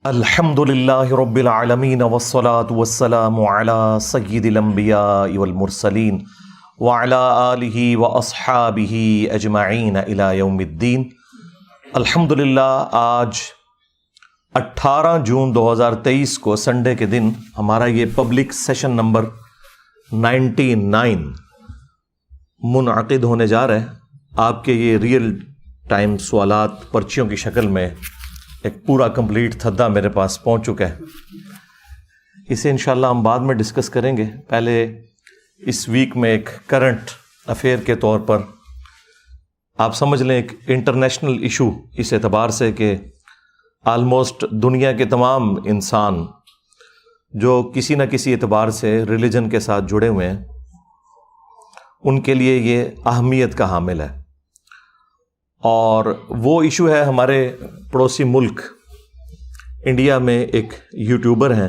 الحمدللہ رب العالمین والصلاة والسلام علی سید الانبیاء والمرسلین وعلی آلہ واصحابہ اجمعین الی یوم الدین۔ الحمدللہ آج 18 جون 2023 کو سنڈے کے دن ہمارا یہ پبلک سیشن نمبر 99 منعقد ہونے جا رہا ہے۔ آپ کے یہ ریئل ٹائم سوالات پرچیوں کی شکل میں ایک پورا کمپلیٹ تھدہ میرے پاس پہنچ چکا ہے۔ اسے انشاءاللہ ہم بعد میں ڈسکس کریں گے۔ پہلے اس ویک میں ایک کرنٹ افیئر کے طور پر آپ سمجھ لیں ایک انٹرنیشنل ایشو اس اعتبار سے کہ آلموسٹ دنیا کے تمام انسان جو کسی نہ کسی اعتبار سے ریلیجن کے ساتھ جڑے ہوئے ہیں ان کے لیے یہ اہمیت کا حامل ہے، اور وہ ایشو ہے ہمارے پڑوسی ملک انڈیا میں ایک یوٹیوبر ہیں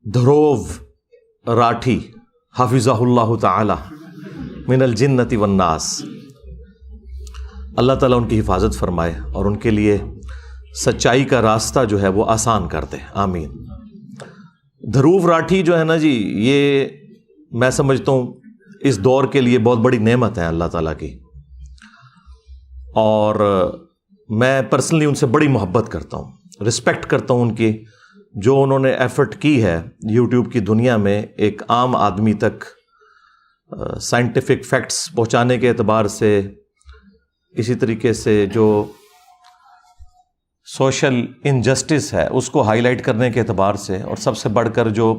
دھروو راٹھی حفظہ اللہ تعالی من الجنت والناس۔ اللہ تعالیٰ ان کی حفاظت فرمائے اور ان کے لیے سچائی کا راستہ جو ہے وہ آسان کر دے، آمین۔ دھروو راٹھی جو ہے نا جی، یہ میں سمجھتا ہوں اس دور کے لیے بہت بڑی نعمت ہے اللہ تعالیٰ کی، اور میں پرسنلی ان سے بڑی محبت کرتا ہوں، رسپیکٹ کرتا ہوں ان کی، جو انہوں نے ایفرٹ کی ہے یوٹیوب کی دنیا میں ایک عام آدمی تک سائنٹیفک فیکٹس پہنچانے کے اعتبار سے، اسی طریقے سے جو سوشل انجسٹس ہے اس کو ہائی لائٹ کرنے کے اعتبار سے، اور سب سے بڑھ کر جو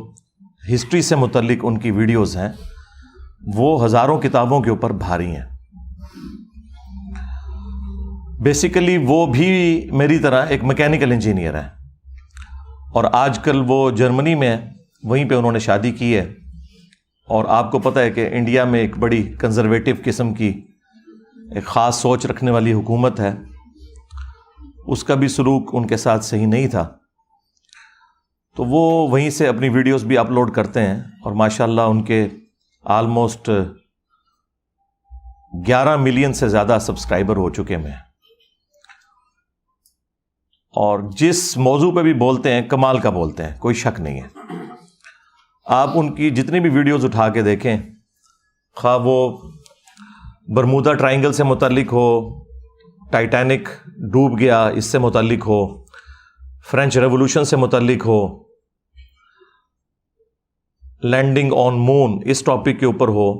ہسٹری سے متعلق ان کی ویڈیوز ہیں وہ ہزاروں کتابوں کے اوپر بھاری ہیں۔ بیسیکلی وہ بھی میری طرح ایک میکینیکل انجینئر ہے، اور آج کل وہ جرمنی میں ہے، وہیں پہ انہوں نے شادی کی ہے، اور آپ کو پتہ ہے کہ انڈیا میں ایک بڑی کنزرویٹو قسم کی ایک خاص سوچ رکھنے والی حکومت ہے، اس کا بھی سلوک ان کے ساتھ صحیح نہیں تھا، تو وہ وہیں سے اپنی ویڈیوز بھی اپلوڈ کرتے ہیں، اور ماشاءاللہ ان کے آلموسٹ 11 ملین سے زیادہ سبسکرائبر ہو چکے ہیں، اور جس موضوع پہ بھی بولتے ہیں کمال کا بولتے ہیں، کوئی شک نہیں ہے۔ آپ ان کی جتنی بھی ویڈیوز اٹھا کے دیکھیں، خواہ وہ برمودا ٹرائنگل سے متعلق ہو، ٹائٹینک ڈوب گیا اس سے متعلق ہو، فرینچ ریولوشن سے متعلق ہو، لینڈنگ آن مون اس ٹاپک کے اوپر ہو،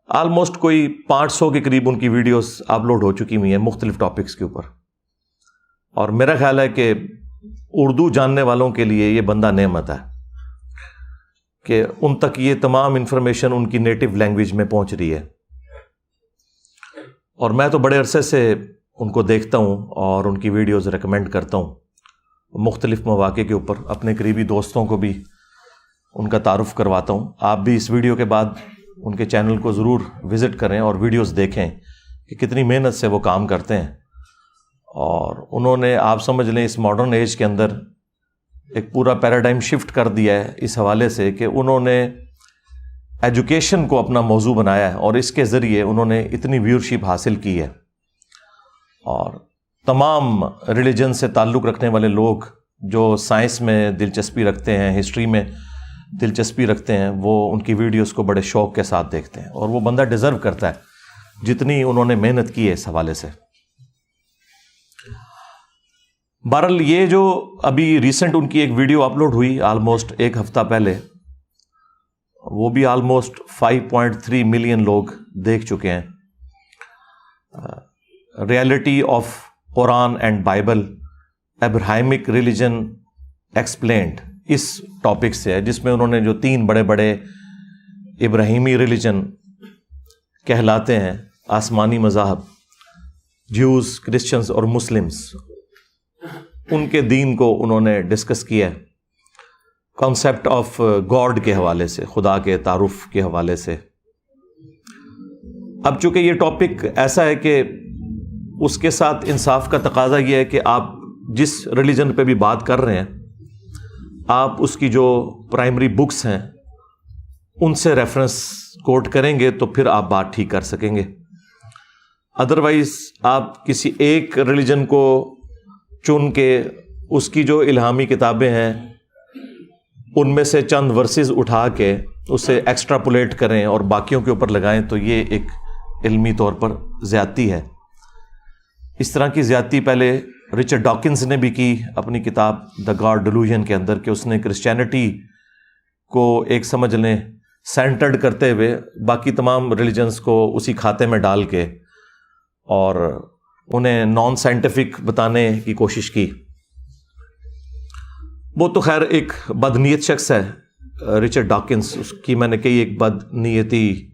آلموسٹ کوئی 500 کے قریب ان کی ویڈیوز اپلوڈ ہو چکی ہوئی ہیں مختلف ٹاپکس کے اوپر، اور میرا خیال ہے کہ اردو جاننے والوں کے لیے یہ بندہ نعمت ہے کہ ان تک یہ تمام انفارمیشن ان کی نیٹو لینگویج میں پہنچ رہی ہے، اور میں تو بڑے عرصے سے ان کو دیکھتا ہوں اور ان کی ویڈیوز ریکمینڈ کرتا ہوں مختلف مواقع کے اوپر، اپنے قریبی دوستوں کو بھی ان کا تعارف کرواتا ہوں۔ آپ بھی اس ویڈیو کے بعد ان کے چینل کو ضرور وزٹ کریں اور ویڈیوز دیکھیں کہ کتنی محنت سے وہ کام کرتے ہیں، اور انہوں نے آپ سمجھ لیں اس ماڈرن ایج کے اندر ایک پورا پیراڈائم شفٹ کر دیا ہے اس حوالے سے کہ انہوں نے ایجوکیشن کو اپنا موضوع بنایا ہے، اور اس کے ذریعے انہوں نے اتنی ویورشپ حاصل کی ہے، اور تمام ریلیجن سے تعلق رکھنے والے لوگ جو سائنس میں دلچسپی رکھتے ہیں، ہسٹری میں دلچسپی رکھتے ہیں، وہ ان کی ویڈیوز کو بڑے شوق کے ساتھ دیکھتے ہیں، اور وہ بندہ ڈیزرو کرتا ہے جتنی انہوں نے محنت کی ہے اس حوالے سے۔ بہرحال یہ جو ابھی ریسنٹ ان کی ایک ویڈیو اپلوڈ ہوئی آلموسٹ ایک ہفتہ پہلے، وہ بھی آلموسٹ 5.3 ملین لوگ دیکھ چکے ہیں۔ Reality of Quran and Bible Abrahamic religion explained اس ٹاپک سے ہے، جس میں انہوں نے جو 3 بڑے بڑے ابراہیمی ریلیجن کہلاتے ہیں، آسمانی مذاہب، جیوز، کرسچنز اور مسلمز، ان کے دین کو انہوں نے ڈسکس کیا ہے، کانسیپٹ آف گاڈ کے حوالے سے، خدا کے تعارف کے حوالے سے۔ اب چونکہ یہ ٹاپک ایسا ہے کہ اس کے ساتھ انصاف کا تقاضا یہ ہے کہ آپ جس ریلیجن پہ بھی بات کر رہے ہیں، آپ اس کی جو پرائمری بکس ہیں ان سے ریفرنس کوٹ کریں گے تو پھر آپ بات ٹھیک کر سکیں گے۔ ادروائز آپ کسی ایک ریلیجن کو چن کے اس کی جو الہامی کتابیں ہیں ان میں سے چند ورسز اٹھا کے اسے ایکسٹراپولیٹ کریں اور باقیوں کے اوپر لگائیں تو یہ ایک علمی طور پر زیادتی ہے۔ اس طرح کی زیادتی پہلے رچرڈ ڈاکنز نے بھی کی اپنی کتاب دا گاڈ ڈیلوژن کے اندر، کہ اس نے کرسچینٹی کو ایک سمجھ لیں سینٹرڈ کرتے ہوئے باقی تمام ریلیجنز کو اسی کھاتے میں ڈال کے اور انہیں نان سائنٹیفک بتانے کی کوشش کی۔ وہ تو خیر ایک بد نیت شخص ہے رچرڈ ڈاکنز، اس کی میں نے کئی ایک بد نیتی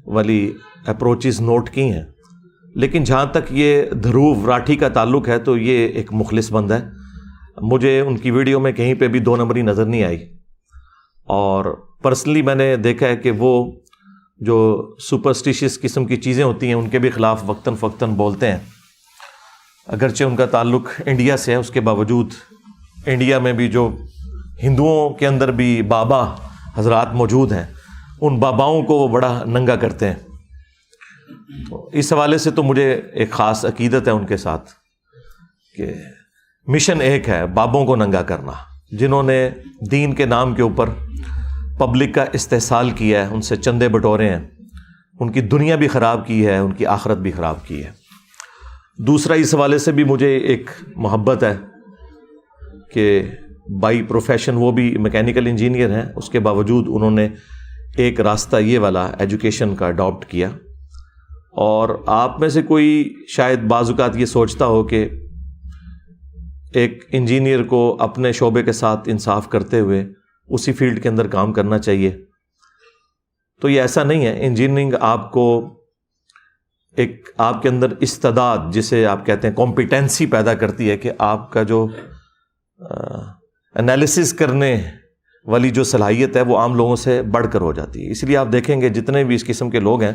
والی اپروچز نوٹ کی ہیں، لیکن جہاں تک یہ دھروو راٹھی کا تعلق ہے تو یہ ایک مخلص بندہ ہے۔ مجھے ان کی ویڈیو میں کہیں پہ بھی دو نمبری نظر نہیں آئی، اور پرسنلی میں نے دیکھا ہے کہ وہ جو سپرسٹیشیس قسم کی چیزیں ہوتی ہیں ان کے بھی خلاف وقتاً فوقتاً بولتے ہیں۔ اگرچہ ان کا تعلق انڈیا سے ہے، اس کے باوجود انڈیا میں بھی جو ہندوؤں کے اندر بھی بابا حضرات موجود ہیں، ان باباؤں کو وہ بڑا ننگا کرتے ہیں۔ تو اس حوالے سے تو مجھے ایک خاص عقیدت ہے ان کے ساتھ کہ مشن ایک ہے، بابوں کو ننگا کرنا، جنہوں نے دین کے نام کے اوپر پبلک کا استحصال کیا ہے، ان سے چندے بٹورے ہیں، ان کی دنیا بھی خراب کی ہے، ان کی آخرت بھی خراب کی ہے۔ دوسرا اس حوالے سے بھی مجھے ایک محبت ہے کہ بائی پروفیشن وہ بھی میکینیکل انجینئر ہیں، اس کے باوجود انہوں نے ایک راستہ یہ والا ایجوکیشن کا اڈاپٹ کیا۔ اور آپ میں سے کوئی شاید بعض اوقات یہ سوچتا ہو کہ ایک انجینئر کو اپنے شعبے کے ساتھ انصاف کرتے ہوئے اسی فیلڈ کے اندر کام کرنا چاہیے، تو یہ ایسا نہیں ہے۔ انجینئرنگ آپ کو ایک آپ کے اندر استعداد، جسے آپ کہتے ہیں کمپیٹنسی، پیدا کرتی ہے کہ آپ کا جو انالیسس کرنے والی جو صلاحیت ہے وہ عام لوگوں سے بڑھ کر ہو جاتی ہے۔ اس لیے آپ دیکھیں گے جتنے بھی اس قسم کے لوگ ہیں،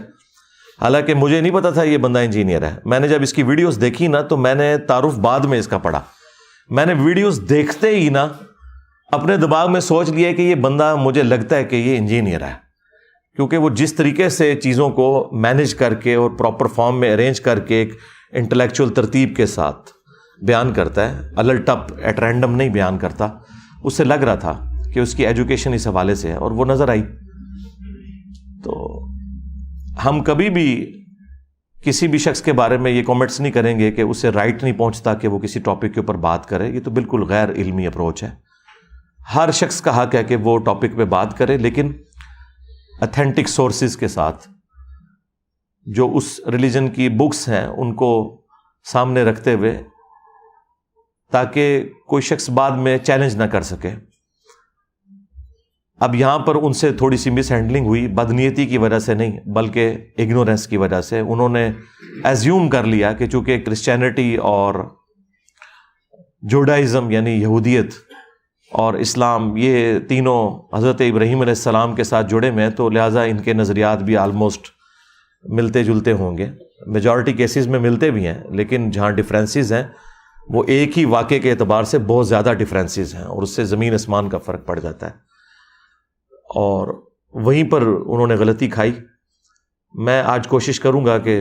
حالانکہ مجھے نہیں پتا تھا یہ بندہ انجینئر ہے، میں نے جب اس کی ویڈیوز دیکھی نا تو میں نے تعارف بعد میں اس کا پڑھا، میں نے ویڈیوز دیکھتے ہی نا اپنے دماغ میں سوچ لیا کہ یہ بندہ مجھے لگتا ہے کہ یہ انجینئر ہے، کیونکہ وہ جس طریقے سے چیزوں کو مینیج کر کے اور پراپر فارم میں ارینج کر کے ایک انٹلیکچوئل ترتیب کے ساتھ بیان کرتا ہے، الٹپ ایٹ رینڈم نہیں بیان کرتا، اس سے لگ رہا تھا کہ اس کی ایجوکیشن اس حوالے سے ہے، اور وہ نظر آئی۔ تو ہم کبھی بھی کسی بھی شخص کے بارے میں یہ کامنٹس نہیں کریں گے کہ اسے رائٹ نہیں پہنچتا کہ وہ کسی ٹاپک کے اوپر بات کرے، یہ تو بالکل غیر علمی اپروچ ہے۔ ہر شخص کا حق ہے کہ وہ ٹاپک پہ بات کرے، لیکن اتھینٹک سورسز کے ساتھ، جو اس ریلیجن کی بکس ہیں ان کو سامنے رکھتے ہوئے، تاکہ کوئی شخص بعد میں چیلنج نہ کر سکے۔ اب یہاں پر ان سے تھوڑی سی مس ہینڈلنگ ہوئی، بدنیتی کی وجہ سے نہیں بلکہ اگنورینس کی وجہ سے۔ انہوں نے ایزیوم کر لیا کہ چونکہ کرسچینٹی اور جوڈائزم یعنی یہودیت اور اسلام یہ تینوں حضرت ابراہیم علیہ السلام کے ساتھ جڑے ہوئے ہیں، تو لہٰذا ان کے نظریات بھی آلموسٹ ملتے جلتے ہوں گے۔ میجورٹی کیسز میں ملتے بھی ہیں، لیکن جہاں ڈفرینسز ہیں وہ ایک ہی واقعے کے اعتبار سے بہت زیادہ ڈفرینسز ہیں، اور اس سے زمین آسمان کا فرق پڑ جاتا ہے، اور وہیں پر انہوں نے غلطی کھائی۔ میں آج کوشش کروں گا کہ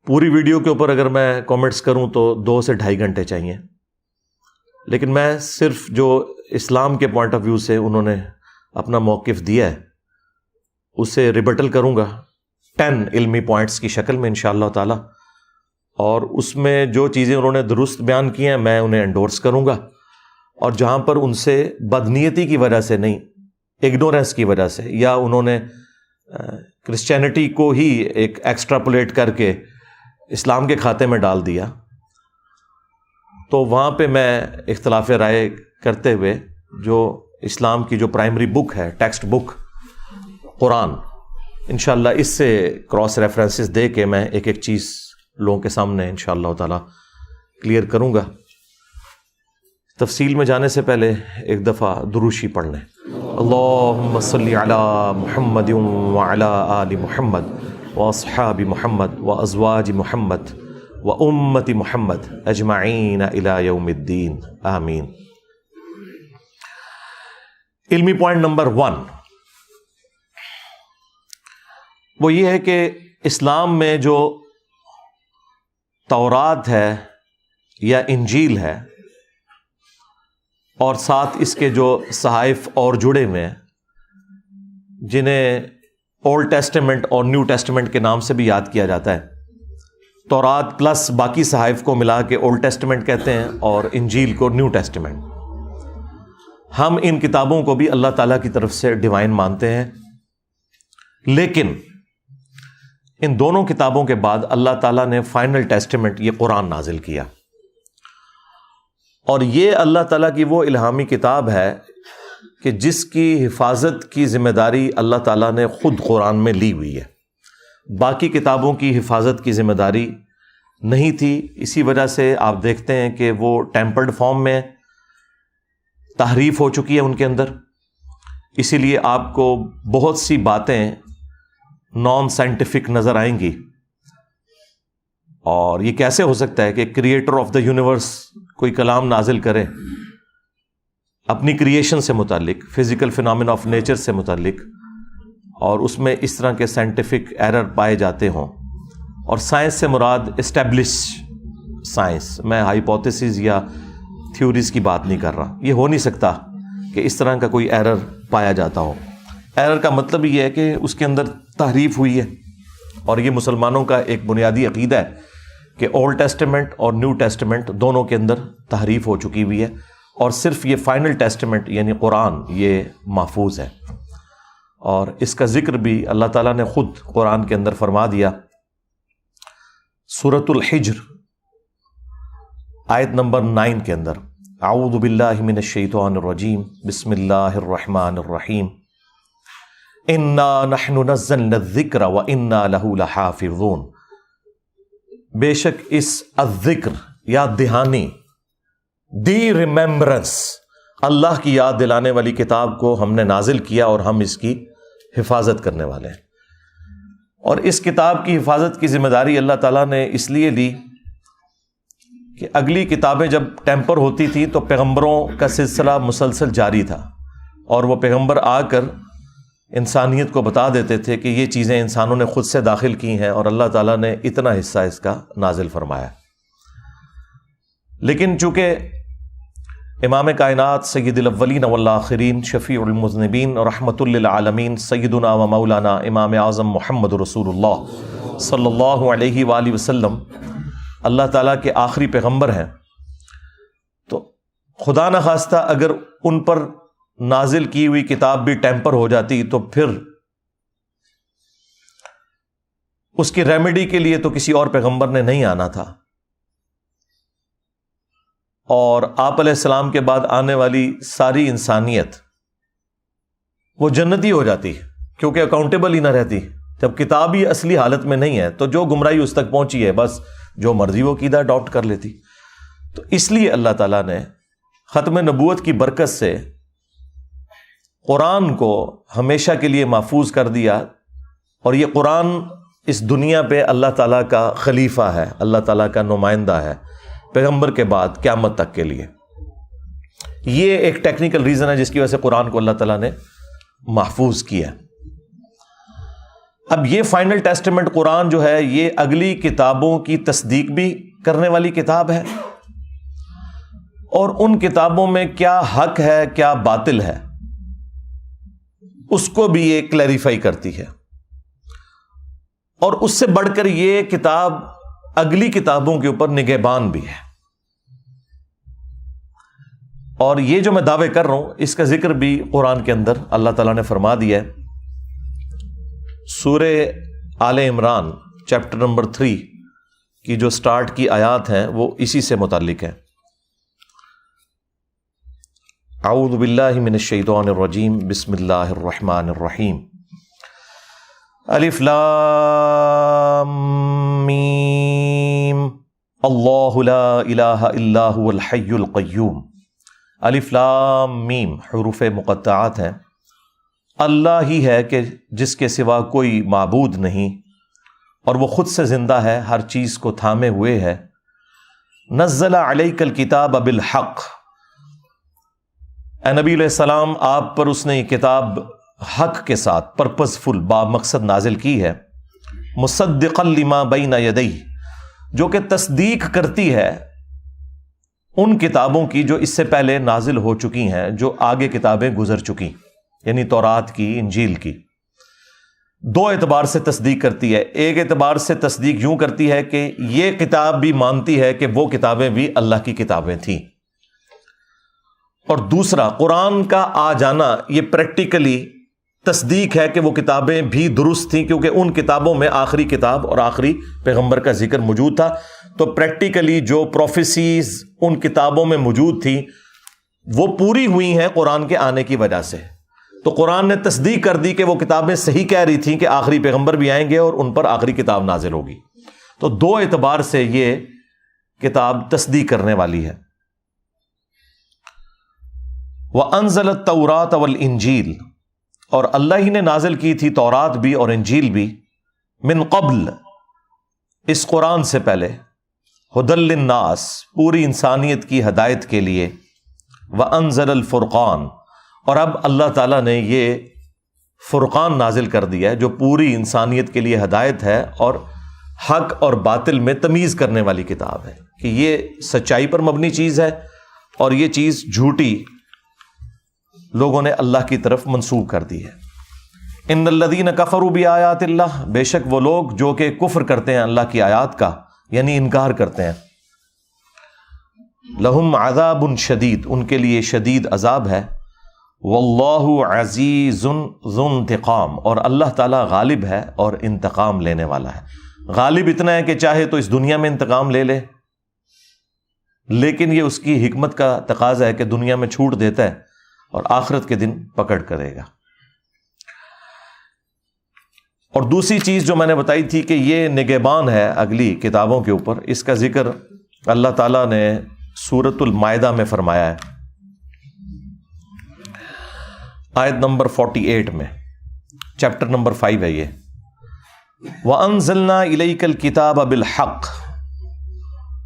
پوری ویڈیو کے اوپر اگر میں کامنٹس کروں تو 2 سے 2.5 گھنٹے چاہیے، لیکن میں صرف جو اسلام کے پوائنٹ آف ویو سے انہوں نے اپنا موقف دیا ہے اسے ریبٹل کروں گا 10 علمی پوائنٹس کی شکل میں انشاءاللہ تعالی، اور اس میں جو چیزیں انہوں نے درست بیان کی ہیں میں انہیں انڈورس کروں گا، اور جہاں پر ان سے بدنیتی کی وجہ سے نہیں، اگنورینس کی وجہ سے، یا انہوں نے کرسچینٹی کو ہی ایک ایکسٹراپولیٹ کر کے اسلام کے کھاتے میں ڈال دیا، تو وہاں پہ میں اختلاف رائے کرتے ہوئے جو اسلام کی جو پرائمری بک ہے، ٹیکسٹ بک قرآن، انشاءاللہ اس سے کراس ریفرنسز دے کے میں ایک ایک چیز لوگوں کے سامنے انشاءاللہ تعالی کلیئر کروں گا۔ تفصیل میں جانے سے پہلے ایک دفعہ دروشی پڑھ لیں۔ اللہم صلی علی محمد وعلی آل محمد واصحاب محمد وازواج محمد وامت محمد اجمعین الی یوم الدین، آمین۔ علمی پوائنٹ نمبر 1 وہ یہ ہے کہ اسلام میں جو تورات ہے یا انجیل ہے، اور ساتھ اس کے جو صحائف اور جڑے ہوئے ہیں جنہیں اولڈ ٹیسٹمنٹ اور نیو ٹیسٹمنٹ کے نام سے بھی یاد کیا جاتا ہے، تورات پلس باقی صحائف کو ملا کے اولڈ ٹیسٹمنٹ کہتے ہیں اور انجیل کو نیو ٹیسٹمنٹ. ہم ان کتابوں کو بھی اللہ تعالیٰ کی طرف سے ڈیوائن مانتے ہیں، لیکن ان دونوں کتابوں کے بعد اللہ تعالیٰ نے فائنل ٹیسٹمنٹ یہ قرآن نازل کیا، اور یہ اللہ تعالیٰ کی وہ الہامی کتاب ہے کہ جس کی حفاظت کی ذمہ داری اللہ تعالیٰ نے خود قرآن میں لی ہوئی ہے. باقی کتابوں کی حفاظت کی ذمہ داری نہیں تھی. اسی وجہ سے آپ دیکھتے ہیں کہ وہ ٹیمپرڈ فارم میں تحریف ہو چکی ہے ان کے اندر. اسی لیے آپ کو بہت سی باتیں نان سائنٹیفک نظر آئیں گی. اور یہ کیسے ہو سکتا ہے کہ کریٹر آف دا یونیورس کوئی کلام نازل کرے اپنی کریشن سے متعلق، فزیکل فینامنا آف نیچر سے متعلق، اور اس میں اس طرح کے سائنٹیفک ایرر پائے جاتے ہوں. اور سائنس سے مراد اسٹیبلش سائنس، میں ہائیپوتھیسز یا تھیوریز کی بات نہیں کر رہا. یہ ہو نہیں سکتا کہ اس طرح کا کوئی ایرر پایا جاتا ہو. ایرر کا مطلب یہ ہے کہ اس کے اندر تحریف ہوئی ہے، اور یہ مسلمانوں کا ایک بنیادی عقیدہ ہے کہ اولڈ ٹیسٹمنٹ اور نیو ٹیسٹمنٹ دونوں کے اندر تحریف ہو چکی ہوئی ہے، اور صرف یہ فائنل ٹیسٹمنٹ یعنی قرآن یہ محفوظ ہے. اور اس کا ذکر بھی اللہ تعالیٰ نے خود قرآن کے اندر فرما دیا. سورۃ الحجر آیت نمبر 9 کے اندر، اعوذ باللہ من الشیطان الرجیم، بسم اللہ الرحمن الرحیم، انا نحن نزلنا الذکر وانا لہ لحافظون. بے شک اس الذکر یاد دہانی، دی ریممبرنس، اللہ کی یاد دلانے والی کتاب کو ہم نے نازل کیا اور ہم اس کی حفاظت کرنے والے ہیں. اور اس کتاب کی حفاظت کی ذمہ داری اللہ تعالیٰ نے اس لیے لی کہ اگلی کتابیں جب ٹیمپر ہوتی تھی تو پیغمبروں کا سلسلہ مسلسل جاری تھا، اور وہ پیغمبر آ کر انسانیت کو بتا دیتے تھے کہ یہ چیزیں انسانوں نے خود سے داخل کی ہیں، اور اللہ تعالیٰ نے اتنا حصہ اس کا نازل فرمایا. لیکن چونکہ امام کائنات سید الاولین والآخرین شفیع المذنبین اور رحمت للعالمین سیدنا و مولانا امام اعظم محمد رسول اللہ صلی اللہ علیہ وآلہ وسلم اللہ تعالیٰ کے آخری پیغمبر ہیں، تو خدا نخواستہ اگر ان پر نازل کی ہوئی کتاب بھی ٹیمپر ہو جاتی تو پھر اس کی ریمیڈی کے لیے تو کسی اور پیغمبر نے نہیں آنا تھا، اور آپ علیہ السلام کے بعد آنے والی ساری انسانیت وہ جنتی ہو جاتی کیونکہ اکاؤنٹیبل ہی نہ رہتی. جب کتاب ہی اصلی حالت میں نہیں ہے تو جو گمراہی اس تک پہنچی ہے بس جو مرضی وہ عقیدہ اڈاپٹ کر لیتی. تو اس لیے اللہ تعالیٰ نے ختم نبوت کی برکت سے قرآن کو ہمیشہ کے لیے محفوظ کر دیا، اور یہ قرآن اس دنیا پہ اللہ تعالیٰ کا خلیفہ ہے، اللہ تعالیٰ کا نمائندہ ہے پیغمبر کے بعد قیامت تک کے لیے. یہ ایک ٹیکنیکل ریزن ہے جس کی وجہ سے قرآن کو اللہ تعالیٰ نے محفوظ کیا. اب یہ فائنل ٹیسٹمنٹ قرآن جو ہے یہ اگلی کتابوں کی تصدیق بھی کرنے والی کتاب ہے، اور ان کتابوں میں کیا حق ہے کیا باطل ہے اس کو بھی یہ کلیریفائی کرتی ہے. اور اس سے بڑھ کر یہ کتاب اگلی کتابوں کے اوپر نگہبان بھی ہے. اور یہ جو میں دعوے کر رہا ہوں اس کا ذکر بھی قرآن کے اندر اللہ تعالیٰ نے فرما دیا ہے. سورہ آل عمران چیپٹر نمبر 3 کی جو سٹارٹ کی آیات ہیں وہ اسی سے متعلق ہیں. اعوذ باللہ من الشیطان الرجیم، بسم اللہ الرحمن الرحیم، الف لام میم، اللہ لا الہ الا هو الحی القیوم. الف لام میم حروف مقطعات ہیں. اللہ ہی ہے کہ جس کے سوا کوئی معبود نہیں، اور وہ خود سے زندہ ہے، ہر چیز کو تھامے ہوئے ہے. نزل علیک الکتاب بالحق، اے نبی علیہ السلام آپ پر اس نے یہ کتاب حق کے ساتھ پرپزفل با مقصد نازل کی ہے. مصدقا لما بین یدیہ، جو کہ تصدیق کرتی ہے ان کتابوں کی جو اس سے پہلے نازل ہو چکی ہیں، جو آگے کتابیں گزر چکی، یعنی تورات کی، انجیل کی۔ دو اعتبار سے تصدیق کرتی ہے۔ ایک اعتبار سے تصدیق یوں کرتی ہے کہ یہ کتاب بھی مانتی ہے کہ وہ کتابیں بھی اللہ کی کتابیں تھیں، اور دوسرا قرآن کا آ جانا یہ پریکٹیکلی تصدیق ہے کہ وہ کتابیں بھی درست تھیں، کیونکہ ان کتابوں میں آخری کتاب اور آخری پیغمبر کا ذکر موجود تھا۔ تو پریکٹیکلی جو پروفیسیز ان کتابوں میں موجود تھیں وہ پوری ہوئی ہیں قرآن کے آنے کی وجہ سے۔ تو قرآن نے تصدیق کر دی کہ وہ کتابیں صحیح کہہ رہی تھیں کہ آخری پیغمبر بھی آئیں گے اور ان پر آخری کتاب نازل ہوگی۔ تو دو اعتبار سے یہ کتاب تصدیق کرنے والی ہے۔ وَأَنزَلَ التَّوْرَاةَ وَالْإِنجِيلَ، اور اللہ ہی نے نازل کی تھی تورات بھی اور انجیل بھی، من قبل، اس قرآن سے پہلے، ہدی للناس، پوری انسانیت کی ہدایت کے لیے، وَأَنزَلَ الْفُرْقَانَ، اور اب اللہ تعالیٰ نے یہ فرقان نازل کر دیا ہے جو پوری انسانیت کے لیے ہدایت ہے اور حق اور باطل میں تمیز کرنے والی کتاب ہے، کہ یہ سچائی پر مبنی چیز ہے اور یہ چیز جھوٹی لوگوں نے اللہ کی طرف منسوب کر دی ہے۔ ان الذین کفروا بآیات اللہ، بے شک وہ لوگ جو کہ کفر کرتے ہیں اللہ کی آیات کا، یعنی انکار کرتے ہیں، لہم عذاب شدید، ان کے لیے شدید عذاب ہے، واللہ عزیز ذو انتقام، اور اللہ تعالیٰ غالب ہے اور انتقام لینے والا ہے۔ غالب اتنا ہے کہ چاہے تو اس دنیا میں انتقام لے لے، لیکن یہ اس کی حکمت کا تقاضا ہے کہ دنیا میں چھوٹ دیتا ہے اور آخرت کے دن پکڑ کرے گا۔ اور دوسری چیز جو میں نے بتائی تھی کہ یہ نگہبان ہے اگلی کتابوں کے اوپر، اس کا ذکر اللہ تعالیٰ نے سورۃ المائدہ میں فرمایا ہے، آیت نمبر 48 میں، چیپٹر نمبر 5 ہے یہ۔ وَأَنزَلْنَا إِلَيْكَ الْكِتَابَ بِالْحَقِّ،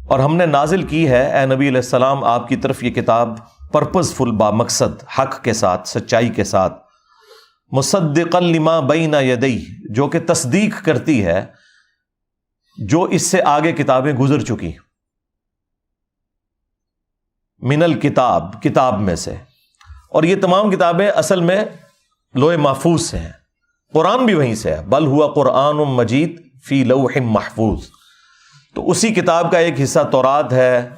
اور ہم نے نازل کی ہے اے نبی علیہ السلام آپ کی طرف یہ کتاب پرپز فل، با مقصد، حق کے ساتھ، سچائی کے ساتھ، مصدقا لما بین یدیہ، جو کہ تصدیق کرتی ہے جو اس سے آگے کتابیں گزر چکی، من الکتاب، کتاب میں سے، اور یہ تمام کتابیں اصل میں لوح محفوظ سے ہیں، قرآن بھی وہیں سے ہے، بل ہوا قرآن مجید فی لوح محفوظ۔ تو اسی کتاب کا ایک حصہ تورات ہے،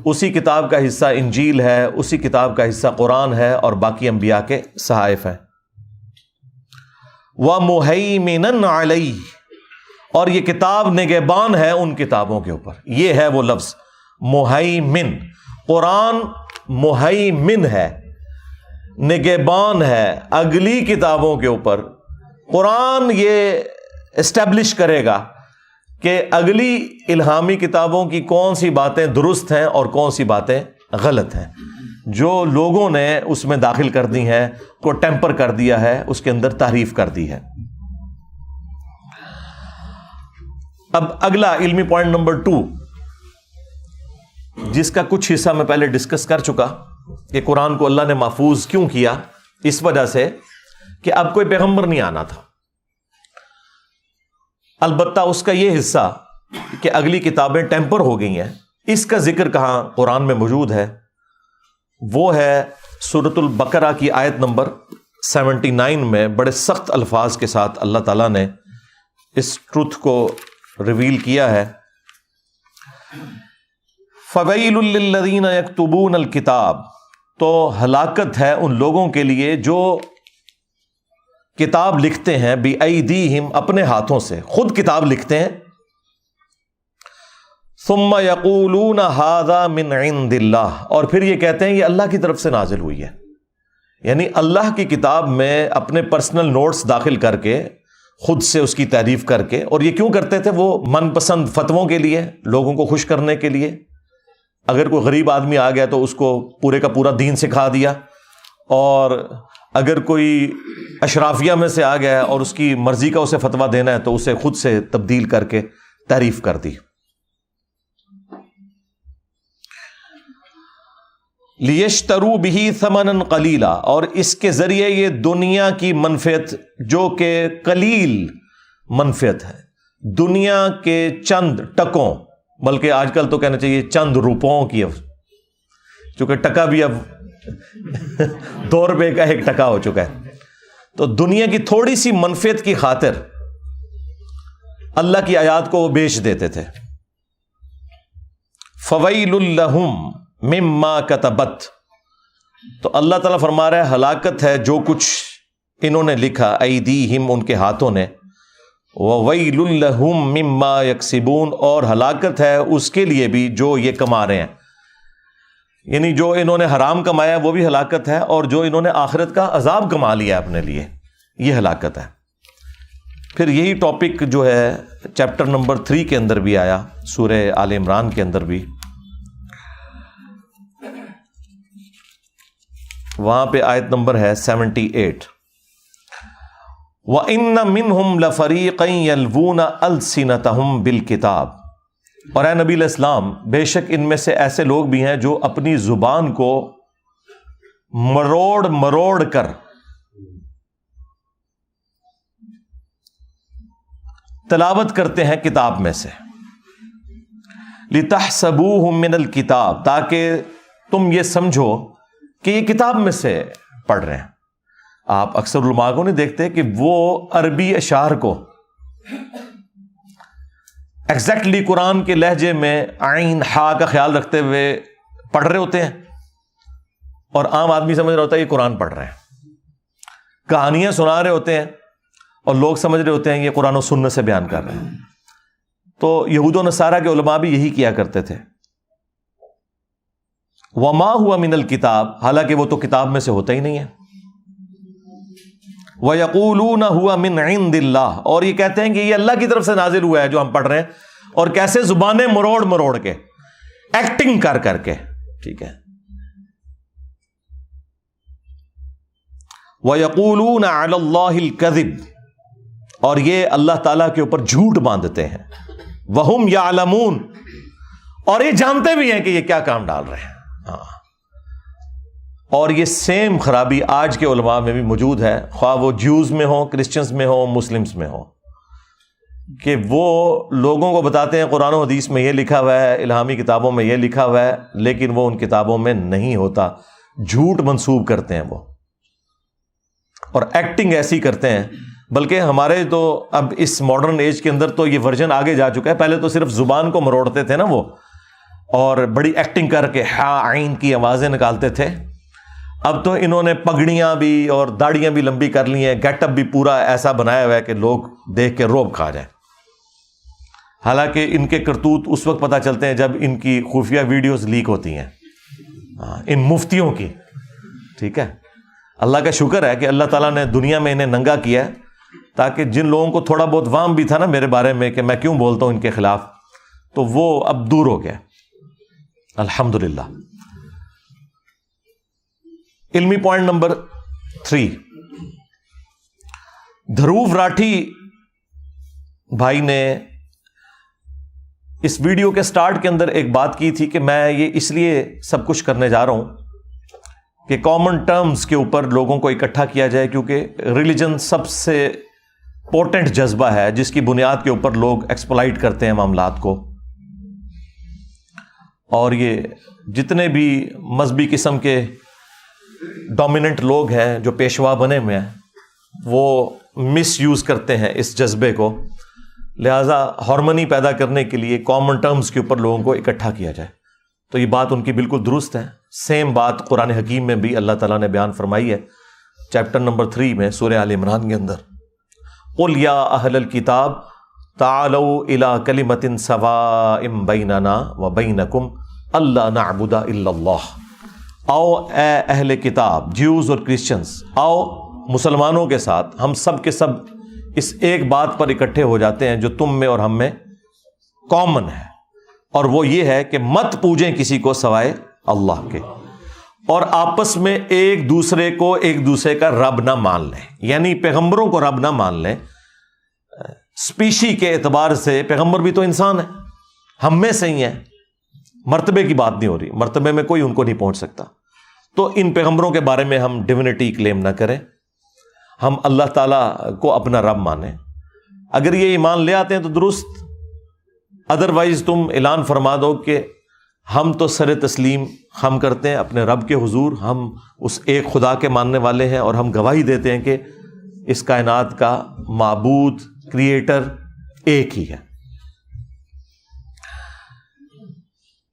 اسی کتاب کا حصہ انجیل ہے، اسی کتاب کا حصہ قرآن ہے، اور باقی انبیاء کے صحائف ہیں۔ وَمُهَيْمِنًا عَلَيْهِ، اور یہ کتاب نگہبان ہے ان کتابوں کے اوپر۔ یہ ہے وہ لفظ مہیمن، قرآن مہیمن ہے، نگہبان ہے اگلی کتابوں کے اوپر۔ قرآن یہ اسٹیبلش کرے گا کہ اگلی الہامی کتابوں کی کون سی باتیں درست ہیں اور کون سی باتیں غلط ہیں، جو لوگوں نے اس میں داخل کر دی ہیں، کو ٹیمپر کر دیا ہے، اس کے اندر تحریف کر دی ہے۔ اب اگلا علمی پوائنٹ نمبر 2، جس کا کچھ حصہ میں پہلے ڈسکس کر چکا، کہ قرآن کو اللہ نے محفوظ کیوں کیا؟ اس وجہ سے کہ اب کوئی پیغمبر نہیں آنا تھا۔ البتہ اس کا یہ حصہ کہ اگلی کتابیں ٹیمپر ہو گئی ہیں، اس کا ذکر کہاں قرآن میں موجود ہے؟ وہ ہے سورۃ البقرہ کی آیت نمبر 79 میں، بڑے سخت الفاظ کے ساتھ اللہ تعالیٰ نے اس ٹروتھ کو ریویل کیا ہے۔ فَوَيْلٌ لِّلَّذِينَ يَكْتُبُونَ الْكِتَابَ، تو ہلاکت ہے ان لوگوں کے لیے جو کتاب لکھتے ہیں، بِأَيْدِيهِمْ، اپنے ہاتھوں سے خود کتاب لکھتے ہیں، ثُمَّ يَقُولُونَ هَذَا مِنْ عِنْدِ اللَّهِ، اور پھر یہ کہتے ہیں یہ اللہ کی طرف سے نازل ہوئی ہے، یعنی اللہ کی کتاب میں اپنے پرسنل نوٹس داخل کر کے، خود سے اس کی تعریف کر کے، اور یہ کیوں کرتے تھے؟ وہ من پسند فتووں کے لیے، لوگوں کو خوش کرنے کے لیے۔ اگر کوئی غریب آدمی آ گیا تو اس کو پورے کا پورا دین سکھا دیا، اور اگر کوئی اشرافیہ میں سے آ گیا اور اس کی مرضی کا اسے فتویٰ دینا ہے تو اسے خود سے تبدیل کر کے تعریف کر دی۔ لِيَشْتَرُوا بِهِ ثَمَنًا قَلِيلًا، اور اس کے ذریعے یہ دنیا کی منفعت، جو کہ قلیل منفعت ہے، دنیا کے چند ٹکوں، بلکہ آج کل تو کہنا چاہیے چند روپوں کی چونکہ ٹکا بھی اب 2 روپے کا 1 ٹکا ہو چکا ہے. تو دنیا کی تھوڑی سی منفعت کی خاطر اللہ کی آیات کو وہ بیچ دیتے تھے. فویل لہم مما کتبت، تو اللہ تعالیٰ فرما رہا ہے ہلاکت ہے جو کچھ انہوں نے لکھا، ایدیہم ان کے ہاتھوں نے، وویل لہم مما یکسبون، اور ہلاکت ہے اس کے لیے بھی جو یہ کما رہے ہیں. یعنی جو انہوں نے حرام کمایا وہ بھی ہلاکت ہے، اور جو انہوں نے آخرت کا عذاب کما لیا اپنے لیے یہ ہلاکت ہے. پھر یہی ٹاپک جو ہے چیپٹر نمبر 3 کے اندر بھی آیا، سورہ آل عمران کے اندر بھی. وہاں پہ آیت نمبر ہے 78. وَإِنَّ مِنْهُمْ لَفَرِيقًا يَلْوُونَ أَلْسِنَتَهُمْ بِالْكِتَابِ، اور اے نبی علیہ السلام بے شک ان میں سے ایسے لوگ بھی ہیں جو اپنی زبان کو مروڑ مروڑ کر تلاوت کرتے ہیں کتاب میں سے. لِتَحْسَبُوهُ مِنَ الْكِتَابِ، تاکہ تم یہ سمجھو کہ یہ کتاب میں سے پڑھ رہے ہیں. آپ اکثر علماء کو نہیں دیکھتے کہ وہ عربی اشعار کو ایگزیکٹلی قرآن کے لہجے میں عین ہا کا خیال رکھتے ہوئے پڑھ رہے ہوتے ہیں، اور عام آدمی سمجھ رہا ہوتا ہے یہ قرآن پڑھ رہے ہیں. کہانیاں سنا رہے ہوتے ہیں اور لوگ سمجھ رہے ہوتے ہیں یہ قرآن و سنت سے بیان کر رہے ہیں. تو یہود و نصارہ کے علماء بھی یہی کیا کرتے تھے. وما ہوا من الکتاب، حالانکہ وہ تو کتاب میں سے ہوتا ہی نہیں ہے. وَيَقُولُونَ هُوَ مِنْ عِنْدِ اللَّهِ، اور یہ کہتے ہیں کہ یہ اللہ کی طرف سے نازل ہوا ہے جو ہم پڑھ رہے ہیں. اور کیسے؟ زبانیں مروڑ مروڑ کے، ایکٹنگ کر کر کے. ٹھیک ہے. وَيَقُولُونَ عَلَى اللَّهِ الْكَذِبِ، اور یہ اللہ تعالیٰ کے اوپر جھوٹ باندھتے ہیں. وَهُمْ يَعْلَمُونَ، اور یہ جانتے بھی ہیں کہ یہ کیا کام ڈال رہے ہیں. اور یہ سیم خرابی آج کے علماء میں بھی موجود ہے، خواہ وہ جیوز میں ہو، کرسچنز میں ہو، مسلمز میں ہو، کہ وہ لوگوں کو بتاتے ہیں قرآن و حدیث میں یہ لکھا ہوا ہے، الہامی کتابوں میں یہ لکھا ہوا ہے، لیکن وہ ان کتابوں میں نہیں ہوتا. جھوٹ منسوب کرتے ہیں وہ، اور ایکٹنگ ایسی کرتے ہیں. بلکہ ہمارے تو اب اس ماڈرن ایج کے اندر تو یہ ورژن آگے جا چکا ہے. پہلے تو صرف زبان کو مروڑتے تھے نا وہ، اور بڑی ایکٹنگ کر کے ہا عین کی آوازیں نکالتے تھے. اب تو انہوں نے پگڑیاں بھی اور داڑیاں بھی لمبی کر لی ہیں، گیٹ اپ بھی پورا ایسا بنایا ہوا ہے کہ لوگ دیکھ کے روب کھا جائیں. حالانکہ ان کے کرتوت اس وقت پتہ چلتے ہیں جب ان کی خفیہ ویڈیوز لیک ہوتی ہیں، ان مفتیوں کی. ٹھیک ہے. اللہ کا شکر ہے کہ اللہ تعالیٰ نے دنیا میں انہیں ننگا کیا ہے، تاکہ جن لوگوں کو تھوڑا بہت وہم بھی تھا نا میرے بارے میں کہ میں کیوں بولتا ہوں ان کے خلاف، تو وہ اب دور ہو گیا الحمدللہ. علمی پوائنٹ نمبر 3، دھروو راٹھی بھائی نے اس ویڈیو کے سٹارٹ کے اندر ایک بات کی تھی کہ میں یہ اس لیے سب کچھ کرنے جا رہا ہوں کہ کامن ٹرمز کے اوپر لوگوں کو اکٹھا کیا جائے، کیونکہ ریلیجن سب سے پورٹنٹ جذبہ ہے جس کی بنیاد کے اوپر لوگ ایکسپلائٹ کرتے ہیں معاملات کو. اور یہ جتنے بھی مذہبی قسم کے ڈومیننٹ لوگ ہیں جو پیشوا بنے ہوئے ہیں وہ مس یوز کرتے ہیں اس جذبے کو. لہٰذا ہارمنی پیدا کرنے کے لیے کامن ٹرمز کے اوپر لوگوں کو اکٹھا کیا جائے. تو یہ بات ان کی بالکل درست ہے. سیم بات قرآن حکیم میں بھی اللہ تعالیٰ نے بیان فرمائی ہے چیپٹر نمبر 3 میں سورہ آل عمران کے اندر. قُلْ يَا أَهْلَ الْكِتَابِ تَعَالَوْا إِلَىٰ كَلِمَةٍ سَوَاءٍ بَيْنَنَا وَبَيْنَكُمْ أَلَّا نَعْبُدَ إِلَّا اللَّهَ. آؤ اے اہل کتاب، جیوز اور کرسچنز، آؤ مسلمانوں کے ساتھ ہم سب کے سب اس ایک بات پر اکٹھے ہو جاتے ہیں جو تم میں اور ہم میں کامن ہے، اور وہ یہ ہے کہ مت پوجیں کسی کو سوائے اللہ کے، اور آپس میں ایک دوسرے کو ایک دوسرے کا رب نہ مان لیں. یعنی پیغمبروں کو رب نہ مان لیں. سپیشی کے اعتبار سے پیغمبر بھی تو انسان ہے، ہم میں سے ہی ہیں. مرتبے کی بات نہیں ہو رہی، مرتبے میں کوئی ان کو نہیں پہنچ سکتا. تو ان پیغمبروں کے بارے میں ہم ڈیوینٹی کلیم نہ کریں، ہم اللہ تعالیٰ کو اپنا رب مانیں. اگر یہ ایمان لے آتے ہیں تو درست، ادروائز تم اعلان فرما دو کہ ہم تو سر تسلیم ہم کرتے ہیں اپنے رب کے حضور، ہم اس ایک خدا کے ماننے والے ہیں، اور ہم گواہی دیتے ہیں کہ اس کائنات کا معبود، کریٹر ایک ہی ہے۔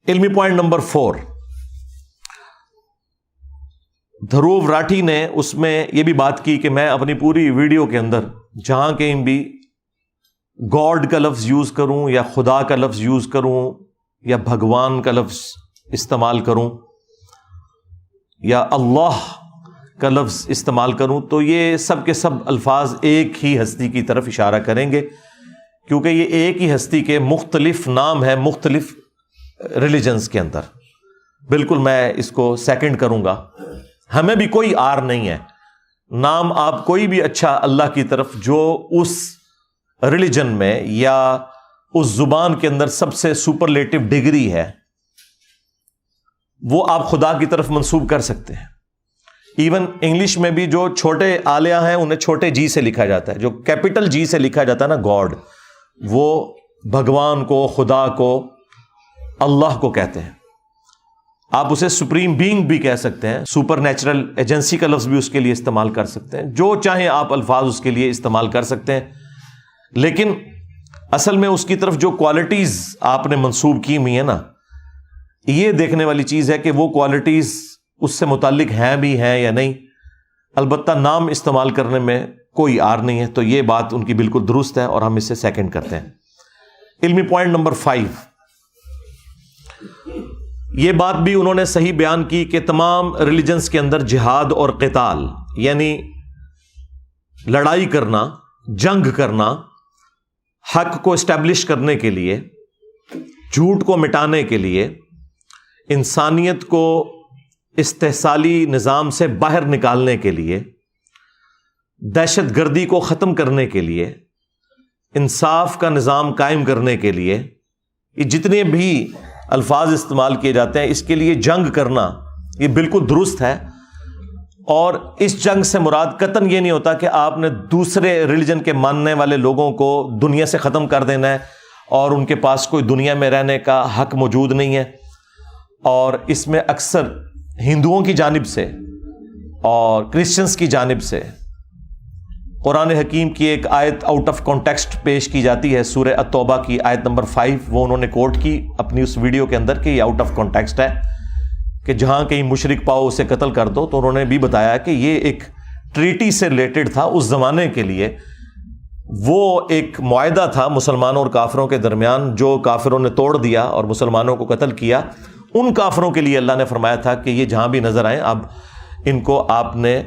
علمی پوائنٹ نمبر 4، دھروو راٹھی نے اس میں یہ بھی بات کی کہ میں اپنی پوری ویڈیو کے اندر جہاں کہیں بھی گاڈ کا لفظ یوز کروں یا خدا کا لفظ یوز کروں یا بھگوان کا لفظ استعمال کروں یا اللہ کا لفظ استعمال کروں تو یہ سب کے سب الفاظ ایک ہی ہستی کی طرف اشارہ کریں گے، کیونکہ یہ ایک ہی ہستی کے مختلف نام ہیں مختلف ریلیجنز کے اندر۔ بالکل میں اس کو سیکنڈ کروں گا، ہمیں بھی کوئی آر نہیں ہے، نام آپ کوئی بھی اچھا اللہ کی طرف جو اس ریلیجن میں یا اس زبان کے اندر سب سے سپرلیٹو ڈگری ہے وہ آپ خدا کی طرف منسوب کر سکتے ہیں۔ ایون انگلش میں بھی جو چھوٹے آلیہ ہیں انہیں چھوٹے جی سے لکھا جاتا ہے، جو کیپٹل جی سے لکھا جاتا ہے نا گاڈ، وہ بھگوان کو، خدا کو، اللہ کو کہتے ہیں۔ آپ اسے سپریم بینگ بھی کہہ سکتے ہیں، سپر نیچرل ایجنسی کا لفظ بھی اس کے لیے استعمال کر سکتے ہیں، جو چاہیں آپ الفاظ اس کے لیے استعمال کر سکتے ہیں، لیکن اصل میں اس کی طرف جو کوالٹیز آپ نے منسوب کی ہوئی ہیں نا، یہ دیکھنے والی چیز ہے کہ وہ کوالٹیز اس سے متعلق ہیں بھی ہیں یا نہیں۔ البتہ نام استعمال کرنے میں کوئی آر نہیں ہے، تو یہ بات ان کی بالکل درست ہے اور ہم اسے سیکنڈ کرتے ہیں۔ علمی پوائنٹ نمبر 5، یہ بات بھی انہوں نے صحیح بیان کی کہ تمام ریلیجنز کے اندر جہاد اور قتال یعنی لڑائی کرنا، جنگ کرنا، حق کو اسٹیبلش کرنے کے لیے، جھوٹ کو مٹانے کے لیے، انسانیت کو استحصالی نظام سے باہر نکالنے کے لیے، دہشت گردی کو ختم کرنے کے لیے، انصاف کا نظام قائم کرنے کے لیے، یہ جتنے بھی الفاظ استعمال کیے جاتے ہیں، اس کے لیے جنگ کرنا یہ بالکل درست ہے۔ اور اس جنگ سے مراد قطعاً یہ نہیں ہوتا کہ آپ نے دوسرے ریلیجن کے ماننے والے لوگوں کو دنیا سے ختم کر دینا ہے اور ان کے پاس کوئی دنیا میں رہنے کا حق موجود نہیں ہے۔ اور اس میں اکثر ہندوؤں کی جانب سے اور کرسچنز کی جانب سے قرآن حکیم کی ایک آیت آؤٹ آف کانٹیکسٹ پیش کی جاتی ہے، سورہ التوبہ کی آیت نمبر 5، وہ انہوں نے کوٹ کی اپنی اس ویڈیو کے اندر کہ یہ آؤٹ آف کانٹیکسٹ ہے، کہ جہاں کہیں مشرک پاؤ اسے قتل کر دو۔ تو انہوں نے بھی بتایا کہ یہ ایک ٹریٹی سے ریلیٹڈ تھا، اس زمانے کے لیے وہ ایک معاہدہ تھا مسلمانوں اور کافروں کے درمیان، جو کافروں نے توڑ دیا اور مسلمانوں کو قتل کیا۔ ان کافروں کے لیے اللہ نے فرمایا تھا کہ یہ جہاں بھی نظر آئیں اب ان کو آپ نے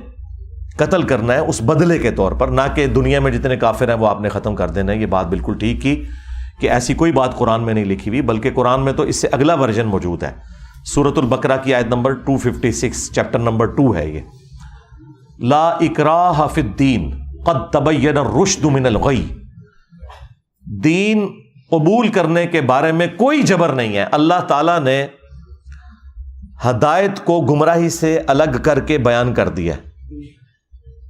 قتل کرنا ہے اس بدلے کے طور پر، نہ کہ دنیا میں جتنے کافر ہیں وہ آپ نے ختم کر دینا ہے۔ یہ بات بالکل ٹھیک کی کہ ایسی کوئی بات قرآن میں نہیں لکھی ہوئی، بلکہ قرآن میں تو اس سے اگلا ورژن موجود ہے، سورۃ البقرہ کی آیت نمبر 256، چیپٹر نمبر 2 ہے یہ، لا اکراہ فی الدین قد تبین الرشد من الغی، دین قبول کرنے کے بارے میں کوئی جبر نہیں ہے۔ اللہ تعالیٰ نے ہدایت کو گمراہی سے الگ کر کے بیان کر دیا ہے،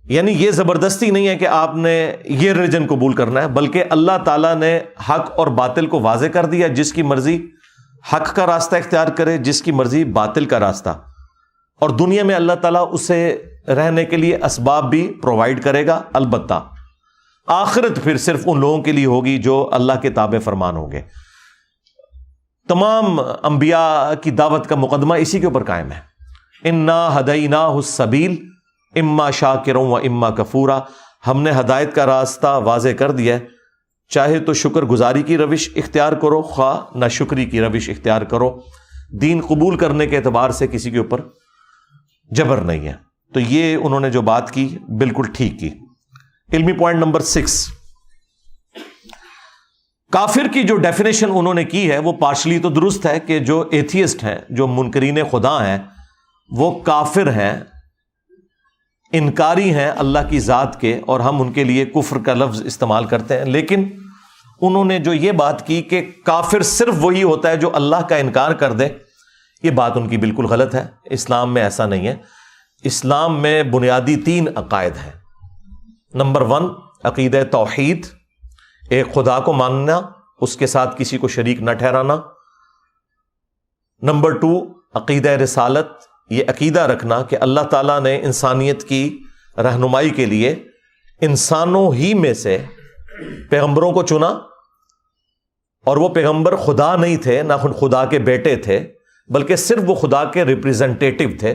یعنی یہ زبردستی نہیں ہے کہ آپ نے یہ ریلیجن قبول کرنا ہے، بلکہ اللہ تعالیٰ نے حق اور باطل کو واضح کر دیا، جس کی مرضی حق کا راستہ اختیار کرے، جس کی مرضی باطل کا راستہ، اور دنیا میں اللہ تعالیٰ اسے رہنے کے لیے اسباب بھی پرووائڈ کرے گا۔ البتہ آخرت پھر صرف ان لوگوں کے لیے ہوگی جو اللہ کے تابع فرمان ہوں گے۔ تمام انبیاء کی دعوت کا مقدمہ اسی کے اوپر قائم ہے، انا ہدیناہ السبیل اما شاکرا و اما کفورا، ہم نے ہدایت کا راستہ واضح کر دیا ہے، چاہے تو شکر گزاری کی روش اختیار کرو، خواہ نہ شکری کی روش اختیار کرو۔ دین قبول کرنے کے اعتبار سے کسی کے اوپر جبر نہیں ہے۔ تو یہ انہوں نے جو بات کی بالکل ٹھیک کی۔ علمی پوائنٹ نمبر 6، کافر کی جو ڈیفینیشن انہوں نے کی ہے وہ پارشلی تو درست ہے کہ جو ایتھیسٹ ہیں، جو منکرین خدا ہیں، وہ کافر ہیں، انکاری ہیں اللہ کی ذات کے، اور ہم ان کے لیے کفر کا لفظ استعمال کرتے ہیں۔ لیکن انہوں نے جو یہ بات کی کہ کافر صرف وہی ہوتا ہے جو اللہ کا انکار کر دے، یہ بات ان کی بالکل غلط ہے۔ اسلام میں ایسا نہیں ہے۔ اسلام میں بنیادی 3 عقائد ہیں۔ نمبر 1 عقیدہ توحید، ایک خدا کو ماننا، اس کے ساتھ کسی کو شریک نہ ٹھہرانا۔ نمبر 2 عقیدہ رسالت، یہ عقیدہ رکھنا کہ اللہ تعالیٰ نے انسانیت کی رہنمائی کے لیے انسانوں ہی میں سے پیغمبروں کو چنا، اور وہ پیغمبر خدا نہیں تھے، نہ خدا کے بیٹے تھے، بلکہ صرف وہ خدا کے ریپریزنٹیٹو تھے،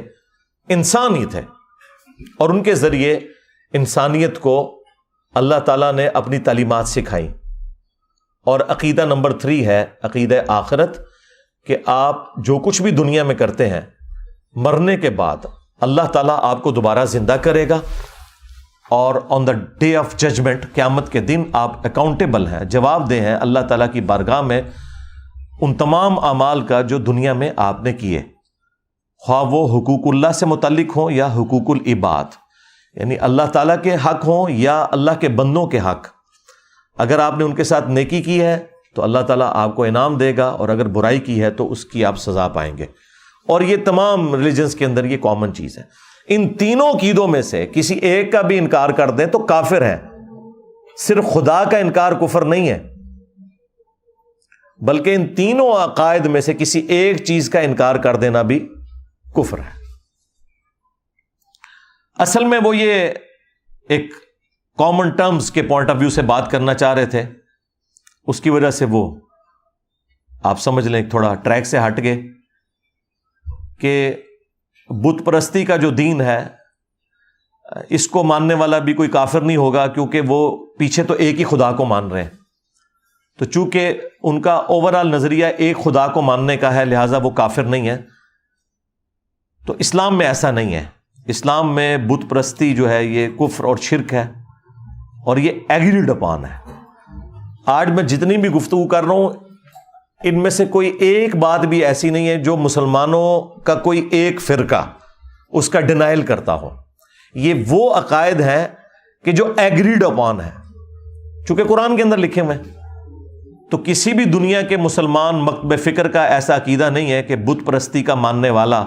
انسان ہی تھے، اور ان کے ذریعے انسانیت کو اللہ تعالیٰ نے اپنی تعلیمات سکھائیں۔ اور عقیدہ نمبر 3 ہے عقیدہ آخرت، کہ آپ جو کچھ بھی دنیا میں کرتے ہیں، مرنے کے بعد اللہ تعالیٰ آپ کو دوبارہ زندہ کرے گا، اور آن دا ڈے آف ججمنٹ، قیامت کے دن آپ اکاؤنٹیبل ہیں، جواب دہ ہیں اللہ تعالیٰ کی بارگاہ میں ان تمام اعمال کا جو دنیا میں آپ نے کیے، خواہ وہ حقوق اللہ سے متعلق ہوں یا حقوق العباد، یعنی اللہ تعالیٰ کے حق ہوں یا اللہ کے بندوں کے حق۔ اگر آپ نے ان کے ساتھ نیکی کی ہے تو اللہ تعالیٰ آپ کو انعام دے گا، اور اگر برائی کی ہے تو اس کی آپ سزا پائیں گے۔ اور یہ تمام ریلیجنز کے اندر یہ کامن چیز ہے۔ ان تینوں عقیدوں میں سے کسی ایک کا بھی انکار کر دیں تو کافر ہے۔ صرف خدا کا انکار کفر نہیں ہے، بلکہ ان تینوں عقائد میں سے کسی ایک چیز کا انکار کر دینا بھی کفر ہے۔ اصل میں وہ یہ ایک کامن ٹرمز کے پوائنٹ آف ویو سے بات کرنا چاہ رہے تھے، اس کی وجہ سے وہ آپ سمجھ لیں تھوڑا ٹریک سے ہٹ گئے کہ بت پرستی کا جو دین ہے اس کو ماننے والا بھی کوئی کافر نہیں ہوگا، کیونکہ وہ پیچھے تو ایک ہی خدا کو مان رہے ہیں۔ تو چونکہ ان کا اوورال نظریہ ایک خدا کو ماننے کا ہے، لہٰذا وہ کافر نہیں ہے۔ تو اسلام میں ایسا نہیں ہے۔ اسلام میں بت پرستی جو ہے یہ کفر اور شرک ہے، اور یہ ایگریڈ اپان ہے۔ آج میں جتنی بھی گفتگو کر رہا ہوں ان میں سے کوئی ایک بات بھی ایسی نہیں ہے جو مسلمانوں کا کوئی ایک فرقہ اس کا ڈینائل کرتا ہو۔ یہ وہ عقائد ہیں کہ جو ایگریڈ اپان ہے، چونکہ قرآن کے اندر لکھے ہوئے ہیں۔ تو کسی بھی دنیا کے مسلمان مکتب فکر کا ایسا عقیدہ نہیں ہے کہ بت پرستی کا ماننے والا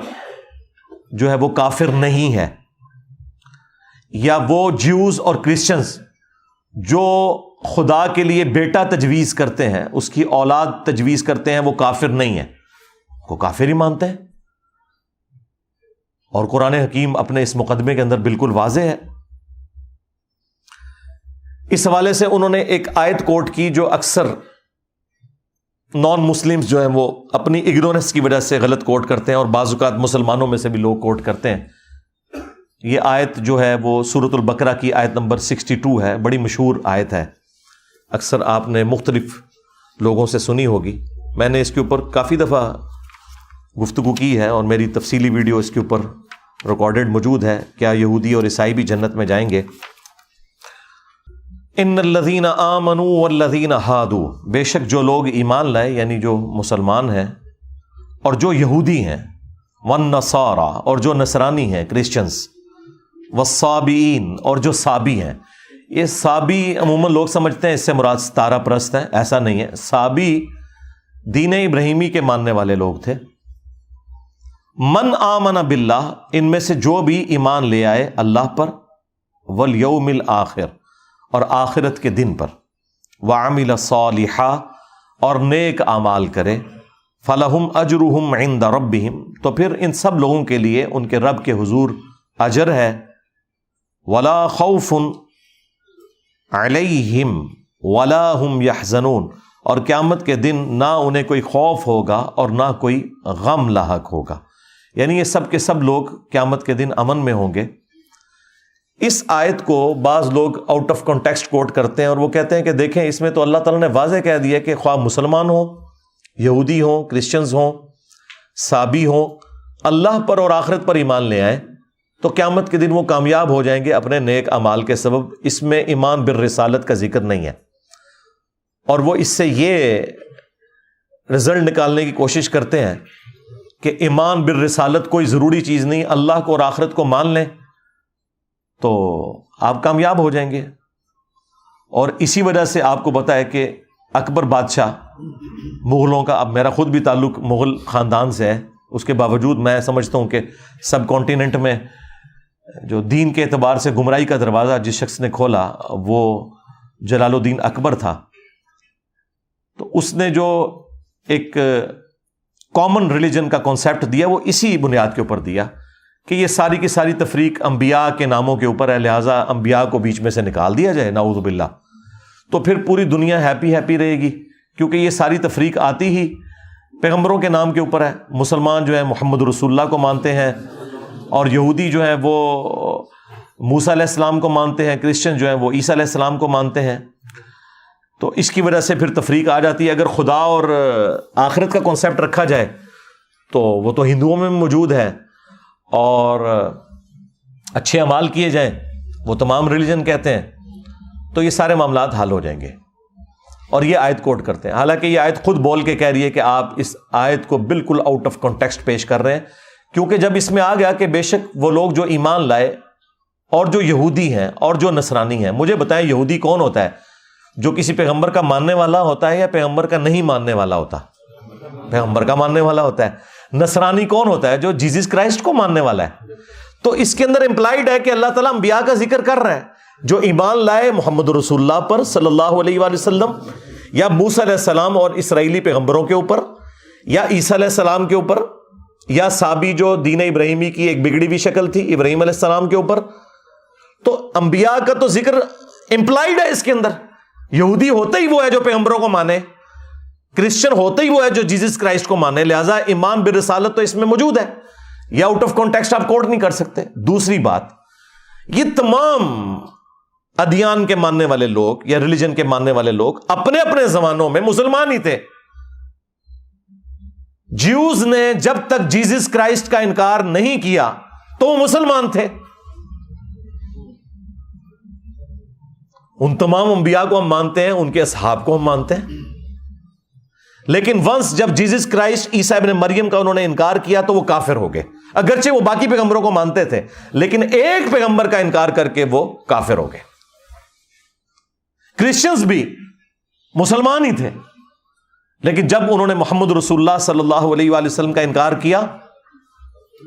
جو ہے وہ کافر نہیں ہے، یا وہ جیوز اور کرسچنز جو خدا کے لیے بیٹا تجویز کرتے ہیں، اس کی اولاد تجویز کرتے ہیں، وہ کافر نہیں ہے، وہ کافر ہی مانتے ہیں۔ اور قرآن حکیم اپنے اس مقدمے کے اندر بالکل واضح ہے۔ اس حوالے سے انہوں نے ایک آیت کوٹ کی جو اکثر نان مسلمز جو ہیں وہ اپنی اگنورنس کی وجہ سے غلط کوٹ کرتے ہیں، اور بعض اوقات مسلمانوں میں سے بھی لوگ کوٹ کرتے ہیں۔ یہ آیت جو ہے وہ سورۃ البقرہ کی آیت نمبر 62 ہے، بڑی مشہور آیت ہے، اکثر آپ نے مختلف لوگوں سے سنی ہوگی۔ میں نے اس کے اوپر کافی دفعہ گفتگو کی ہے، اور میری تفصیلی ویڈیو اس کے اوپر ریکارڈڈ موجود ہے، کیا یہودی اور عیسائی بھی جنت میں جائیں گے۔ ان الذین آمنوا والذین ہادوا، بے شک جو لوگ ایمان لائے یعنی جو مسلمان ہیں اور جو یہودی ہیں، والنصارى اور جو نصرانی ہیں کرسچنز، والصابئین اور جو صابی ہیں۔ یہ صابی عموماً لوگ سمجھتے ہیں اس سے مراد ستارہ پرست ہیں، ایسا نہیں ہے۔ صابی دین ابراہیمی کے ماننے والے لوگ تھے۔ من آمن باللہ، ان میں سے جو بھی ایمان لے آئے اللہ پر، والیوم الآخر اور آخرت کے دن پر، وعمل صالحا اور نیک اعمال کرے، فلہم اجرہم عند ربہم، تو پھر ان سب لوگوں کے لیے ان کے رب کے حضور اجر ہے، ولا خوف علیہم ولا ہم یحزنون، اور قیامت کے دن نہ انہیں کوئی خوف ہوگا اور نہ کوئی غم لاحق ہوگا، یعنی یہ سب کے سب لوگ قیامت کے دن امن میں ہوں گے۔ اس آیت کو بعض لوگ آؤٹ آف کانٹیکسٹ کوٹ کرتے ہیں، اور وہ کہتے ہیں کہ دیکھیں اس میں تو اللہ تعالیٰ نے واضح کہہ دیا کہ خواہ مسلمان ہوں، یہودی ہوں، کرسچنز ہوں، صابی ہوں، اللہ پر اور آخرت پر ایمان لے آئیں تو قیامت کے دن وہ کامیاب ہو جائیں گے اپنے نیک اعمال کے سبب۔ اس میں ایمان بالرسالت کا ذکر نہیں ہے، اور وہ اس سے یہ رزلٹ نکالنے کی کوشش کرتے ہیں کہ ایمان بالرسالت کوئی ضروری چیز نہیں، اللہ کو اور آخرت کو مان لیں تو آپ کامیاب ہو جائیں گے۔ اور اسی وجہ سے آپ کو پتہ ہے کہ اکبر بادشاہ مغلوں کا، اب میرا خود بھی تعلق مغل خاندان سے ہے، اس کے باوجود میں سمجھتا ہوں کہ سب کانٹیننٹ میں جو دین کے اعتبار سے گمراہی کا دروازہ جس شخص نے کھولا وہ جلال الدین اکبر تھا۔ تو اس نے جو ایک کامن ریلیجن کا کانسیپٹ دیا وہ اسی بنیاد کے اوپر دیا کہ یہ ساری کی ساری تفریق انبیاء کے ناموں کے اوپر ہے، لہٰذا انبیاء کو بیچ میں سے نکال دیا جائے، نعوذ باللہ، تو پھر پوری دنیا ہیپی رہے گی، کیونکہ یہ ساری تفریق آتی ہی پیغمبروں کے نام کے اوپر ہے۔ مسلمان جو ہے محمد رسول اللہ کو مانتے ہیں، اور یہودی جو ہیں وہ موسیٰ علیہ السلام کو مانتے ہیں، کرسچن جو ہیں وہ عیسیٰ علیہ السلام کو مانتے ہیں، تو اس کی وجہ سے پھر تفریق آ جاتی ہے۔ اگر خدا اور آخرت کا کانسیپٹ رکھا جائے تو وہ تو ہندوؤں میں موجود ہے، اور اچھے اعمال کیے جائیں وہ تمام ریلیجن کہتے ہیں، تو یہ سارے معاملات حل ہو جائیں گے۔ اور یہ آیت کوٹ کرتے ہیں، حالانکہ یہ آیت خود بول کے کہہ رہی ہے کہ آپ اس آیت کو بالکل آؤٹ آف کانٹیکسٹ پیش کر رہے ہیں، کیونکہ جب اس میں آ گیا کہ بے شک وہ لوگ جو ایمان لائے اور جو یہودی ہیں اور جو نصرانی ہیں، مجھے بتائیں یہودی کون ہوتا ہے؟ جو کسی پیغمبر کا ماننے والا ہوتا ہے یا پیغمبر کا نہیں ماننے والا ہوتا؟ پیغمبر کا ماننے والا ہوتا ہے۔ نصرانی کون ہوتا ہے؟ جو جیزس کرائسٹ کو ماننے والا ہے۔ تو اس کے اندر امپلائڈ ہے کہ اللہ تعالیٰ انبیاء کا ذکر کر رہا ہے جو ایمان لائے محمد رسول اللہ پر صلی اللہ علیہ وآلہ وسلم، یا موسیٰ علیہ السلام اور اسرائیلی پیغمبروں کے اوپر، یا عیسیٰ علیہ السلام کے اوپر، یا سابی جو دین ابراہیمی کی ایک بگڑی ہوئی شکل تھی ابراہیم علیہ السلام کے اوپر۔ تو انبیاء کا تو ذکر امپلائڈ ہے اس کے اندر۔ یہودی ہوتا ہی وہ ہے جو پیغمبروں کو مانے، کرسچن ہوتا ہی وہ ہے جو جیزس کرائسٹ کو مانے، لہذا ایمان بالرسالت تو اس میں موجود ہے، یہ آؤٹ آف کانٹیکسٹ آپ کوٹ نہیں کر سکتے۔ دوسری بات، یہ تمام ادیان کے ماننے والے لوگ یا ریلیجن کے ماننے والے لوگ اپنے اپنے زمانوں میں مسلمان ہی تھے۔ جیوز نے جب تک جیزس کرائسٹ کا انکار نہیں کیا تو وہ مسلمان تھے۔ ان تمام انبیاء کو ہم مانتے ہیں، ان کے اصحاب کو ہم مانتے ہیں، لیکن ونس جب جیزس کرائسٹ عیسیٰ ابن مریم کا انہوں نے انکار کیا تو وہ کافر ہو گئے، اگرچہ وہ باقی پیغمبروں کو مانتے تھے لیکن ایک پیغمبر کا انکار کر کے وہ کافر ہو گئے۔ کرسچنز بھی مسلمان ہی تھے، لیکن جب انہوں نے محمد رسول اللہ صلی اللہ علیہ وآلہ وسلم کا انکار کیا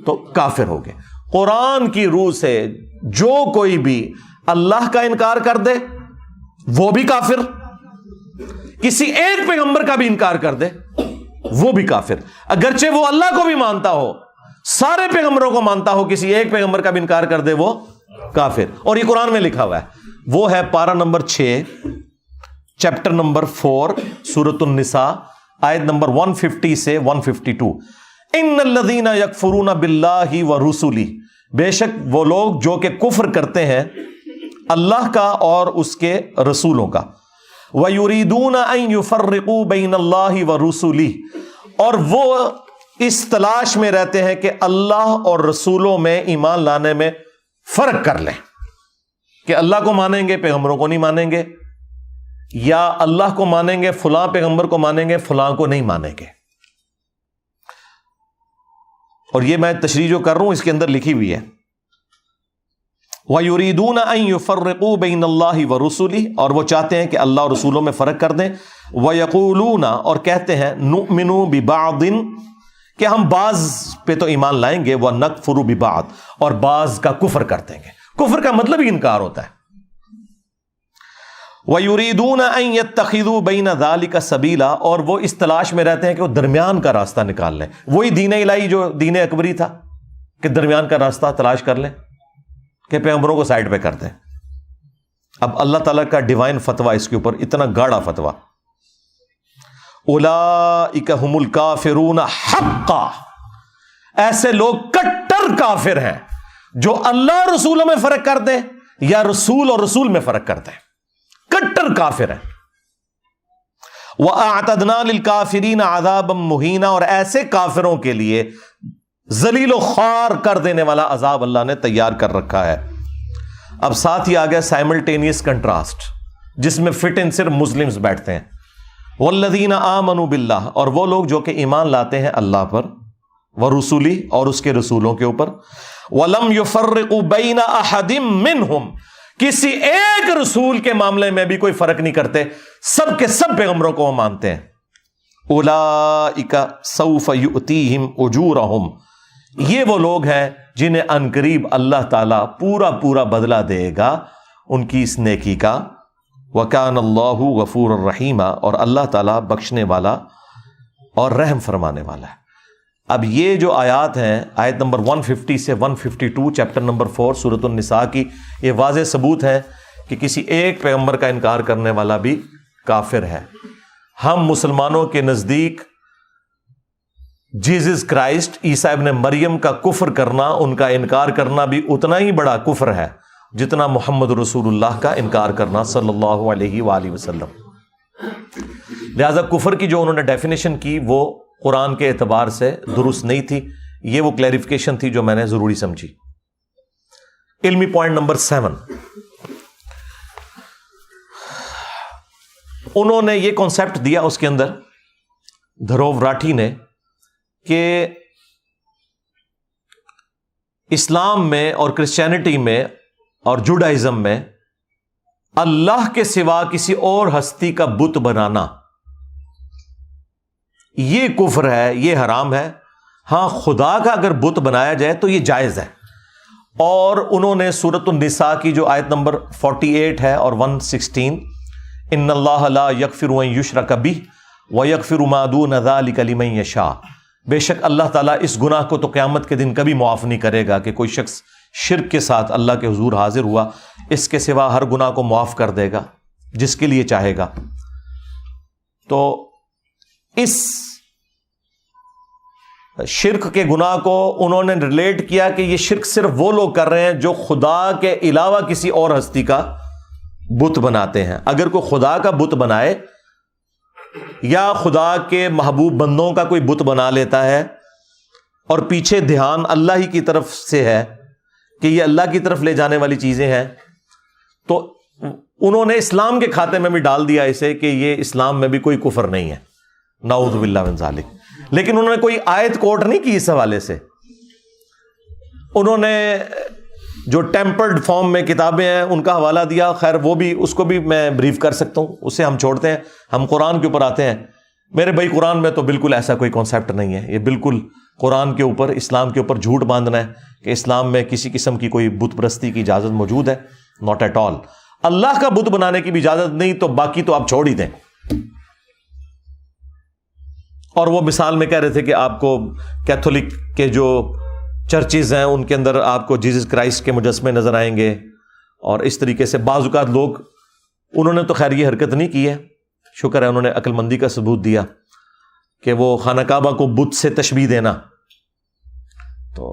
تو کافر ہو گئے۔ قرآن کی روح سے جو کوئی بھی اللہ کا انکار کر دے وہ بھی کافر، کسی ایک پیغمبر کا بھی انکار کر دے وہ بھی کافر، اگرچہ وہ اللہ کو بھی مانتا ہو، سارے پیغمبروں کو مانتا ہو، کسی ایک پیغمبر کا بھی انکار کر دے وہ کافر۔ اور یہ قرآن میں لکھا ہوا ہے، وہ ہے پارہ نمبر 6 چیپٹر نمبر 4 سورۃ النساء آیت نمبر 150 سے 152۔ ان الذین یکفرون باللہ ورسلہ، بے شک وہ لوگ جو کہ کفر کرتے ہیں اللہ کا اور اس کے رسولوں کا، وَيُرِيدُونَ أَن يُفَرِّقُوا بَيْنَ اللَّهِ وَرُسُلِهِ، اور وہ اس تلاش میں رہتے ہیں کہ اللہ اور رسولوں میں ایمان لانے میں فرق کر لیں، کہ اللہ کو مانیں گے پیغمبروں کو نہیں مانیں گے، یا اللہ کو مانیں گے فلاں پیغمبر کو مانیں گے فلاں کو نہیں مانیں گے۔ اور یہ میں تشریح جو کر رہا ہوں اس کے اندر لکھی ہوئی ہے، وَيُرِيدُونَ أَن يُفَرِّقُوا بَيْنَ اللَّهِ وَرُسُلِهِ، اور وہ چاہتے ہیں کہ اللہ اور رسولوں میں فرق کر دیں، وَيَقُولُونَ، اور کہتے ہیں، نُؤْمِنُ بِبَعْضٍ، کہ ہم بعض پہ تو ایمان لائیں گے، وَنَكْفُرُ بِبَعْضٍ، اور بعض کا کفر کر دیں گے۔ کفر کا مطلب ہی انکار ہوتا ہے۔ وَيُرِيدُونَ أَن يَتَّخِذُوا بَيْنَ ذَلِكَ سَبِيلًا، اور وہ اس تلاش میں رہتے ہیں کہ وہ درمیان کا راستہ نکال لیں، وہی دین الہی جو دین اکبری تھا کہ درمیان کا راستہ تلاش کر لیں، کہ پیغمبروں کو سائڈ پہ کر دیں۔ اب اللہ تعالیٰ کا ڈیوائن فتویٰ اس کے اوپر، اتنا گاڑا فتویٰ، اولئک ھم الکافرون حقا، ایسے لوگ کٹر کافر ہیں جو اللہ رسولوں میں فرق کر دیں یا رسول اور رسول میں فرق کر دیں، کٹر کافر ہیں۔ وَأَعْتَدْنَا لِلْكَافِرِينَ عَذَابًا مُهِينًا، اور ایسے کافروں کے لیے ذلیل و خوار کر دینے والا عذاب اللہ نے تیار کر رکھا ہے۔ اب ساتھ ہی آ گیا سائملٹینیس کنٹراسٹ، جس میں فٹ ان صرف مسلمز بیٹھتے ہیں۔ والذین آمنوا باللہ، اور وہ لوگ جو کہ ایمان لاتے ہیں اللہ پر، ورسولہ، اور اس کے رسولوں کے اوپر، ولم یفرقوا بین احد منہم، کسی ایک رسول کے معاملے میں بھی کوئی فرق نہیں کرتے، سب کے سب پیغمبروں کو وہ مانتے ہیں۔ اولئک سوف یؤتیہم اجورہم، یہ وہ لوگ ہیں جنہیں عنقریب اللہ تعالیٰ پورا پورا بدلہ دے گا ان کی اس نیکی کا۔ وَكَانَ اللَّهُ غَفُورًا رَحِيمًا، اور اللہ تعالیٰ بخشنے والا اور رحم فرمانے والا ہے۔ اب یہ جو آیات ہیں آیت نمبر 150 سے 152 چیپٹر نمبر 4 سورۃ النساء کی، یہ واضح ثبوت ہے کہ کسی ایک پیغمبر کا انکار کرنے والا بھی کافر ہے۔ ہم مسلمانوں کے نزدیک جیزس کرائسٹ عیسیٰ ابن مریم کا کفر کرنا، ان کا انکار کرنا بھی اتنا ہی بڑا کفر ہے جتنا محمد رسول اللہ کا انکار کرنا صلی اللہ علیہ وآلہ وسلم۔ لہذا کفر کی جو انہوں نے ڈیفینیشن کی وہ قرآن کے اعتبار سے درست نہیں تھی، یہ وہ کلیریفیکیشن تھی جو میں نے ضروری سمجھی۔ علمی پوائنٹ نمبر 7، انہوں نے یہ کانسیپٹ دیا اس کے اندر دھروو راٹھی نے کہ اسلام میں اور کرسچینٹی میں اور جوڈائزم میں اللہ کے سوا کسی اور ہستی کا بت بنانا یہ کفر ہے، یہ حرام ہے۔ ہاں خدا کا اگر بت بنایا جائے تو یہ جائز ہے۔ اور انہوں نے سورۃ النساء کی جو آیت نمبر 48 ہے اور 116، ان اللہ لا یغفر ان یشرک بہ ویغفر ما دون ذلک لمن یشاء، بے شک اللہ تعالیٰ اس گناہ کو تو قیامت کے دن کبھی معاف نہیں کرے گا کہ کوئی شخص شرک کے ساتھ اللہ کے حضور حاضر ہوا، اس کے سوا ہر گناہ کو معاف کر دے گا جس کے لیے چاہے گا۔ تو اس شرک کے گناہ کو انہوں نے ریلیٹ کیا کہ یہ شرک صرف وہ لوگ کر رہے ہیں جو خدا کے علاوہ کسی اور ہستی کا بت بناتے ہیں۔ اگر کوئی خدا کا بت بنائے یا خدا کے محبوب بندوں کا کوئی بت بنا لیتا ہے اور پیچھے دھیان اللہ ہی کی طرف سے ہے کہ یہ اللہ کی طرف لے جانے والی چیزیں ہیں، تو انہوں نے اسلام کے کھاتے میں بھی ڈال دیا اسے کہ یہ اسلام میں بھی کوئی کفر نہیں ہے، نعوذ باللہ من ذالک۔ لیکن انہوں نے کوئی آیت کوٹ نہیں کی اس حوالے سے۔ انہوں نے جو ٹیمپرڈ فارم میں کتابیں ہیں ان کا حوالہ دیا، خیر وہ بھی اس کو بھی میں بریف کر سکتا ہوں، اسے ہم چھوڑتے ہیں، ہم قرآن کے اوپر آتے ہیں۔ میرے بھائی قرآن میں تو بالکل ایسا کوئی کانسیپٹ نہیں ہے، یہ بالکل قرآن کے اوپر اسلام کے اوپر جھوٹ باندھنا ہے کہ اسلام میں کسی قسم کی کوئی بت پرستی کی اجازت موجود ہے، ناٹ ایٹ آل۔ اللہ کا بت بنانے کی بھی اجازت نہیں، تو باقی تو آپ چھوڑ ہی دیں۔ اور وہ مثال میں کہہ رہے تھے کہ آپ کو کیتھولک کے جو چرچز ہیں ان کے اندر آپ کو جیزس کرائسٹ کے مجسمے نظر آئیں گے، اور اس طریقے سے بعض اوقات لوگ، انہوں نے تو خیر یہ حرکت نہیں کی ہے، شکر ہے انہوں نے عقل مندی کا ثبوت دیا کہ وہ خانہ کعبہ کو بت سے تشبیہ دینا۔ تو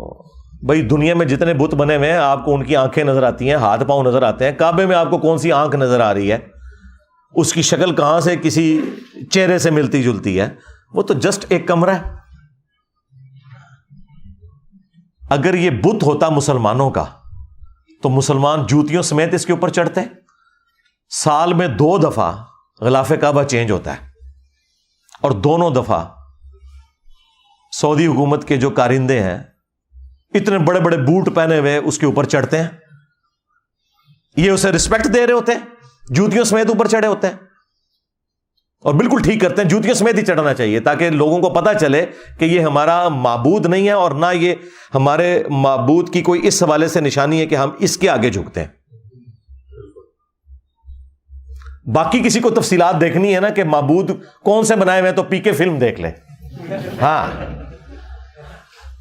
بھائی دنیا میں جتنے بت بنے ہوئے ہیں آپ کو ان کی آنکھیں نظر آتی ہیں، ہاتھ پاؤں نظر آتے ہیں، کعبے میں آپ کو کون سی آنکھ نظر آ رہی ہے؟ اس کی شکل کہاں سے کسی چہرے سے ملتی جلتی ہے؟ وہ تو جسٹ ایک کمرہ ہے۔ اگر یہ بت ہوتا مسلمانوں کا تو مسلمان جوتیوں سمیت اس کے اوپر چڑھتے۔ سال میں 2 دفعہ غلاف کعبہ چینج ہوتا ہے، اور دونوں دفعہ سعودی حکومت کے جو کارندے ہیں اتنے بڑے بڑے بوٹ پہنے ہوئے اس کے اوپر چڑھتے ہیں، یہ اسے رسپیکٹ دے رہے ہوتے ہیں، جوتیوں سمیت اوپر چڑھے ہوتے ہیں، اور بالکل ٹھیک کرتے ہیں، جوتیوں سمیت ہی چڑھنا چاہیے تاکہ لوگوں کو پتہ چلے کہ یہ ہمارا معبود نہیں ہے، اور نہ یہ ہمارے معبود کی کوئی اس حوالے سے نشانی ہے کہ ہم اس کے آگے جھکتے ہیں۔ باقی کسی کو تفصیلات دیکھنی ہے نا کہ معبود کون سے بنائے ہوئے ہیں تو پی کے فلم دیکھ لیں۔ ہاں،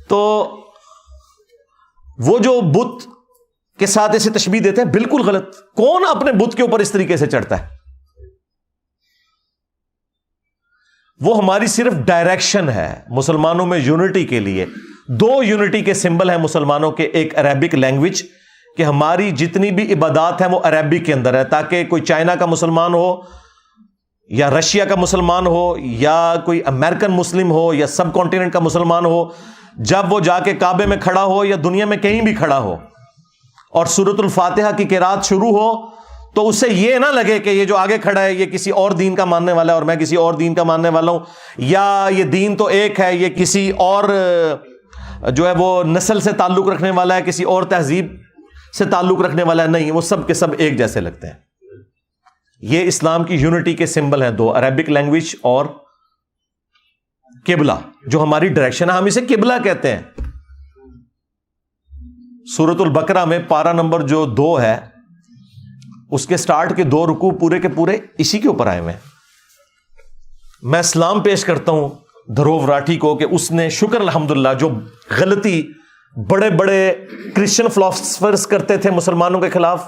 تو وہ جو بت کے ساتھ اسے تشبیہ دیتے ہیں بالکل غلط۔ کون اپنے بت کے اوپر اس طریقے سے چڑھتا ہے؟ وہ ہماری صرف ڈائریکشن ہے مسلمانوں میں یونٹی کے لیے۔ 2 یونٹی کے سمبل ہیں مسلمانوں کے، ایک عربک لینگویج کہ ہماری جتنی بھی عبادات ہیں وہ عربک کے اندر ہے، تاکہ کوئی چائنا کا مسلمان ہو یا رشیا کا مسلمان ہو یا کوئی امریکن مسلم ہو یا سب کانٹیننٹ کا مسلمان ہو، جب وہ جا کے کعبے میں کھڑا ہو یا دنیا میں کہیں بھی کھڑا ہو اور سورۃ الفاتحہ کی قرات شروع ہو تو اس سے یہ نہ لگے کہ یہ جو آگے کھڑا ہے یہ کسی اور دین کا ماننے والا ہے اور میں کسی اور دین کا ماننے والا ہوں، یا یہ دین تو ایک ہے، یہ کسی اور جو ہے وہ نسل سے تعلق رکھنے والا ہے، کسی اور تہذیب سے تعلق رکھنے والا ہے۔ نہیں، وہ سب کے سب ایک جیسے لگتے ہیں۔ یہ اسلام کی یونٹی کے سمبل ہیں 2، عربک لینگویج اور قبلہ، جو ہماری ڈائریکشن ہے، ہم اسے قبلہ کہتے ہیں۔ سورۃ البقرہ میں پارہ نمبر جو 2 ہے اس کے سٹارٹ کے 2 رکوع پورے کے پورے اسی کے اوپر آئے ہوئے ہیں۔ میں سلام پیش کرتا ہوں دھرو راٹھی کو کہ اس نے شکر الحمدللہ جو غلطی بڑے بڑے کرسچن فلاسفرز کرتے تھے مسلمانوں کے خلاف،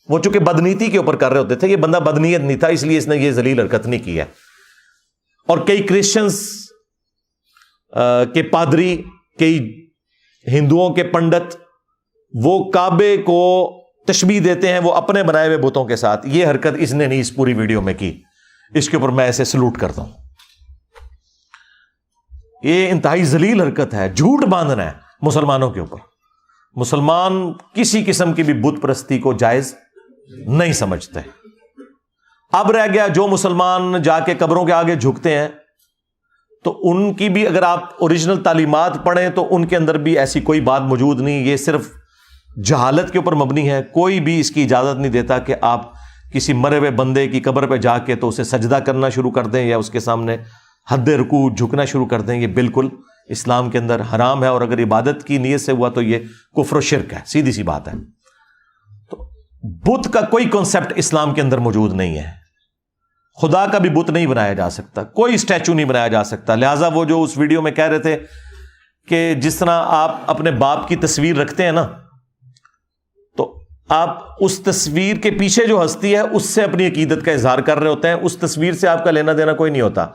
وہ چونکہ بدنیتی کے اوپر کر رہے ہوتے تھے، یہ بندہ بدنیت نہیں تھا، اس لیے اس نے یہ ذلیل حرکت نہیں کی ہے۔ اور کئی کرسچنز کے پادری، کئی ہندوؤں کے پنڈت، وہ کعبے کو تشبیہ دیتے ہیں وہ اپنے بنائے ہوئے بتوں کے ساتھ۔ یہ حرکت اس نے نہیں اس پوری ویڈیو میں کی، اس کے اوپر میں ایسے سلوٹ کرتا ہوں۔ یہ انتہائی ذلیل حرکت ہے، جھوٹ باندھنا ہے مسلمانوں کے اوپر۔ مسلمان کسی قسم کی بھی بت پرستی کو جائز نہیں سمجھتے۔ اب رہ گیا جو مسلمان جا کے قبروں کے آگے جھکتے ہیں، تو ان کی بھی اگر آپ اوریجنل تعلیمات پڑھیں تو ان کے اندر بھی ایسی کوئی بات موجود نہیں، یہ صرف جہالت کے اوپر مبنی ہے۔ کوئی بھی اس کی اجازت نہیں دیتا کہ آپ کسی مرے ہوئے بندے کی قبر پہ جا کے تو اسے سجدہ کرنا شروع کر دیں یا اس کے سامنے حد رکوع جھکنا شروع کر دیں۔ یہ بالکل اسلام کے اندر حرام ہے، اور اگر عبادت کی نیت سے ہوا تو یہ کفر و شرک ہے، سیدھی سی بات ہے۔ تو بت کا کوئی کنسپٹ اسلام کے اندر موجود نہیں ہے، خدا کا بھی بت نہیں بنایا جا سکتا، کوئی اسٹیچو نہیں بنایا جا سکتا۔ لہٰذا وہ جو اس ویڈیو میں کہہ رہے تھے کہ جس طرح آپ اپنے باپ کی تصویر رکھتے ہیں نا، تو آپ اس تصویر کے پیچھے جو ہستی ہے اس سے اپنی عقیدت کا اظہار کر رہے ہوتے ہیں، اس تصویر سے آپ کا لینا دینا کوئی نہیں ہوتا۔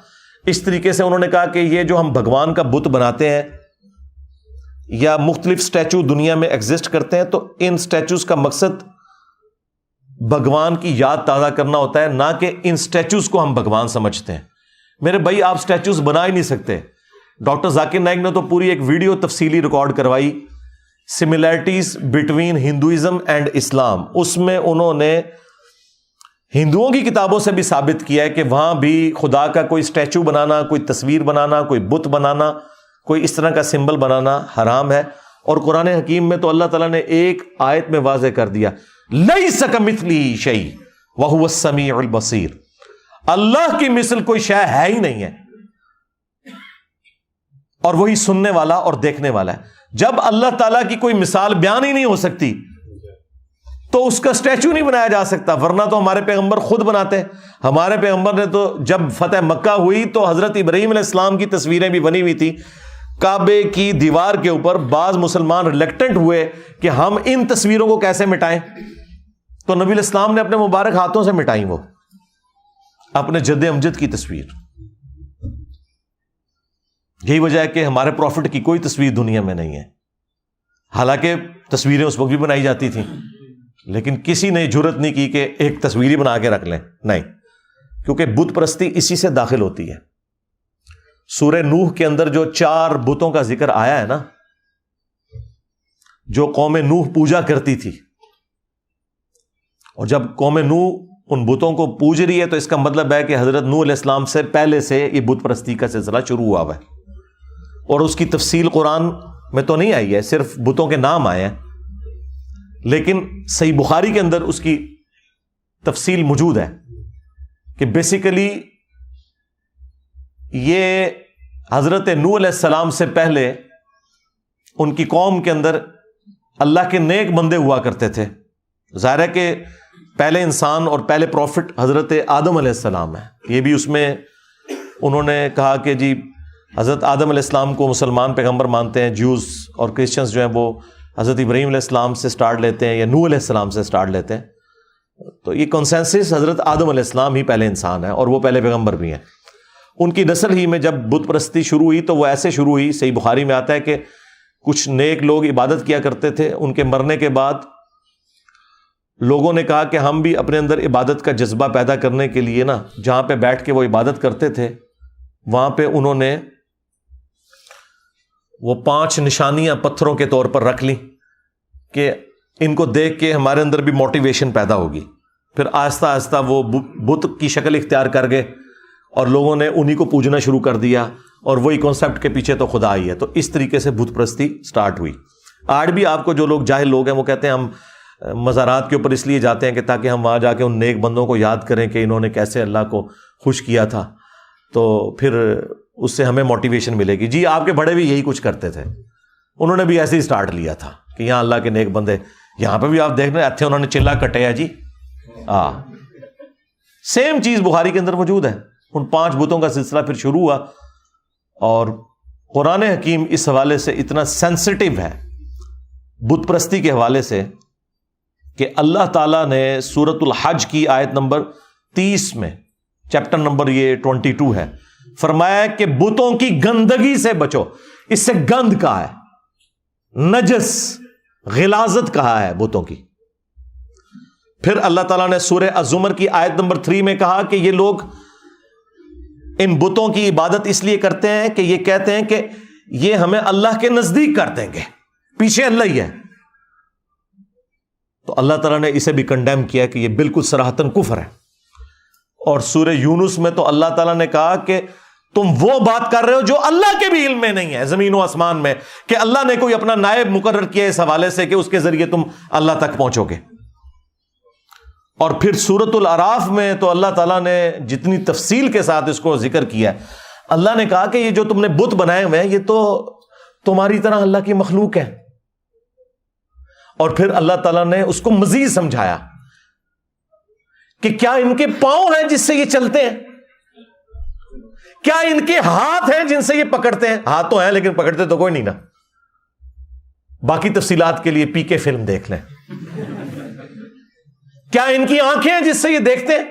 اس طریقے سے انہوں نے کہا کہ یہ جو ہم بھگوان کا بت بناتے ہیں یا مختلف اسٹیچو دنیا میں ایگزسٹ کرتے ہیں، تو ان اسٹیچوز کا مقصد بھگوان کی یاد تازہ کرنا ہوتا ہے، نہ کہ ان اسٹیچوز کو ہم بھگوان سمجھتے ہیں۔ میرے بھائی آپ اسٹیچوز بنا ہی نہیں سکتے۔ ڈاکٹر ذاکر نائک نے تو پوری ایک ویڈیو تفصیلی ریکارڈ کروائی، سملیرٹیز بٹوین ہندوازم اینڈ اسلام۔ اس میں انہوں نے ہندوؤں کی کتابوں سے بھی ثابت کیا ہے کہ وہاں بھی خدا کا کوئی اسٹیچو بنانا، کوئی تصویر بنانا، کوئی بت بنانا، کوئی اس طرح کا سمبل بنانا حرام ہے۔ اور قرآن حکیم میں تو اللہ تعالیٰ نے ایک آیت میں واضح کر دیا، لیس کمثلہ شیء وہو السمیع البصیر، اللہ کی مثل کوئی شے ہے ہی نہیں ہے، اور وہی سننے والا اور دیکھنے والا ہے۔ جب اللہ تعالیٰ کی کوئی مثال بیان ہی نہیں ہو سکتی تو اس کا اسٹیچو نہیں بنایا جا سکتا، ورنہ تو ہمارے پیغمبر خود بناتے ہیں۔ ہمارے پیغمبر نے تو جب فتح مکہ ہوئی تو حضرت ابراہیم علیہ السلام کی تصویریں بھی بنی ہوئی تھی کعبے کی دیوار کے اوپر۔ بعض مسلمان ریلیکٹنٹ ہوئے کہ ہم ان تصویروں کو کیسے مٹائیں، تو نبی علیہ السلام نے اپنے مبارک ہاتھوں سے مٹائیں وہ اپنے جد امجد کی تصویر۔ یہی وجہ ہے کہ ہمارے پروفٹ کی کوئی تصویر دنیا میں نہیں ہے، حالانکہ تصویریں اس وقت بھی بنائی جاتی تھیں، لیکن کسی نے جرت نہیں کی کہ ایک تصویر ہی بنا کے رکھ لیں، نہیں، کیونکہ بت پرستی اسی سے داخل ہوتی ہے۔ سورہ نوح کے اندر جو 4 بتوں کا ذکر آیا ہے نا، جو قوم نوح پوجا کرتی تھی، اور جب قوم نوح ان بتوں کو پوج رہی ہے تو اس کا مطلب ہے کہ حضرت نوح علیہ السلام سے پہلے سے یہ بت پرستی کا سلسلہ شروع ہوا ہوا ہے، اور اس کی تفصیل قرآن میں تو نہیں آئی ہے، صرف بتوں کے نام آئے ہیں، لیکن صحیح بخاری کے اندر اس کی تفصیل موجود ہے کہ بیسیکلی یہ حضرت نوح علیہ السلام سے پہلے ان کی قوم کے اندر اللہ کے نیک بندے ہوا کرتے تھے۔ ظاہر ہے کہ پہلے انسان اور پہلے پروفٹ حضرت آدم علیہ السلام ہے، یہ بھی اس میں انہوں نے کہا کہ جی حضرت آدم علیہ السلام کو مسلمان پیغمبر مانتے ہیں، جیوز اور کرسچنز جو ہیں وہ حضرت ابراہیم علیہ السلام سے سٹارٹ لیتے ہیں یا نوح علیہ السلام سے سٹارٹ لیتے ہیں۔ تو یہ کنسنسس حضرت آدم علیہ السلام ہی پہلے انسان ہے اور وہ پہلے پیغمبر بھی ہیں۔ ان کی نسل ہی میں جب بت پرستی شروع ہوئی تو وہ ایسے شروع ہوئی، صحیح بخاری میں آتا ہے کہ کچھ نیک لوگ عبادت کیا کرتے تھے، ان کے مرنے کے بعد لوگوں نے کہا کہ ہم بھی اپنے اندر عبادت کا جذبہ پیدا کرنے کے لیے نا، جہاں پہ بیٹھ کے وہ عبادت کرتے تھے وہاں پہ انہوں نے وہ 5 نشانیاں پتھروں کے طور پر رکھ لی کہ ان کو دیکھ کے ہمارے اندر بھی موٹیویشن پیدا ہوگی۔ پھر آہستہ آہستہ وہ بت کی شکل اختیار کر گئے اور لوگوں نے انہی کو پوجنا شروع کر دیا، اور وہی کانسیپٹ کے پیچھے تو خدا ہی ہے۔ تو اس طریقے سے بت پرستی سٹارٹ ہوئی۔ آج بھی آپ کو جو لوگ جاہل لوگ ہیں وہ کہتے ہیں ہم مزارات کے اوپر اس لیے جاتے ہیں کہ تاکہ ہم وہاں جا کے ان نیک بندوں کو یاد کریں کہ انہوں نے کیسے اللہ کو خوش کیا تھا، تو پھر اس سے ہمیں موٹیویشن ملے گی۔ جی آپ کے بڑے بھی یہی کچھ کرتے تھے، انہوں نے بھی ایسے ہی سٹارٹ لیا تھا کہ یہاں اللہ کے نیک بندے، یہاں پہ بھی آپ دیکھ رہے ہیں انہوں نے چلا کٹیا جی، سیم چیز بخاری کے اندر موجود ہے۔ ان 5 بتوں کا سلسلہ پھر شروع ہوا، اور قرآن حکیم اس حوالے سے اتنا سینسٹیو ہے بت پرستی کے حوالے سے کہ اللہ تعالیٰ نے سورۃ الحج کی آیت نمبر 30 میں، چیپٹر نمبر یہ 22 ہے، فرمایا کہ بتوں کی گندگی سے بچو. اس سے گند کہا ہے، نجس، غلاظت کہا ہے بتوں کی. پھر اللہ تعالیٰ نے سورہ الزمر کی آیت نمبر 3 میں کہا کہ یہ لوگ ان بتوں کی عبادت اس لیے کرتے ہیں کہ یہ کہتے ہیں کہ یہ ہمیں اللہ کے نزدیک کر دیں گے، پیچھے اللہ ہی ہے. تو اللہ تعالیٰ نے اسے بھی کنڈیم کیا کہ یہ بالکل صراحتاً کفر ہے. اور سورہ یونس میں تو اللہ تعالیٰ نے کہا کہ تم وہ بات کر رہے ہو جو اللہ کے بھی علم میں نہیں ہے، زمین و آسمان میں، کہ اللہ نے کوئی اپنا نائب مقرر کیا اس حوالے سے کہ اس کے ذریعے تم اللہ تک پہنچو گے. اور پھر سورۃ الاعراف میں تو اللہ تعالیٰ نے جتنی تفصیل کے ساتھ اس کو ذکر کیا ہے، اللہ نے کہا کہ یہ جو تم نے بت بنائے ہوئے ہیں یہ تو تمہاری طرح اللہ کی مخلوق ہے. اور پھر اللہ تعالیٰ نے اس کو مزید سمجھایا کہ کیا ان کے پاؤں ہیں جس سے یہ چلتے ہیں؟ کیا ان کے ہاتھ ہیں جن سے یہ پکڑتے ہیں؟ ہاتھ تو ہیں لیکن پکڑتے تو کوئی نہیں نا. باقی تفصیلات کے لیے پی کے فلم دیکھ لیں. کیا ان کی آنکھیں ہیں جس سے یہ دیکھتے ہیں؟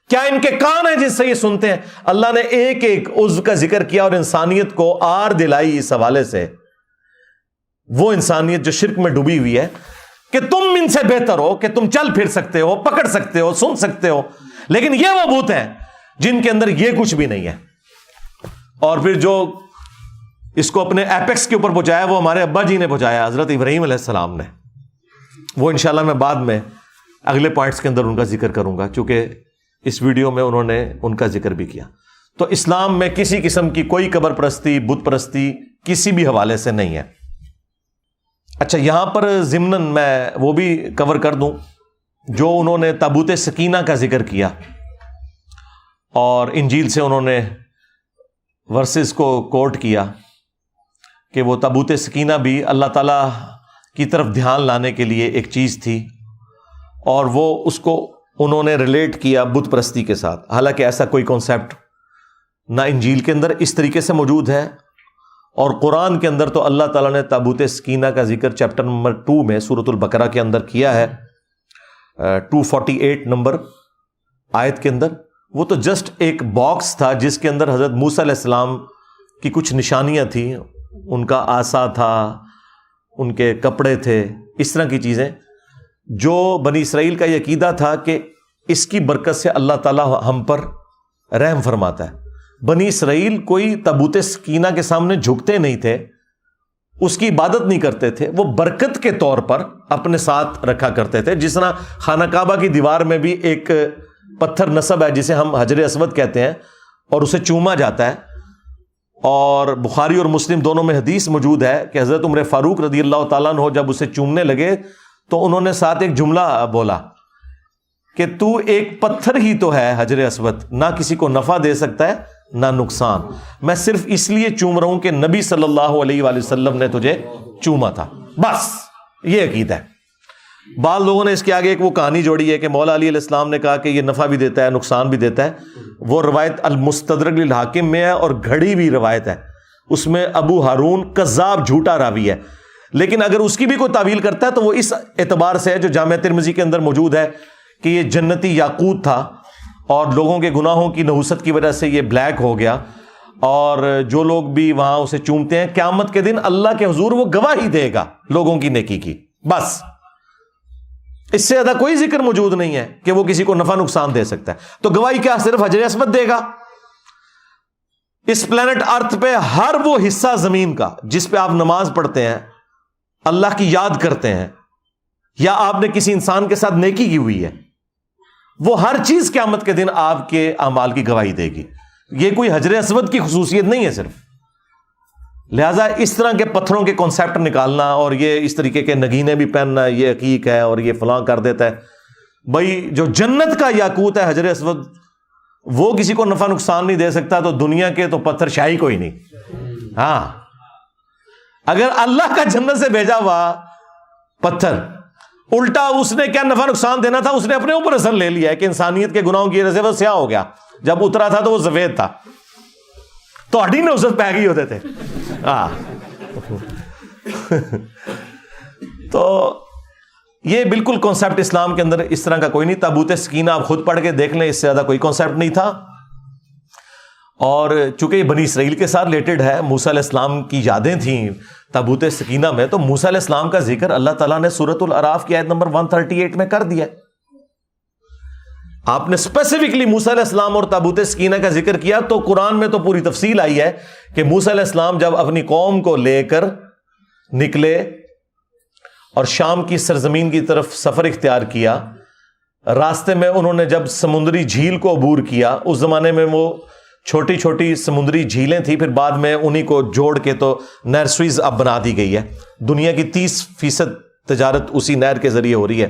کیا ان کے کان ہیں جس سے یہ سنتے ہیں؟ اللہ نے ایک ایک عضو کا ذکر کیا اور انسانیت کو آر دلائی اس حوالے سے. وہ انسانیت جو شرک میں ڈوبی ہوئی ہے کہ تم ان سے بہتر ہو، کہ تم چل پھر سکتے ہو، پکڑ سکتے ہو، سن سکتے ہو، لیکن یہ وہ بت ہیں جن کے اندر یہ کچھ بھی نہیں ہے. اور پھر جو اس کو اپنے ایپیکس کے اوپر پہنچایا وہ ہمارے ابا جی نے پہنچایا، حضرت ابراہیم علیہ السلام نے. وہ انشاءاللہ میں بعد میں اگلے پوائنٹس کے اندر ان کا ذکر کروں گا، چونکہ اس ویڈیو میں انہوں نے ان کا ذکر بھی کیا. تو اسلام میں کسی قسم کی کوئی قبر پرستی، بت پرستی کسی بھی حوالے سے نہیں ہے. اچھا، یہاں پر ضمناً میں وہ بھی کور کر دوں جو انہوں نے تابوت سکینہ کا ذکر کیا اور انجیل سے انہوں نے ورسز کو کوٹ کیا کہ وہ تابوت سکینہ بھی اللہ تعالیٰ کی طرف دھیان لانے کے لیے ایک چیز تھی، اور وہ اس کو انہوں نے ریلیٹ کیا بت پرستی کے ساتھ. حالانکہ ایسا کوئی کانسیپٹ نہ انجیل کے اندر اس طریقے سے موجود ہے، اور قرآن کے اندر تو اللہ تعالیٰ نے تابوت سکینہ کا ذکر چیپٹر نمبر 2 میں سورۃ البقرہ کے اندر کیا ہے، 248 نمبر آیت کے اندر. وہ تو جسٹ ایک باکس تھا جس کے اندر حضرت موسیٰ علیہ السلام کی کچھ نشانیاں تھیں، ان کا عصا تھا، ان کے کپڑے تھے، اس طرح کی چیزیں جو بنی اسرائیل کا یہ عقیدہ تھا کہ اس کی برکت سے اللہ تعالیٰ ہم پر رحم فرماتا ہے. بنی اسرائیل کوئی تابوت سکینہ کے سامنے جھکتے نہیں تھے، اس کی عبادت نہیں کرتے تھے، وہ برکت کے طور پر اپنے ساتھ رکھا کرتے تھے. جس طرح خانہ کعبہ کی دیوار میں بھی ایک پتھر نصب ہے جسے ہم حجر اسود کہتے ہیں، اور اسے چوما جاتا ہے. اور بخاری اور مسلم دونوں میں حدیث موجود ہے کہ حضرت عمر فاروق رضی اللہ تعالیٰ عنہ جب اسے چومنے لگے تو انہوں نے ساتھ ایک جملہ بولا کہ تو ایک پتھر ہی تو ہے حجر اسود، نہ کسی کو نفع دے سکتا ہے نہ نقصان، میں صرف اس لیے چوم رہا ہوں کہ نبی صلی اللہ علیہ وآلہ وسلم نے تجھے چوما تھا. بس یہ عقیدہ ہے. بعض لوگوں نے اس کے آگے ایک وہ کہانی جوڑی ہے کہ مولا علی علیہ السلام نے کہا کہ یہ نفع بھی دیتا ہے نقصان بھی دیتا ہے. وہ روایت المستدرک للحاکم میں ہے اور گھڑی بھی روایت ہے، اس میں ابو ہارون کذاب جھوٹا راوی ہے. لیکن اگر اس کی بھی کوئی تعویل کرتا ہے تو وہ اس اعتبار سے ہے جو جامع ترمذی کے اندر موجود ہے کہ یہ جنتی یاقوت تھا اور لوگوں کے گناہوں کی نحوست کی وجہ سے یہ بلیک ہو گیا، اور جو لوگ بھی وہاں اسے چومتے ہیں قیامت کے دن اللہ کے حضور وہ گواہی دے گا لوگوں کی نیکی کی. بس اس سے زیادہ کوئی ذکر موجود نہیں ہے کہ وہ کسی کو نفع نقصان دے سکتا ہے. تو گواہی کیا صرف حجر اسود دے گا؟ اس پلانٹ ارتھ پہ ہر وہ حصہ زمین کا جس پہ آپ نماز پڑھتے ہیں، اللہ کی یاد کرتے ہیں، یا آپ نے کسی انسان کے ساتھ نیکی کی ہوئی ہے، وہ ہر چیز قیامت کے دن آپ کے اعمال کی گواہی دے گی. یہ کوئی حجر اسود کی خصوصیت نہیں ہے صرف. لہٰذا اس طرح کے پتھروں کے کانسیپٹ نکالنا اور یہ اس طریقے کے نگینے بھی پہننا، یہ عقیق ہے اور یہ فلاں کر دیتا ہے. بھائی جو جنت کا یاقوت ہے حجر اسود، وہ کسی کو نفع نقصان نہیں دے سکتا، تو دنیا کے تو پتھر شاہی کوئی نہیں. ہاں، اگر اللہ کا جنت سے بھیجا ہوا پتھر الٹا اس نے کیا نفع نقصان دینا تھا، اس نے اپنے اوپر اثر لے لیا ہے کہ انسانیت کے گناہوں کی وجہ سے وہ سیاہ ہو گیا. جب اترا تھا تو وہ سفید تھا. تہاڈی نوزت پی گئی ہوتے تھے. ہاں تو یہ بالکل کانسیپٹ اسلام کے اندر اس طرح کا کوئی نہیں. تابوت سکینہ آپ خود پڑھ کے دیکھ لیں, اس سے زیادہ کوئی کانسیپٹ نہیں تھا. اور چونکہ یہ بنی اسرائیل کے ساتھ ریلیٹڈ ہے, موسیٰ علیہ السلام کی یادیں تھیں تابوت سکینہ میں, تو موسیٰ علیہ السلام کا ذکر اللہ تعالیٰ نے سورۃ الاعراف کی آیت نمبر 138 میں کر دیا. آپ نے اسپیسیفکلی موسیٰ علیہ السلام اور تابوت سکینہ کا ذکر کیا, تو قرآن میں تو پوری تفصیل آئی ہے کہ موسیٰ علیہ السلام جب اپنی قوم کو لے کر نکلے اور شام کی سرزمین کی طرف سفر اختیار کیا, راستے میں انہوں نے جب سمندری جھیل کو عبور کیا, اس زمانے میں وہ چھوٹی چھوٹی سمندری جھیلیں تھیں, پھر بعد میں انہی کو جوڑ کے تو نہر سوئز اب بنا دی گئی ہے. دنیا کی 30% تجارت اسی نہر کے ذریعے ہو رہی ہے.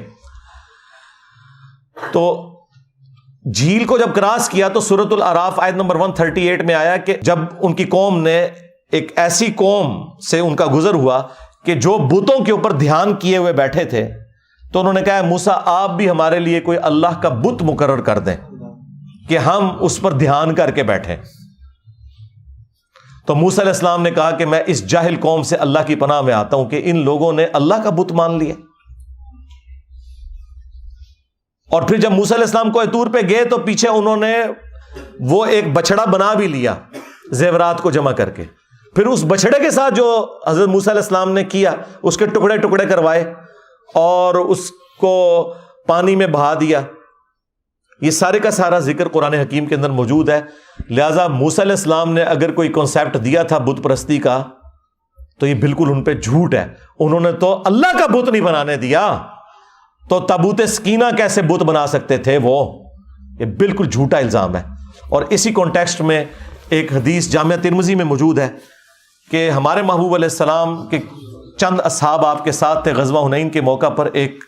تو جھیل کو جب کراس کیا تو سورۃ الاعراف آیت نمبر 138 میں آیا کہ جب ان کی قوم نے, ایک ایسی قوم سے ان کا گزر ہوا کہ جو بتوں کے اوپر دھیان کیے ہوئے بیٹھے تھے, تو انہوں نے کہا موسیٰ آپ بھی ہمارے لیے کوئی اللہ کا بت مقرر کر دیں کہ ہم اس پر دھیان کر کے بیٹھیں. تو موسیٰ علیہ السلام نے کہا کہ میں اس جاہل قوم سے اللہ کی پناہ میں آتا ہوں کہ ان لوگوں نے اللہ کا بت مان لیا. اور پھر جب موسیٰ علیہ السلام کوہ طور پہ گئے تو پیچھے انہوں نے وہ ایک بچڑا بنا بھی لیا زیورات کو جمع کر کے. پھر اس بچڑے کے ساتھ جو حضرت موسیٰ علیہ السلام نے کیا, اس کے ٹکڑے ٹکڑے کروائے اور اس کو پانی میں بہا دیا. یہ سارے کا سارا ذکر قرآن حکیم کے اندر موجود ہے. لہٰذا موسیٰ علیہ السلام نے اگر کوئی کانسیپٹ دیا تھا بت پرستی کا, تو یہ بالکل ان پہ جھوٹ ہے. انہوں نے تو اللہ کا بت نہیں بنانے دیا, تو تابوت سکینہ کیسے بت بنا سکتے تھے وہ؟ یہ بالکل جھوٹا الزام ہے. اور اسی کانٹیکسٹ میں ایک حدیث جامعہ ترمذی میں موجود ہے کہ ہمارے محبوب علیہ السلام کے چند اصحاب آپ کے ساتھ تھے. غزوہ حنین کے موقع پر ایک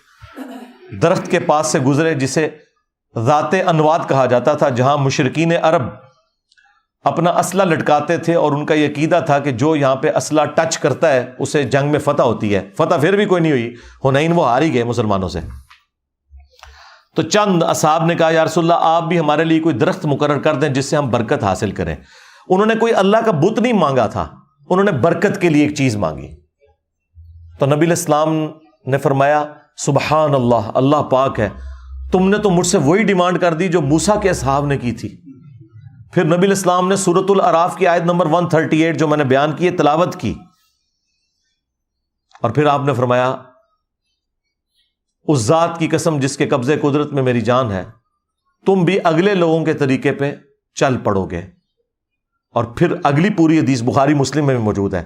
درخت کے پاس سے گزرے جسے ذات انواد کہا جاتا تھا, جہاں مشرکین عرب اپنا اسلحہ لٹکاتے تھے اور ان کا یہ عقیدہ تھا کہ جو یہاں پہ اسلحہ ٹچ کرتا ہے اسے جنگ میں فتح ہوتی ہے. فتح پھر بھی کوئی نہیں ہوئی, حنین وہ ہار ہی گئے مسلمانوں سے. تو چند اصحاب نے کہا یا رسول اللہ آپ بھی ہمارے لیے کوئی درخت مقرر کر دیں جس سے ہم برکت حاصل کریں. انہوں نے کوئی اللہ کا بت نہیں مانگا تھا, انہوں نے برکت کے لیے ایک چیز مانگی. تو نبی علیہ السلام نے فرمایا سبحان اللہ, اللہ پاک ہے, تم نے تو مجھ سے وہی ڈیمانڈ کر دی جو موسیٰ کے اصحاب نے کی تھی. پھر نبی علیہ السلام نے سورۃ الاعراف کی آیت نمبر 138 جو میں نے بیان کی تلاوت کی, اور پھر آپ نے فرمایا اس ذات کی قسم جس کے قبضے قدرت میں میری جان ہے, تم بھی اگلے لوگوں کے طریقے پہ چل پڑو گے. اور پھر اگلی پوری حدیث بخاری مسلم میں بھی موجود ہے,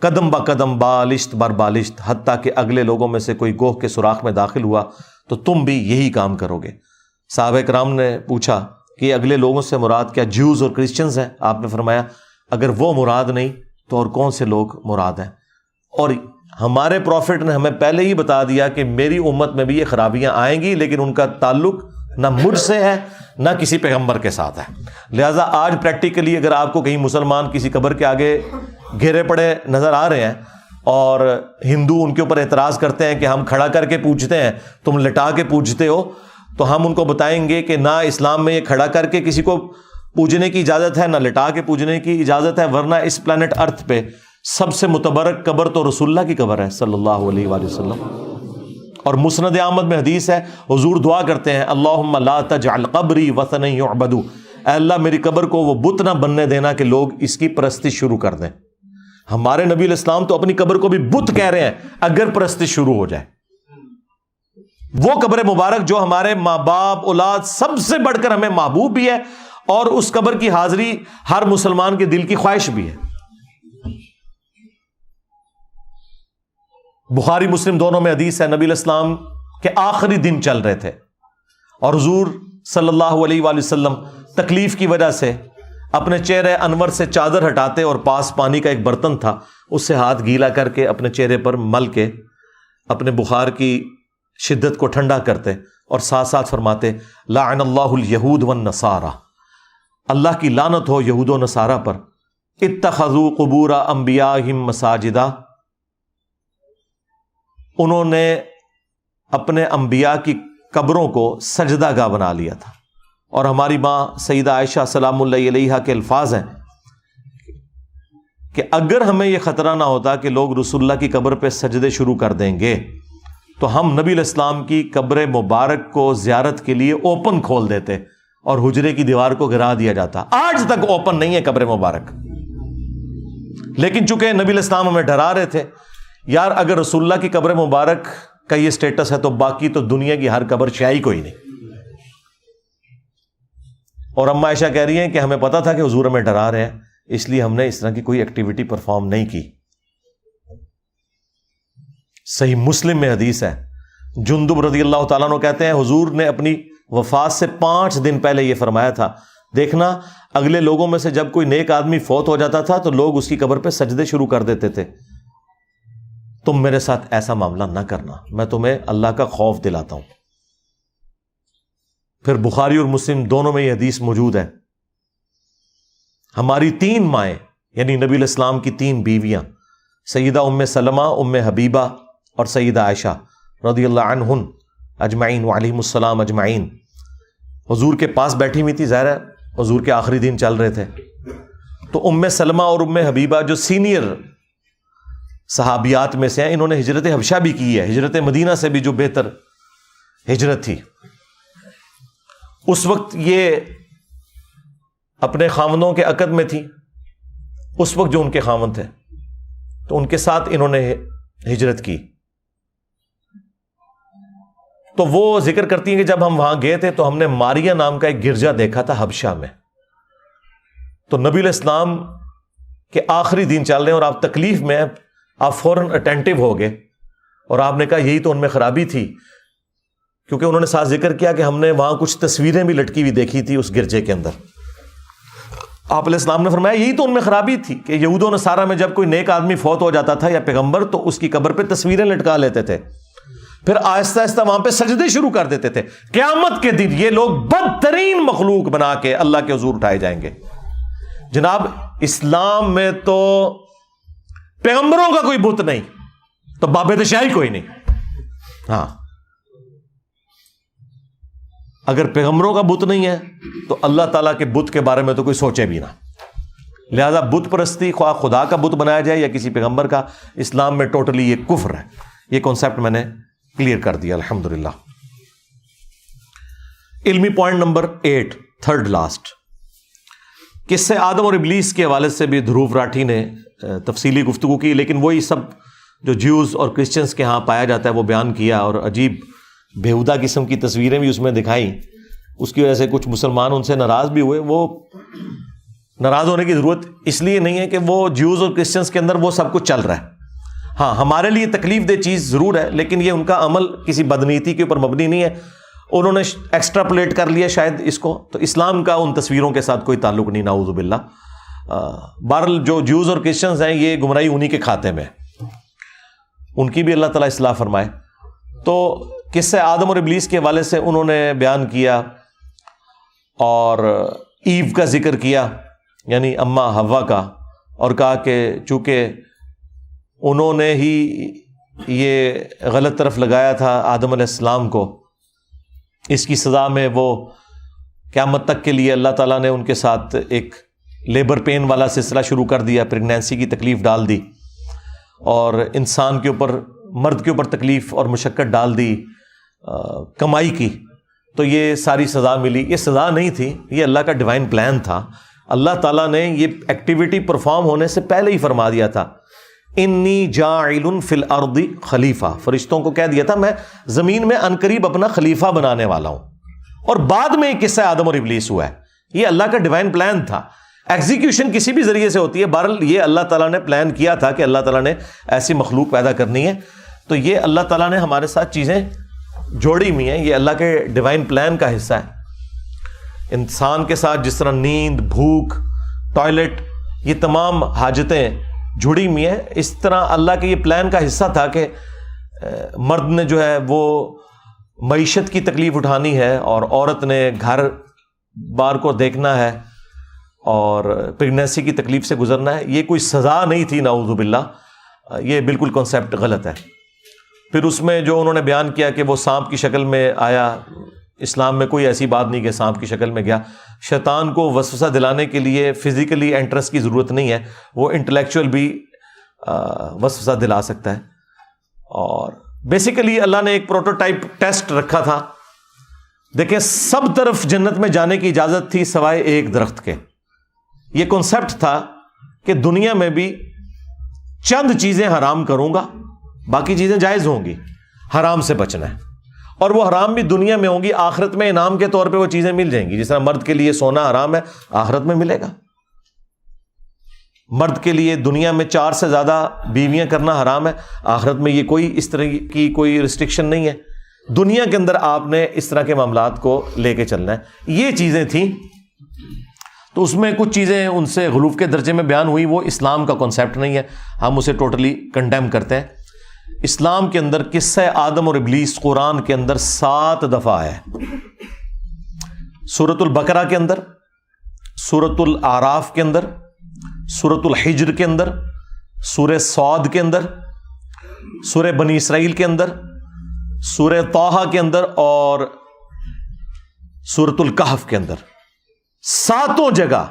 قدم با قدم بالشت بر بالشت, حتیٰ کہ اگلے لوگوں میں سے کوئی گوہ کے سوراخ میں داخل ہوا تو تم بھی یہی کام کرو گے. صحابہ کرام نے پوچھا کہ اگلے لوگوں سے مراد کیا جیوز اور کرسچنز ہیں؟ آپ نے فرمایا اگر وہ مراد نہیں تو اور کون سے لوگ مراد ہیں؟ اور ہمارے پروفٹ نے ہمیں پہلے ہی بتا دیا کہ میری امت میں بھی یہ خرابیاں آئیں گی, لیکن ان کا تعلق نہ مجھ سے ہے نہ کسی پیغمبر کے ساتھ ہے. لہٰذا آج پریکٹیکلی اگر آپ کو کہیں مسلمان کسی قبر کے آگے گھیرے پڑے نظر آ رہے ہیں اور ہندو ان کے اوپر اعتراض کرتے ہیں کہ ہم کھڑا کر کے پوجتے ہیں, تم لٹا کے پوجتے ہو, تو ہم ان کو بتائیں گے کہ نہ اسلام میں یہ کھڑا کر کے کسی کو پوجنے کی اجازت ہے, نہ لٹا کے پوجنے کی اجازت ہے, ورنہ اس پلانٹ ارتھ پہ سب سے متبرک قبر تو رسول اللہ کی قبر ہے صلی اللہ علیہ وآلہ وسلم. اور مسند احمد میں حدیث ہے, حضور دعا کرتے ہیں اللہم لا تجعل قبری وثنا یعبد, اے اللہ میری قبر کو وہ بت نہ بننے دینا کہ لوگ اس کی پرستش شروع کر دیں. ہمارے نبی علیہ السلام تو اپنی قبر کو بھی بت کہہ رہے ہیں اگر پرستش شروع ہو جائے. وہ قبر مبارک جو ہمارے ماں باپ اولاد سب سے بڑھ کر ہمیں محبوب بھی ہے, اور اس قبر کی حاضری ہر مسلمان کے دل کی خواہش بھی ہے. بخاری مسلم دونوں میں حدیث ہے, نبی علیہ السلام کے آخری دن چل رہے تھے اور حضور صلی اللہ علیہ وآلہ وسلم تکلیف کی وجہ سے اپنے چہرے انور سے چادر ہٹاتے اور پاس پانی کا ایک برتن تھا, اس سے ہاتھ گیلا کر کے اپنے چہرے پر مل کے اپنے بخار کی شدت کو ٹھنڈا کرتے اور ساتھ ساتھ فرماتے لعن اللہ الیہود والنصارى, اللہ کی لعنت ہو یہود و نصارہ پر, اتخذوا قبور انبیائہم مساجدا, انہوں نے اپنے انبیاء کی قبروں کو سجدہ گاہ بنا لیا تھا. اور ہماری ماں سیدہ عائشہ سلام اللہ علیہا کے الفاظ ہیں کہ اگر ہمیں یہ خطرہ نہ ہوتا کہ لوگ رسول اللہ کی قبر پہ سجدے شروع کر دیں گے تو ہم نبی علیہ السلام کی قبر مبارک کو زیارت کے لیے اوپن کھول دیتے اور حجرے کی دیوار کو گرا دیا جاتا. آج تک اوپن نہیں ہے قبر مبارک، لیکن چونکہ نبی علیہ السلام ہمیں ڈرا رہے تھے یار اگر رسول اللہ کی قبر مبارک کا یہ سٹیٹس ہے تو باقی تو دنیا کی ہر قبر شاہی کوئی نہیں. اور اما عائشہ کہہ رہی ہیں کہ ہمیں پتا تھا کہ حضور ہمیں ڈرا رہے ہیں، اس لیے ہم نے اس طرح کی کوئی ایکٹیویٹی پرفارم نہیں کی. صحیح مسلم میں حدیث ہے، جندب رضی اللہ تعالیٰ عنہ کہتے ہیں حضور نے اپنی وفات سے 5 دن پہلے یہ فرمایا تھا، دیکھنا اگلے لوگوں میں سے جب کوئی نیک آدمی فوت ہو جاتا تھا تو لوگ اس کی قبر پہ سجدے شروع کر دیتے تھے، تم میرے ساتھ ایسا معاملہ نہ کرنا، میں تمہیں اللہ کا خوف دلاتا ہوں. پھر بخاری اور مسلم دونوں میں یہ حدیث موجود ہے. ہماری 3 مائیں یعنی نبی علیہ السلام کی 3 بیویاں سیدہ ام سلمہ، ام حبیبہ اور سیدہ عائشہ رضی اللہ عنہن اجمعین وعلیہم السلام اجمعین حضور کے پاس بیٹھی ہوئی تھی. ظاہر ہے حضور کے آخری دن چل رہے تھے، تو ام سلمہ اور ام حبیبہ جو سینئر صحابیات میں سے ہیں، انہوں نے ہجرت حبشہ بھی کی ہے، ہجرت مدینہ سے بھی جو بہتر ہجرت تھی. اس وقت یہ اپنے خاوندوں کے عقد میں تھی، اس وقت جو ان کے خاوند تھے تو ان کے ساتھ انہوں نے ہجرت کی. تو وہ ذکر کرتی ہیں کہ جب ہم وہاں گئے تھے تو ہم نے ماریا نام کا ایک گرجا دیکھا تھا حبشہ میں. تو نبی علیہ السلام کے آخری دن چل رہے ہیں اور آپ تکلیف میں ہیں، آپ فوراً اٹینٹو ہو گئے اور آپ نے کہا یہی تو ان میں خرابی تھی، کیونکہ انہوں نے ساتھ ذکر کیا کہ ہم نے وہاں کچھ تصویریں بھی لٹکی ہوئی دیکھی تھی اس گرجے کے اندر. آپ علیہ السلام نے فرمایا یہی تو ان میں خرابی تھی کہ یہود و نصارہ میں جب کوئی نیک آدمی فوت ہو جاتا تھا یا پیغمبر تو اس کی قبر پہ تصویریں لٹکا لیتے تھے، پھر آہستہ آہستہ وہاں پہ سجدے شروع کر دیتے تھے. قیامت کے دن یہ لوگ بدترین مخلوق بنا کے اللہ کے حضور اٹھائے جائیں گے. جناب اسلام میں تو پیغمبروں کا کوئی بت نہیں تو باب شاہی کوئی نہیں. ہاں اگر پیغمبروں کا بت نہیں ہے تو اللہ تعالیٰ کے بت کے بارے میں تو کوئی سوچے بھی نہ. لہذا بت پرستی خواہ خدا کا بت بنایا جائے یا کسی پیغمبر کا، اسلام میں ٹوٹلی یہ کفر ہے. یہ کانسیپٹ میں نے کلیئر کر دیا الحمدللہ. علمی پوائنٹ نمبر 8 تھرڈ لاسٹ، قصے آدم اور ابلیس کے حوالے سے بھی دھروو راٹھی نے تفصیلی گفتگو کی، لیکن وہی سب جو جیوز اور کرسچنس کے ہاں پایا جاتا ہے وہ بیان کیا، اور عجیب بےہودہ قسم کی تصویریں بھی اس میں دکھائیں. اس کی وجہ سے کچھ مسلمان ان سے ناراض بھی ہوئے. وہ ناراض ہونے کی ضرورت اس لیے نہیں ہے کہ وہ جیوز اور کرسچنس کے اندر وہ سب کچھ چل رہا ہے. ہاں ہمارے لیے تکلیف دہ چیز ضرور ہے، لیکن یہ ان کا عمل کسی بدنیتی کے اوپر مبنی نہیں ہے. انہوں نے ایکسٹراپولیٹ کر لیا شاید اس کو، تو اسلام کا ان تصویروں کے ساتھ کوئی تعلق نہیں، نعوذ باللہ. بہرحال جو جیوز اور کرسچنز ہیں یہ گمراہی انہی کے کھاتے میں، ان کی بھی اللہ تعالیٰ اصلاح فرمائے. تو قصہ آدم اور ابلیس کے حوالے سے انہوں نے بیان کیا اور ایو کا ذکر کیا، یعنی اما حوا کا، اور کہا کہ چونکہ انہوں نے ہی یہ غلط طرف لگایا تھا آدم علیہ السلام کو، اس کی سزا میں وہ قیامت تک کے لیے اللہ تعالیٰ نے ان کے ساتھ ایک لیبر پین والا سلسلہ شروع کر دیا، پریگنینسی کی تکلیف ڈال دی اور انسان کے اوپر، مرد کے اوپر تکلیف اور مشقت ڈال دی کمائی کی. تو یہ ساری سزا ملی. یہ سزا نہیں تھی، یہ اللہ کا ڈیوائن پلان تھا. اللہ تعالیٰ نے یہ ایکٹیویٹی پرفارم ہونے سے پہلے ہی فرما دیا تھا، انی جاعل فی الارض خلیفہ. فرشتوں کو کہہ دیا تھا میں زمین میں عنقریب اپنا خلیفہ بنانے والا ہوں. اور بعد میں قصہ آدم اور ابلیس ہوا ہے. یہ اللہ کا ڈیوائن پلان تھا. ایگزیکیوشن کسی بھی ذریعے سے ہوتی ہے، بہرحال یہ اللہ تعالیٰ نے پلان کیا تھا کہ اللہ تعالیٰ نے ایسی مخلوق پیدا کرنی ہے. تو یہ اللہ تعالیٰ نے ہمارے ساتھ چیزیں جوڑی ہوئی ہیں، یہ اللہ کے ڈیوائن پلان کا حصہ ہے. انسان کے ساتھ جس طرح نیند، بھوک، ٹوائلٹ، یہ تمام حاجتیں جڑی ہوئی ہیں، اس طرح اللہ کے یہ پلان کا حصہ تھا کہ مرد نے جو ہے وہ معیشت کی تکلیف اٹھانی ہے اور عورت نے گھر بار کو دیکھنا ہے اور پریگنینسی کی تکلیف سے گزرنا ہے. یہ کوئی سزا نہیں تھی، نعوذ باللہ. یہ بالکل کانسیپٹ غلط ہے. پھر اس میں جو انہوں نے بیان کیا کہ وہ سانپ کی شکل میں آیا اسلام میں کوئی ایسی بات نہیں کہ سانپ کی شکل میں گیا. شیطان کو وسوسہ دلانے کے لیے فزیکلی انٹرسٹ کی ضرورت نہیں ہے, وہ انٹلیکچوئل بھی وسوسہ دلا سکتا ہے. اور بیسیکلی اللہ نے ایک پروٹوٹائپ ٹیسٹ رکھا تھا. دیکھیں سب طرف جنت میں جانے کی اجازت تھی سوائے ایک درخت کے. یہ کنسپٹ تھا کہ دنیا میں بھی چند چیزیں حرام کروں گا, باقی چیزیں جائز ہوں گی, حرام سے بچنا ہے. اور وہ حرام بھی دنیا میں ہوں گی, آخرت میں انعام کے طور پہ وہ چیزیں مل جائیں گی. جس طرح مرد کے لیے سونا حرام ہے, آخرت میں ملے گا. مرد کے لیے دنیا میں 4 سے زیادہ بیویاں کرنا حرام ہے, آخرت میں یہ کوئی اس طرح کی کوئی ریسٹرکشن نہیں ہے. دنیا کے اندر آپ نے اس طرح کے معاملات کو لے کے چلنا ہے. یہ چیزیں تھیں, تو اس میں کچھ چیزیں ان سے غلوف کے درجے میں بیان ہوئی. وہ اسلام کا کنسیپٹ نہیں ہے, ہم اسے ٹوٹلی کنڈیم کرتے ہیں. اسلام کے اندر قصہ آدم اور ابلیس قرآن کے اندر 7 دفعہ ہے. سورۃ البقرہ کے اندر, سورۃ الاعراف کے اندر, سورۃ الحجر کے اندر, سورہ صاد کے اندر, سورہ بنی اسرائیل کے اندر, سورہ طٰہٰ کے اندر اور سورۃ الکہف کے اندر. 7 جگہ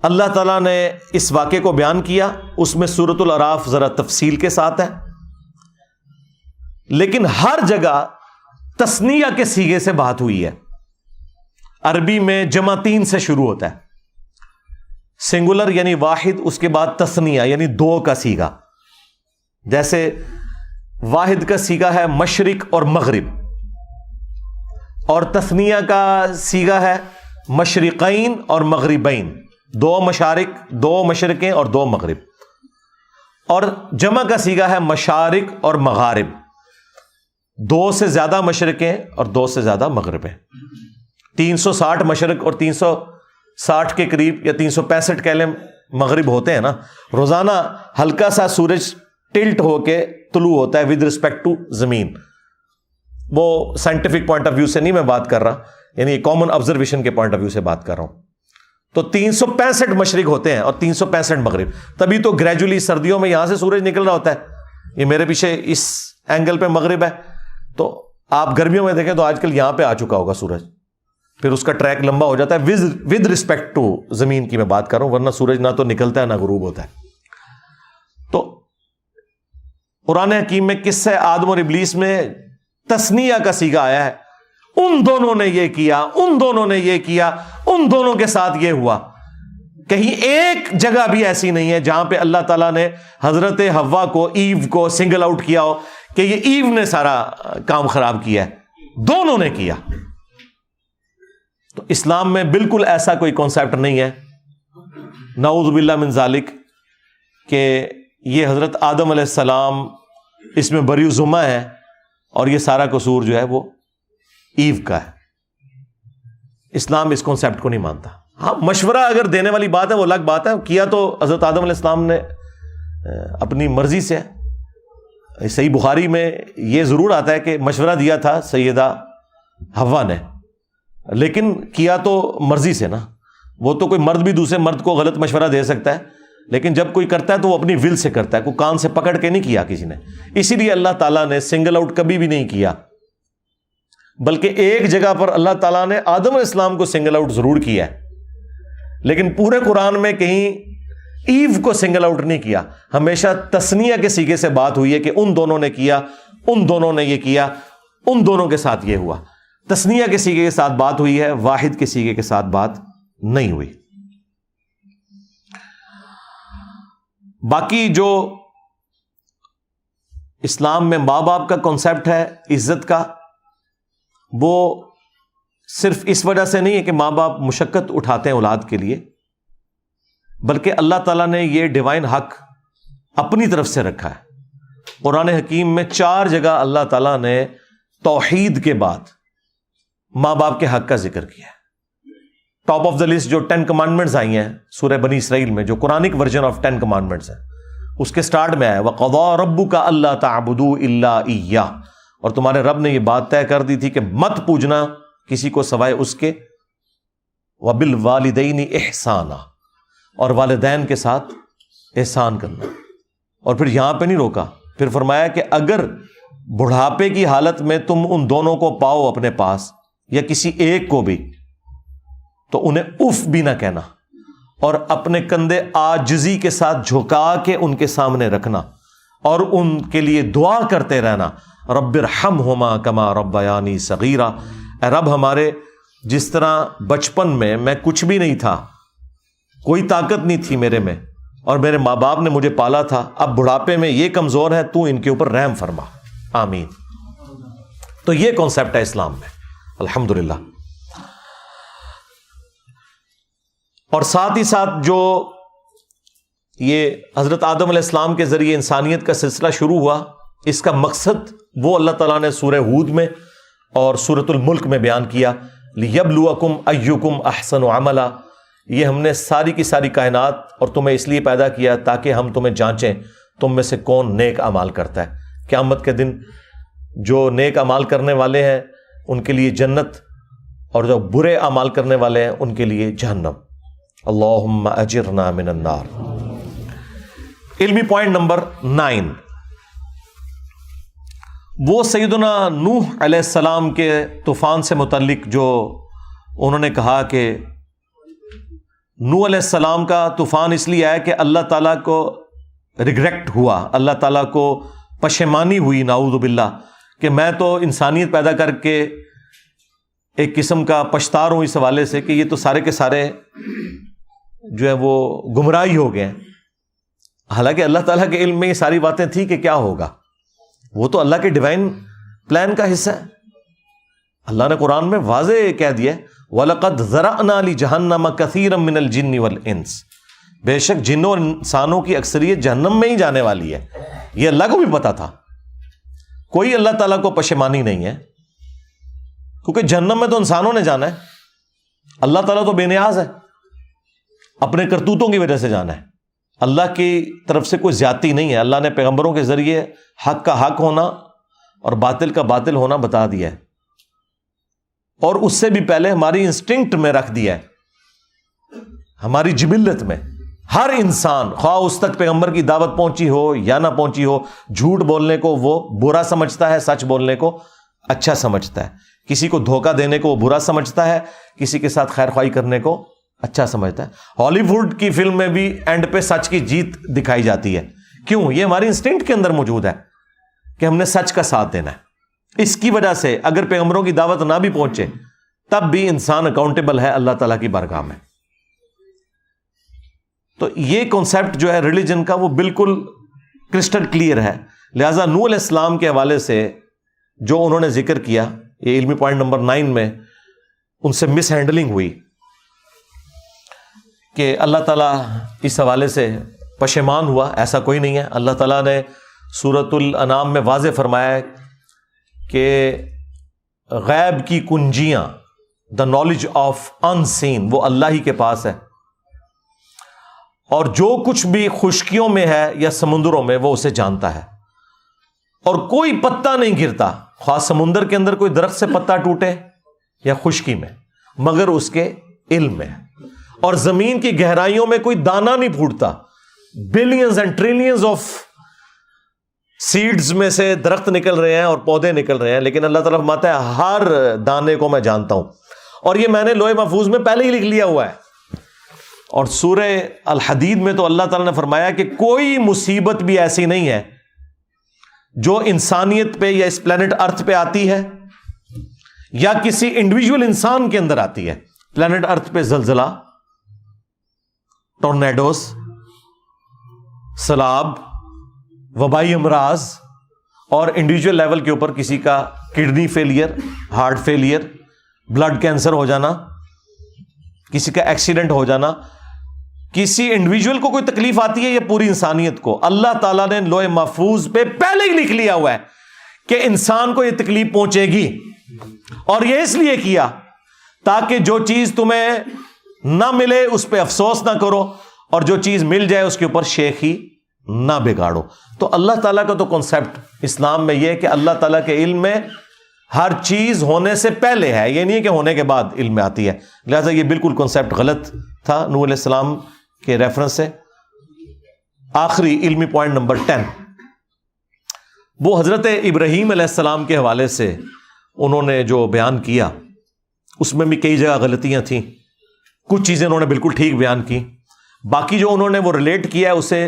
اللہ تعالیٰ نے اس واقعے کو بیان کیا. اس میں سورۃ الاعراف ذرا تفصیل کے ساتھ ہے, لیکن ہر جگہ تثنیہ کے صیغے سے بات ہوئی ہے. عربی میں جمع 3 سے شروع ہوتا ہے, سنگولر یعنی واحد, اس کے بعد تثنیہ یعنی 2 کا صیغہ. جیسے واحد کا صیغہ ہے مشرق اور مغرب, اور تثنیہ کا صیغہ ہے مشرقین اور مغربین, 2 مشارق, 2 مشرقیں اور 2 مغرب. اور جمع کا صیغہ ہے مشارق اور مغارب, 2 سے زیادہ مشرقیں اور 2 سے زیادہ مغربیں. 360 مشرق اور 360 کے قریب یا 365 کہہ لیں مغرب ہوتے ہیں نا. روزانہ ہلکا سا سورج ٹلٹ ہو کے طلوع ہوتا ہے ود رسپیکٹ ٹو زمین. وہ سائنٹیفک پوائنٹ آف ویو سے نہیں میں بات کر رہا, یعنی کامن آبزرویشن کے پوائنٹ آف ویو سے بات کر رہا ہوں. تو 365 مشرق ہوتے ہیں اور 365 مغرب. تبھی تو گریجولی سردیوں میں یہاں سے سورج نکل رہا ہوتا ہے, یہ میرے پیچھے اس اینگل پہ مغرب ہے, تو آپ گرمیوں میں دیکھیں تو آج کل یہاں پہ آ چکا ہوگا سورج, پھر اس کا ٹریک لمبا ہو جاتا ہے ود رسپیکٹ ٹو زمین کی میں بات کر رہا ہوں, ورنہ سورج نہ تو نکلتا ہے نہ غروب ہوتا ہے. تو قرآن حکیم میں قصہ آدم اور ابلیس میں تثنیہ کا صیغہ آیا ہے. ان دونوں نے یہ کیا, ان دونوں نے یہ کیا, ان دونوں کے ساتھ یہ ہوا. کہیں ایک جگہ بھی ایسی نہیں ہے جہاں پہ اللہ تعالیٰ نے حضرت حوا کو, ایو کو سنگل آؤٹ کیا ہو کہ یہ ایو نے سارا کام خراب کیا ہے. دونوں نے کیا. تو اسلام میں بالکل ایسا کوئی کانسیپٹ نہیں ہے, نعوذ باللہ من ذالک, کہ یہ حضرت آدم علیہ السلام اس میں بری ذمہ ہے اور یہ سارا قصور جو ہے وہ ایو کا ہے. اسلام اس کانسیپٹ کو نہیں مانتا. ہاں مشورہ اگر دینے والی بات ہے وہ الگ بات ہے, کیا تو حضرت آدم علیہ السلام نے اپنی مرضی سے. صحیح بخاری میں یہ ضرور آتا ہے کہ مشورہ دیا تھا سیدہ حوا نے, لیکن کیا تو مرضی سے نا. وہ تو کوئی مرد بھی دوسرے مرد کو غلط مشورہ دے سکتا ہے, لیکن جب کوئی کرتا ہے تو وہ اپنی ول سے کرتا ہے, کوئی کان سے پکڑ کے نہیں کیا کسی نے. اسی لیے اللہ تعالیٰ نے سنگل آؤٹ کبھی بھی نہیں کیا, بلکہ ایک جگہ پر اللہ تعالیٰ نے آدم علیہ السلام کو سنگل آؤٹ ضرور کیا ہے, لیکن پورے قرآن میں کہیں ایو کو سنگل آؤٹ نہیں کیا. ہمیشہ تثنیہ کے صیغے سے بات ہوئی ہے کہ ان دونوں نے کیا, ان دونوں نے یہ کیا, ان دونوں کے ساتھ یہ ہوا. تثنیہ کے صیغے کے ساتھ بات ہوئی ہے, واحد کے صیغے کے ساتھ بات نہیں ہوئی. باقی جو اسلام میں ماں باپ کا کانسیپٹ ہے عزت کا, وہ صرف اس وجہ سے نہیں ہے کہ ماں باپ مشقت اٹھاتے ہیں اولاد کے لیے, بلکہ اللہ تعالیٰ نے یہ ڈیوائن حق اپنی طرف سے رکھا ہے. قرآن حکیم میں 4 جگہ اللہ تعالیٰ نے توحید کے بعد ماں باپ کے حق کا ذکر کیا ہے. ٹاپ آف دا لسٹ جو 10 کمانڈمنٹس آئی ہیں سورہ بنی اسرائیل میں, جو قرآنک ورژن آف 10 کمانڈمنٹس ہیں, اس کے سٹارٹ میں آیا وَقَضَىٰ رَبُّكَ أَلَّا تَعْبُدُوا إِلَّا إِيَّاهُ, اور تمہارے رب نے یہ بات طے کر دی تھی کہ مت پوجنا کسی کو سوائے اس کے, وَبِالْوَالِدَيْنِ إِحْسَانًا, اور والدین کے ساتھ احسان کرنا. اور پھر یہاں پہ نہیں روکا, پھر فرمایا کہ اگر بڑھاپے کی حالت میں تم ان دونوں کو پاؤ اپنے پاس یا کسی ایک کو بھی تو انہیں اف بھی نہ کہنا اور اپنے کندھے عاجزی کے ساتھ جھکا کے ان کے سامنے رکھنا اور ان کے لیے دعا کرتے رہنا، رب ارحمہما کما ربیانی صغیرا، اے رب ہمارے جس طرح بچپن میں کچھ بھی نہیں تھا، کوئی طاقت نہیں تھی میرے میں اور میرے ماں باپ نے مجھے پالا تھا، اب بڑھاپے میں یہ کمزور ہے، تو ان کے اوپر رحم فرما، آمین۔ تو یہ کانسیپٹ ہے اسلام میں، الحمدللہ۔ اور ساتھ ہی ساتھ جو یہ حضرت آدم علیہ السلام کے ذریعے انسانیت کا سلسلہ شروع ہوا، اس کا مقصد وہ اللہ تعالیٰ نے سورہ ہود میں اور سورۃ الملک میں بیان کیا، لِيَبْلُوَكُمْ أَيُّكُمْ أَحْسَنُ عَمَلًا، یہ ہم نے ساری کی ساری کائنات اور تمہیں اس لیے پیدا کیا تاکہ ہم تمہیں جانچیں تم میں سے کون نیک اعمال کرتا ہے۔ قیامت کے دن جو نیک اعمال کرنے والے ہیں ان کے لیے جنت اور جو برے اعمال کرنے والے ہیں ان کے لیے جہنم۔ اللہم اجرنا من النار۔ علمی پوائنٹ نمبر 9، وہ سیدنا نوح علیہ السلام کے طوفان سے متعلق جو انہوں نے کہا کہ نوح علیہ السلام کا طوفان اس لیے آیا کہ اللہ تعالیٰ کو ریگریکٹ ہوا، اللہ تعالیٰ کو پشیمانی ہوئی، نعوذ باللہ، کہ میں تو انسانیت پیدا کر کے ایک قسم کا پچھتا رہا ہوں اس حوالے سے کہ یہ تو سارے کے سارے جو ہے وہ گمراہی ہو گئے ہیں۔ حالانکہ اللہ تعالیٰ کے علم میں یہ ساری باتیں تھی کہ کیا ہوگا، وہ تو اللہ کے ڈیوائن پلان کا حصہ ہے۔ اللہ نے قرآن میں واضح کہہ دیا وَلَقَدْ ذَرَأْنَا لِجَهَنَّمَ كَثِيرًا مِّنَ الْجِنِّ وَالْإِنسِ، بے شک جنوں اور انسانوں کی اکثریت جہنم میں ہی جانے والی ہے، یہ اللہ کو بھی پتا تھا۔ کوئی اللہ تعالیٰ کو پشیمانی نہیں ہے، کیونکہ جہنم میں تو انسانوں نے جانا ہے، اللہ تعالیٰ تو بے نیاز ہے، اپنے کرتوتوں کی وجہ سے جانا ہے۔ اللہ کی طرف سے کوئی زیادتی نہیں ہے، اللہ نے پیغمبروں کے ذریعے حق کا حق ہونا اور باطل کا باطل ہونا بتا دیا ہے، اور اس سے بھی پہلے ہماری انسٹنکٹ میں رکھ دیا ہے، ہماری جبلت میں۔ ہر انسان خواہ اس تک پیغمبر کی دعوت پہنچی ہو یا نہ پہنچی ہو، جھوٹ بولنے کو وہ برا سمجھتا ہے، سچ بولنے کو اچھا سمجھتا ہے، کسی کو دھوکہ دینے کو وہ برا سمجھتا ہے، کسی کے ساتھ خیر خواہی کرنے کو اچھا سمجھتا ہے۔ ہالی ووڈ کی فلم میں بھی اینڈ پہ سچ کی جیت دکھائی جاتی ہے، کیوں؟ یہ ہماری انسٹنکٹ کے اندر موجود ہے کہ ہم نے سچ کا ساتھ دینا ہے۔ اس کی وجہ سے اگر پیغمبروں کی دعوت نہ بھی پہنچے تب بھی انسان اکاؤنٹیبل ہے اللہ تعالیٰ کی بارگاہ میں۔ تو یہ کانسیپٹ جو ہے ریلیجن کا وہ بالکل کرسٹل کلیئر ہے۔ لہذا نوح علیہ السلام کے حوالے سے جو انہوں نے ذکر کیا، یہ علمی پوائنٹ نمبر 9 میں ان سے مس ہینڈلنگ ہوئی کہ اللہ تعالیٰ اس حوالے سے پشیمان ہوا، ایسا کوئی نہیں ہے۔ اللہ تعالیٰ نے سورۃ الانعام میں واضح فرمایا ہے کہ غیب کی کنجیاں، دا نالج آف ان سین، وہ اللہ ہی کے پاس ہے، اور جو کچھ بھی خشکیوں میں ہے یا سمندروں میں وہ اسے جانتا ہے، اور کوئی پتا نہیں گرتا، خواہ سمندر کے اندر کوئی درخت سے پتا ٹوٹے یا خشکی میں، مگر اس کے علم میں، اور زمین کی گہرائیوں میں کوئی دانہ نہیں پھوٹتا، billions and trillions of seeds میں سے درخت نکل رہے ہیں اور پودے نکل رہے ہیں، لیکن اللہ تعالیٰ فرماتا ہے ہر دانے کو میں جانتا ہوں، اور یہ میں نے لوح محفوظ میں پہلے ہی لکھ لیا ہوا ہے۔ اور سورہ الحدید میں تو اللہ تعالیٰ نے فرمایا کہ کوئی مصیبت بھی ایسی نہیں ہے جو انسانیت پہ یا اس پلانٹ ارتھ پہ آتی ہے یا کسی انڈیویجول انسان کے اندر آتی ہے۔ پلانٹ ارتھ پہ زلزلہ، ٹورنیڈوز، سیلاب، وبائی امراض، اور انڈیویجول لیول کے اوپر کسی کا kidney failure, heart failure, blood cancer ہو جانا، کسی کا ایکسیڈنٹ ہو جانا، کسی انڈیویجول کو کوئی تکلیف آتی ہے یا پوری انسانیت کو، اللہ تعالیٰ نے لوح محفوظ پہ پہلے ہی لکھ لیا ہوا ہے کہ انسان کو یہ تکلیف پہنچے گی، اور یہ اس لیے کیا تاکہ جو چیز تمہیں نہ ملے اس پہ افسوس نہ کرو، اور جو چیز مل جائے اس کے اوپر شیخی نہ بگاڑو۔ تو اللہ تعالیٰ کا تو کنسیپٹ اسلام میں یہ ہے کہ اللہ تعالیٰ کے علم میں ہر چیز ہونے سے پہلے ہے، یہ نہیں ہے کہ ہونے کے بعد علم میں آتی ہے۔ لہٰذا یہ بالکل کنسیپٹ غلط تھا نوح علیہ السلام کے ریفرنس سے۔ آخری علمی پوائنٹ نمبر 10، وہ حضرت ابراہیم علیہ السلام کے حوالے سے انہوں نے جو بیان کیا اس میں بھی کئی جگہ غلطیاں تھیں، کچھ چیزیں انہوں نے بالکل ٹھیک بیان کی، باقی جو انہوں نے وہ ریلیٹ کیا ہے اسے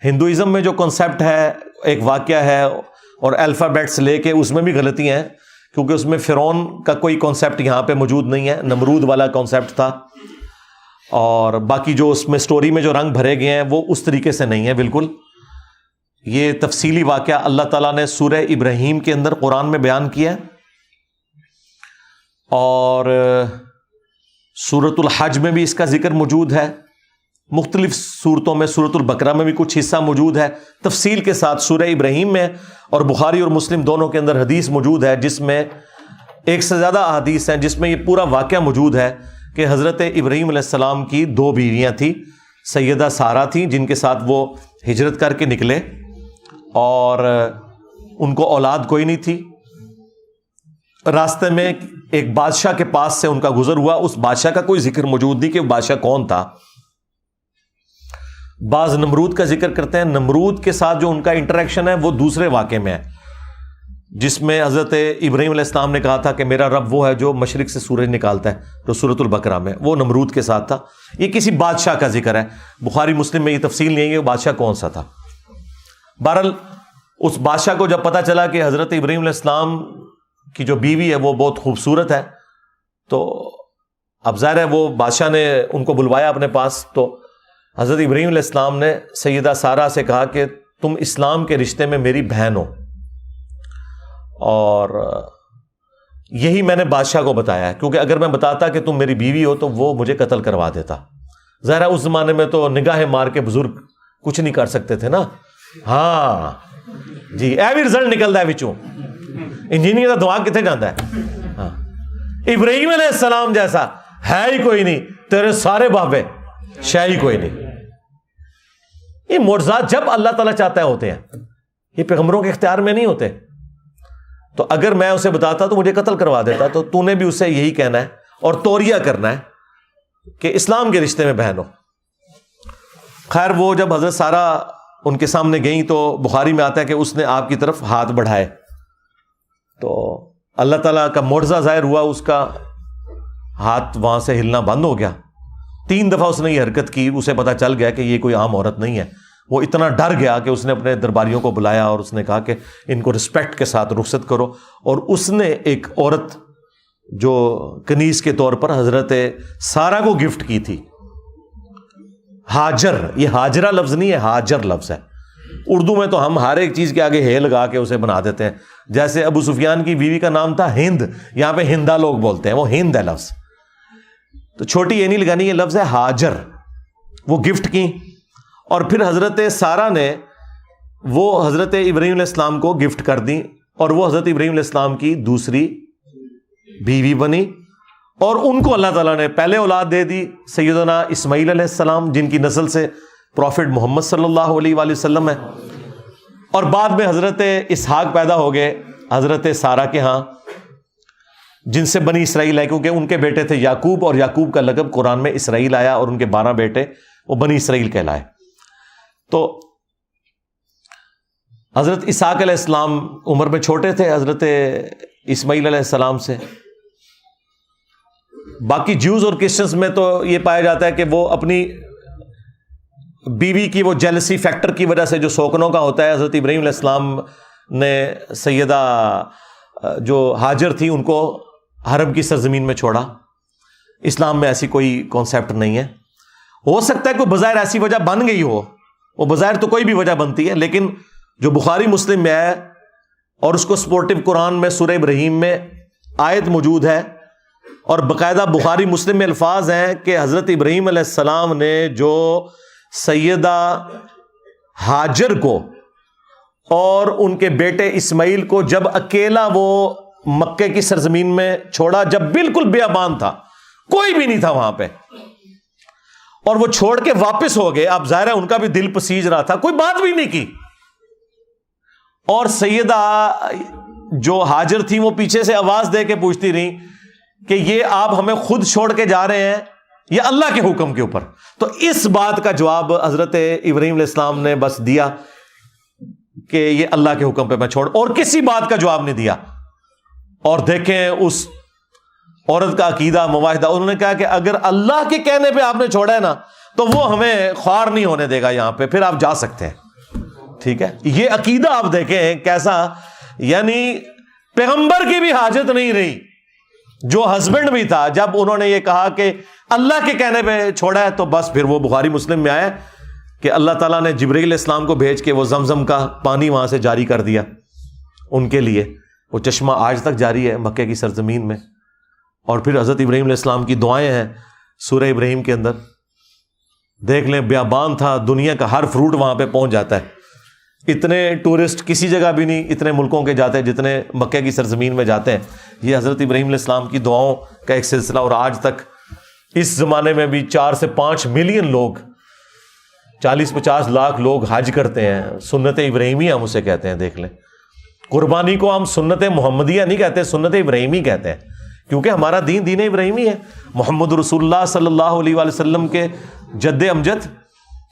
ہندوازم میں جو کنسیپٹ ہے، ایک واقعہ ہے اور الفابیٹس لے کے اس میں بھی غلطیاں ہیں، کیونکہ اس میں فرعون کا کوئی کنسیپٹ یہاں پہ موجود نہیں ہے، نمرود والا کنسیپٹ تھا، اور باقی جو اس میں سٹوری میں جو رنگ بھرے گئے ہیں وہ اس طریقے سے نہیں ہے بالکل۔ یہ تفصیلی واقعہ اللہ تعالیٰ نے سورہ ابراہیم کے اندر قرآن میں بیان کیا ہے، اور سورۃ الحج میں بھی اس کا ذکر موجود ہے، مختلف صورتوں میں، سورۃ البقرہ میں بھی کچھ حصہ موجود ہے تفصیل کے ساتھ، سورہ ابراہیم میں اور بخاری اور مسلم دونوں کے اندر حدیث موجود ہے جس میں ایک سے زیادہ احادیث ہیں جس میں یہ پورا واقعہ موجود ہے کہ حضرت ابراہیم علیہ السلام کی 2 بیویاں تھیں، سیدہ سارہ تھیں جن کے ساتھ وہ ہجرت کر کے نکلے اور ان کو اولاد کوئی نہیں تھی، راستے میں ایک بادشاہ کے پاس سے ان کا گزر ہوا، اس بادشاہ کا کوئی ذکر موجود نہیں کہ وہ بادشاہ کون تھا۔ بعض نمرود کا ذکر کرتے ہیں، نمرود کے ساتھ جو ان کا انٹریکشن ہے وہ دوسرے واقعے میں ہے جس میں حضرت ابراہیم علیہ السلام نے کہا تھا کہ میرا رب وہ ہے جو مشرق سے سورج نکالتا ہے، جو سورۃ البقرہ میں، وہ نمرود کے ساتھ تھا۔ یہ کسی بادشاہ کا ذکر ہے، بخاری مسلم میں یہ تفصیل نہیں ہے کہ وہ بادشاہ کون سا تھا۔ بہرحال اس بادشاہ کو جب پتا چلا کہ حضرت ابراہیم علیہ السلام کی جو بیوی ہے وہ بہت خوبصورت ہے، تو اب ظاہر ہے وہ بادشاہ نے ان کو بلوایا اپنے پاس، تو حضرت ابراہیم علیہ السلام نے سیدہ سارہ سے کہا کہ تم اسلام کے رشتے میں میری بہن ہو، اور یہی میں نے بادشاہ کو بتایا ہے، کیونکہ اگر میں بتاتا کہ تم میری بیوی ہو تو وہ مجھے قتل کروا دیتا۔ ظاہر ہے اس زمانے میں تو نگاہیں مار کے بزرگ کچھ نہیں کر سکتے تھے نا۔ ہاں جی، اے بھی رزلٹ نکلتا ہے بچوں، انجینئر کا دماغ کتنے جاتا ہے۔ ہاں، ابراہیم علیہ السلام جیسا ہے ہی کوئی نہیں، تیرے سارے بابے شے ہی کوئی نہیں۔ یہ معجزات جب اللہ تعالیٰ چاہتا ہے ہوتے ہیں، یہ پیغمبروں کے اختیار میں نہیں ہوتے۔ تو اگر میں اسے بتاتا تو مجھے قتل کروا دیتا، تو تو نے بھی اسے یہی کہنا ہے اور توریہ کرنا ہے کہ اسلام کے رشتے میں بہن ہو۔ خیر وہ جب حضرت سارہ ان کے سامنے گئیں تو بخاری میں آتا ہے کہ اس نے آپ کی طرف ہاتھ بڑھائے، تو اللہ تعالیٰ کا معجزہ ظاہر ہوا، اس کا ہاتھ وہاں سے ہلنا بند ہو گیا۔ 3 دفعہ اس نے یہ حرکت کی، اسے پتا چل گیا کہ یہ کوئی عام عورت نہیں ہے۔ وہ اتنا ڈر گیا کہ اس نے اپنے درباریوں کو بلایا اور اس نے کہا کہ ان کو رسپیکٹ کے ساتھ رخصت کرو، اور اس نے ایک عورت جو کنیز کے طور پر حضرت سارہ کو گفٹ کی تھی، ہاجر، یہ ہاجرہ لفظ نہیں ہے، ہاجر لفظ ہے۔ اردو میں تو ہم ہر ایک چیز کے آگے ہے لگا کے اسے بنا دیتے ہیں، جیسے ابو سفیان کی بیوی کا نام تھا ہند، یہاں پہ ہندا لوگ بولتے ہیں، وہ ہند ہے لفظ، تو چھوٹی یہ نہیں لگانی، یہ لفظ ہے ہاجر۔ وہ گفٹ کی، اور پھر حضرت سارہ نے وہ حضرت ابراہیم علیہ السلام کو گفٹ کر دی، اور وہ حضرت ابراہیم علیہ السلام کی دوسری بیوی بنی، اور ان کو اللہ تعالیٰ نے پہلے اولاد دے دی، سیدنا اسماعیل علیہ السلام، جن کی نسل سے پروفٹ محمد صلی اللہ علیہ وآلہ وسلم ہے، اور بعد میں حضرت اسحاق پیدا ہو گئے حضرت سارہ کے ہاں، جن سے بنی اسرائیل ہے، کیونکہ ان کے بیٹے تھے یعقوب، اور یعقوب کا لقب قرآن میں اسرائیل آیا، اور ان کے 12 بیٹے وہ بنی اسرائیل کہلائے۔ تو حضرت اسحاق علیہ السلام عمر میں چھوٹے تھے حضرت اسماعیل علیہ السلام سے۔ باقی جیوز اور کرسچنز میں تو یہ پایا جاتا ہے کہ وہ اپنی بیوی کی وہ جیلسی فیکٹر کی وجہ سے جو سوکنوں کا ہوتا ہے، حضرت ابراہیم علیہ السلام نے سیدہ جو ہاجر تھی ان کو حرم کی سرزمین میں چھوڑا۔ اسلام میں ایسی کوئی کانسیپٹ نہیں ہے۔ ہو سکتا ہے کوئی بظاہر ایسی وجہ بن گئی ہو، وہ بظاہر تو کوئی بھی وجہ بنتی ہے، لیکن جو بخاری مسلم میں ہے اور اس کو سپورٹو قرآن میں سورہ ابراہیم میں آیت موجود ہے، اور باقاعدہ بخاری مسلم میں الفاظ ہیں کہ حضرت ابراہیم علیہ السلام نے جو سیدہ ہاجر کو اور ان کے بیٹے اسماعیل کو جب اکیلا وہ مکے کی سرزمین میں چھوڑا، جب بالکل بیابان تھا، کوئی بھی نہیں تھا وہاں پہ، اور وہ چھوڑ کے واپس ہو گئے، اب ظاہر ہے ان کا بھی دل پسیج رہا تھا، کوئی بات بھی نہیں کی، اور سیدہ جو ہاجر تھی وہ پیچھے سے آواز دے کے پوچھتی رہی کہ یہ آپ ہمیں خود چھوڑ کے جا رہے ہیں یا اللہ کے حکم کے اوپر؟ تو اس بات کا جواب حضرت ابراہیم علیہ السلام نے بس دیا کہ یہ اللہ کے حکم پہ میں چھوڑ, اور کسی بات کا جواب نہیں دیا. اور دیکھیں اس عورت کا عقیدہ, مواحدہ, انہوں نے کہا کہ اگر اللہ کے کہنے پہ آپ نے چھوڑا ہے نا تو وہ ہمیں خوار نہیں ہونے دے گا یہاں پہ, پھر آپ جا سکتے ہیں. ٹھیک ہے, یہ عقیدہ آپ دیکھیں کیسا, یعنی پیغمبر کی بھی حاجت نہیں رہی, جو ہسبینڈ بھی تھا, جب انہوں نے یہ کہا کہ اللہ کے کہنے پہ چھوڑا ہے تو بس پھر وہ بخاری مسلم میں آیا کہ اللہ تعالیٰ نے جبرائیل علیہ السلام کو بھیج کے وہ زمزم کا پانی وہاں سے جاری کر دیا ان کے لیے. وہ چشمہ آج تک جاری ہے مکے کی سرزمین میں. اور پھر حضرت ابراہیم علیہ السلام کی دعائیں ہیں سورہ ابراہیم کے اندر, دیکھ لیں بیابان تھا, دنیا کا ہر فروٹ وہاں پہ پہنچ جاتا ہے. اتنے ٹورسٹ کسی جگہ بھی نہیں اتنے ملکوں کے جاتے ہیں جتنے مکے کی سرزمین میں جاتے ہیں. یہ حضرت ابراہیم علیہ السلام کی دعاؤں کا ایک سلسلہ, اور آج تک اس زمانے میں بھی 4 سے 5 ملین لوگ, 40-50 لاکھ لوگ حج کرتے ہیں. سنت ابراہیمیہ ہم اسے کہتے ہیں. دیکھ لیں, قربانی کو ہم سنت محمدیہ نہیں کہتے, سنت ابراہیمی کہتے ہیں, کیونکہ ہمارا دین ابراہیمی ہے. محمد رسول اللہ صلی اللہ علیہ وآلہ وسلم کے جد امجد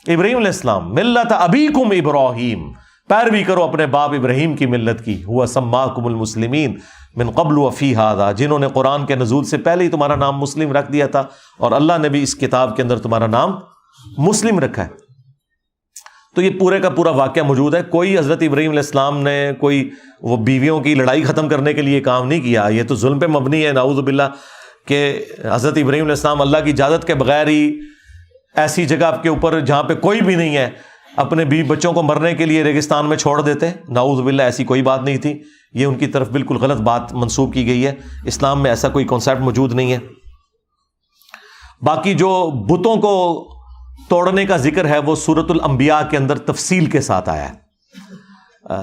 ابراہیم علیہ السلام, ملت ابیکم ابراہیم, پیروی کرو اپنے باپ ابراہیم کی ملت کی. ہوا سماکم المسلمین من قبل وفی ھذا, جنہوں نے قرآن کے نزول سے پہلے ہی تمہارا نام مسلم رکھ دیا تھا, اور اللہ نے بھی اس کتاب کے اندر تمہارا نام مسلم رکھا ہے. تو یہ پورے کا پورا واقعہ موجود ہے. کوئی حضرت ابراہیم علیہ السلام نے کوئی وہ بیویوں کی لڑائی ختم کرنے کے لیے کام نہیں کیا. یہ تو ظلم پہ مبنی ہے, نعوذ باللہ, کہ حضرت ابراہیم علیہ السلام اللہ کی اجازت کے بغیر ہی ایسی جگہ کے اوپر جہاں پہ کوئی بھی نہیں ہے اپنے بیوی بچوں کو مرنے کے لیے ریگستان میں چھوڑ دیتے. نعوذ باللہ, ایسی کوئی بات نہیں تھی. یہ ان کی طرف بالکل غلط بات منسوب کی گئی ہے. اسلام میں ایسا کوئی کانسیپٹ موجود نہیں ہے. باقی جو بتوں کو توڑنے کا ذکر ہے وہ سورۃ الانبیاء کے اندر تفصیل کے ساتھ آیا ہے,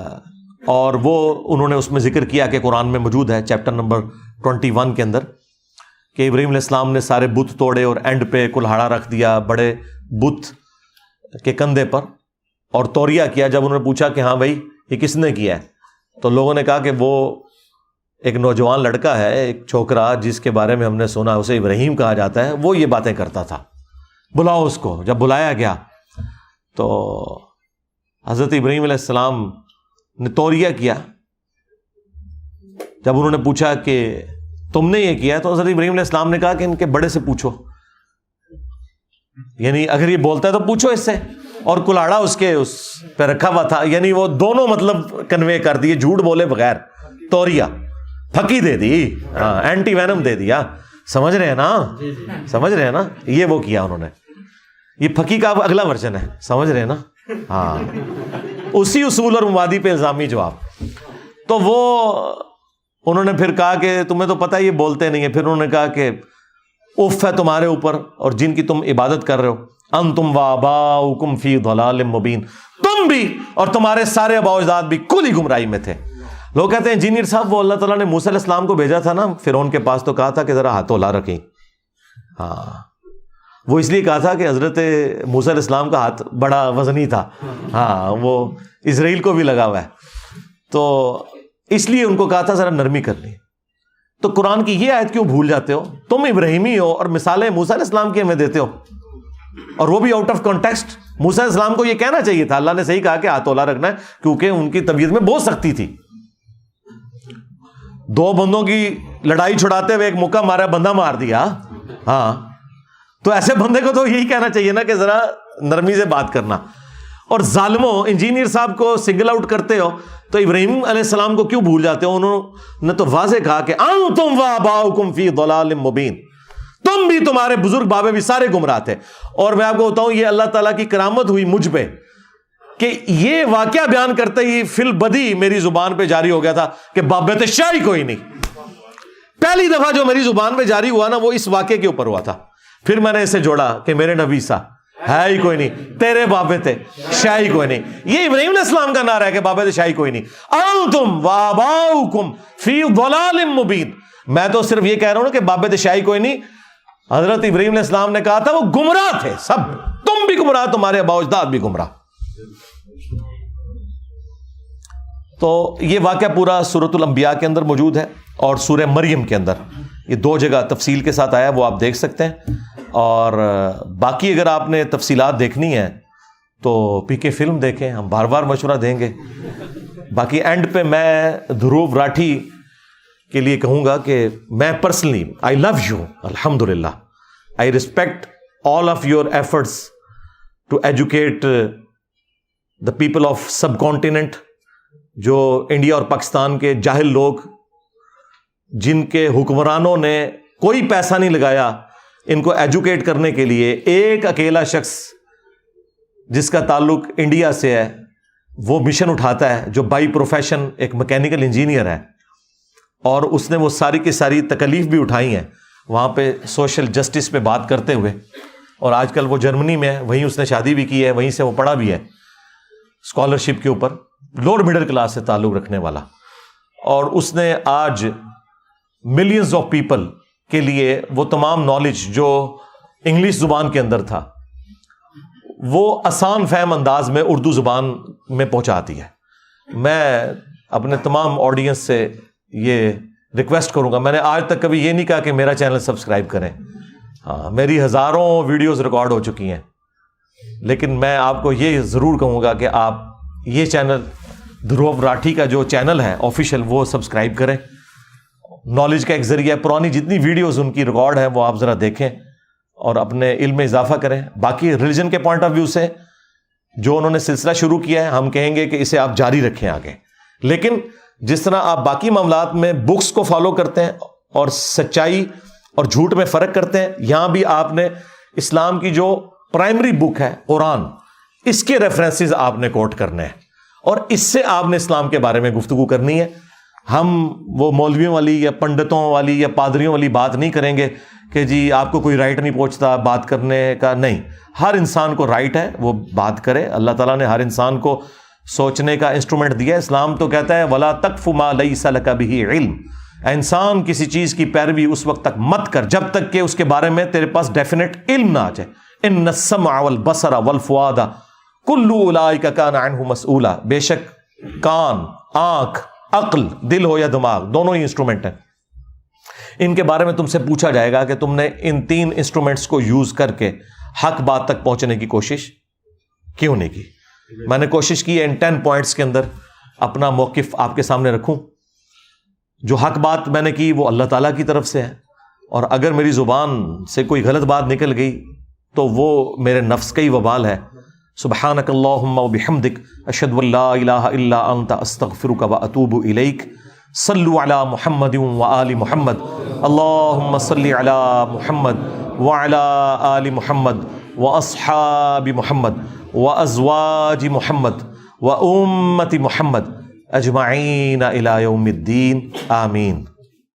اور وہ انہوں نے اس میں ذکر کیا کہ قرآن میں موجود ہے چیپٹر نمبر 21 کے اندر, کہ ابراہیم علیہ السلام نے سارے بت توڑے اور اینڈ پہ کلہاڑا رکھ دیا بڑے بت کے کندھے پر, اور توریہ کیا. جب انہوں نے پوچھا کہ ہاں بھائی یہ کس نے کیا ہے, تو لوگوں نے کہا کہ وہ ایک نوجوان لڑکا ہے, ایک چھوکرا جس کے بارے میں ہم نے سنا اسے ابراہیم کہا جاتا ہے, وہ یہ باتیں کرتا تھا, بلاؤ اس کو. جب بلایا گیا تو حضرت ابراہیم علیہ السلام نے توریہ کیا. جب انہوں نے پوچھا کہ تم نے یہ کیا, تو حضرت ابراہیم علیہ السلام نے کہا کہ ان کے بڑے سے پوچھو, یعنی اگر یہ بولتا ہے تو پوچھو اس سے. اور کلاڑا اس کے اس پہ رکھا ہوا تھا, یعنی وہ دونوں مطلب کنوے کر دیے, جھوٹ بولے بغیر. توریہ پھکی دے دی, اینٹی وینم دے دیا. سمجھ رہے ہیں نا, سمجھ رہے ہیں نا, یہ وہ کیا انہوں نے. یہ پھکی کا اگلا ورژن ہے, سمجھ رہے ہیں نا. ہاں, اسی اصول اور مبادی پہ الزامی جواب. تو وہ انہوں نے پھر کہا کہ تمہیں تو پتہ یہ بولتے نہیں ہیں. پھر انہوں نے کہا کہ اف ہے تمہارے اوپر اور جن کی تم عبادت کر رہے ہو, انتم وآباؤکم فی ضلال مبین, تم بھی اور تمہارے سارے آباء و اجداد بھی کلی گمراہی میں تھے. لوگ کہتے ہیں انجینئر صاحب وہ اللہ تعالیٰ نے موسیٰ علیہ السلام کو بھیجا تھا نا فرعون کے پاس, تو کہا تھا کہ ذرا ہاتھ ہلا رکھیں. ہاں, وہ اس لیے کہا تھا کہ حضرت موسیٰ علیہ السلام کا ہاتھ بڑا وزنی تھا. ہاں, وہ اسرائیل کو بھی لگا ہوا ہے, تو اس لیے ان کو کہا تھا ذرا نرمی کرنی. تو قرآن کی یہ آیت کیوں بھول جاتے ہو؟ تم ابراہیمی ہو اور مثالیں موسیٰ علیہ السلام کی ہمیں دیتے ہو, اور وہ بھی آؤٹ آف کانٹیکسٹ. موسیٰ علیہ السلام کو یہ کہنا چاہیے تھا, اللہ نے صحیح کہا کہ ہاتھ اولا رکھنا ہے, کیونکہ ان کی طبیعت میں بہت سختی تھی. 2 بندوں کی لڑائی چھڑاتے ہوئے ایک مکہ مارا, بندہ مار دیا. ہاں, تو ایسے بندے کو تو یہی کہنا چاہیے نا کہ ذرا نرمی سے بات کرنا. اور ظالموں, انجینئر صاحب کو سنگل آؤٹ کرتے ہو تو ابراہیم علیہ السلام کو کیوں بھول جاتے ہو؟ انہوں نے تو واضح کہا کہ انتم وآباؤکم فی ضلال مبین, تم بھی تمہارے بزرگ بابے بھی سارے گمراہ تھے. اور میں آپ کو بتاؤں یہ اللہ تعالیٰ کی کرامت ہوئی مجھ پہ کہ یہ واقعہ بیان کرتے ہی فی البدی میری زبان پہ جاری ہو گیا تھا کہ بابت شاہی کوئی نہیں. پہلی دفعہ جو میری زبان پہ جاری ہوا نا وہ اس واقعے کے اوپر ہوا تھا. پھر میں نے اسے جوڑا کہ میرے نبی سا ہے ہی کوئی نہیں, تیرے بابے تھے شاہی کوئی نہیں. یہ ابراہیم علیہ السلام کا نعرہ ہے کہ بابے تھے شاہی کوئی نہیں. انتم وآباؤکم فی ضلال مبین, میں تو صرف یہ کہہ رہا ہوں کہ بابے تھے شاہی کوئی نہیں. حضرت ابراہیم علیہ السلام نے کہا تھا وہ گمراہ تھے سب, تم بھی گمراہ, تمہارے آباء و اجداد بھی گمراہ. تو یہ واقعہ پورا سورۃ الانبیاء کے اندر موجود ہے, اور سورہ مریم کے اندر یہ 2 جگہ تفصیل کے ساتھ آیا, وہ آپ دیکھ سکتے ہیں. اور باقی اگر آپ نے تفصیلات دیکھنی ہے تو پی کے فلم دیکھیں, ہم بار بار مشورہ دیں گے. باقی اینڈ پہ میں دھروو راٹھی کے لیے کہوں گا کہ میں پرسنلی آئی لو یو, الحمدللہ, I respect all of your efforts to educate the people of subcontinent. جو انڈیا اور پاکستان کے جاہل لوگ, جن کے حکمرانوں نے کوئی پیسہ نہیں لگایا ان کو ایجوکیٹ کرنے کے لیے, ایک اکیلا شخص جس کا تعلق انڈیا سے ہے وہ مشن اٹھاتا ہے, جو بائی پروفیشن ایک میکینیکل انجینئر ہے, اور اس نے وہ ساری کی ساری تکلیف بھی اٹھائی ہیں وہاں پہ سوشل جسٹس پہ بات کرتے ہوئے. اور آج کل وہ جرمنی میں ہے, وہیں اس نے شادی بھی کی ہے, وہیں سے وہ پڑھا بھی ہے اسکالرشپ کے اوپر, لوور مڈل کلاس سے تعلق رکھنے والا. اور اس نے آج ملینز آف پیپل کے لیے وہ تمام نالج جو انگلش زبان کے اندر تھا وہ آسان فہم انداز میں اردو زبان میں پہنچاتی ہے. میں اپنے تمام آڈینس سے یہ ریکویسٹ کروں گا, میں نے آج تک کبھی یہ نہیں کہا کہ میرا چینل سبسکرائب کریں, ہاں میری ہزاروں ویڈیوز ریکارڈ ہو چکی ہیں, لیکن میں آپ کو یہ ضرور کہوں گا کہ آپ یہ چینل دھروو راٹھی کا جو چینل ہے آفیشیل وہ سبسکرائب کریں. نالج کا ایک ذریعہ, پرانی جتنی ویڈیوز ان کی ریکارڈ ہیں وہ آپ ذرا دیکھیں اور اپنے علم میں اضافہ کریں. باقی ریلیجن کے پوائنٹ آف ویو سے جو انہوں نے سلسلہ شروع کیا ہے, ہم کہیں گے کہ اسے آپ جاری رکھیں آگے. لیکن جس طرح آپ باقی معاملات میں بکس کو فالو کرتے ہیں اور سچائی اور جھوٹ میں فرق کرتے ہیں, یہاں بھی آپ نے اسلام کی جو پرائمری بک ہے قرآن, اس کے ریفرنسز آپ نے کوٹ کرنے ہیں اور اس سے آپ نے اسلام کے بارے میں گفتگو کرنی ہے. ہم وہ مولویوں والی یا پنڈتوں والی یا پادریوں والی بات نہیں کریں گے کہ جی آپ کو کوئی رائٹ نہیں پہنچتا بات کرنے کا. نہیں, ہر انسان کو رائٹ ہے وہ بات کرے. اللہ تعالیٰ نے ہر انسان کو سوچنے کا انسٹرومنٹ دیا. اسلام تو کہتا ہے وَلَا تَقْفُ مَا لَيْسَ لَكَ بِهِ عِلْم, انسان کسی چیز کی پیروی اس وقت تک مت کر جب تک کہ اس کے بارے میں تیرے پاس ڈیفینیٹ علم نہ آ جائے. اِنَّ السَّمْعَ وَالْبَصَرَ وَالْفُؤَادَ كُلُّ أُولَٰئِكَ كَانَ عَنْهُ مسؤولا. بے شک کان, آنکھ, عقل, دل ہو یا دماغ, دونوں ہی انسٹرومنٹ ہیں, ان کے بارے میں تم سے پوچھا جائے گا کہ تم نے ان تین انسٹرومنٹس کو یوز کر کے حق بات تک پہنچنے کی کوشش کیوں نہیں کی. میں نے کوشش کی ہے ان 10 پوائنٹس کے اندر اپنا موقف آپ کے سامنے رکھوں. جو حق بات میں نے کی وہ اللہ تعالیٰ کی طرف سے ہے, اور اگر میری زبان سے کوئی غلط بات نکل گئی تو وہ میرے نفس کا ہی وبال ہے. سبحانک اللہم و بحمدک اشہد ان لا الہ الا انت استغفرک و اتوب الیک. صلو علی محمد و آل محمد. اللہم صلی علی محمد و علی آل محمد و اصحاب محمد و ازواج محمد و امت محمد اجمعین الی یوم الدین. آمین.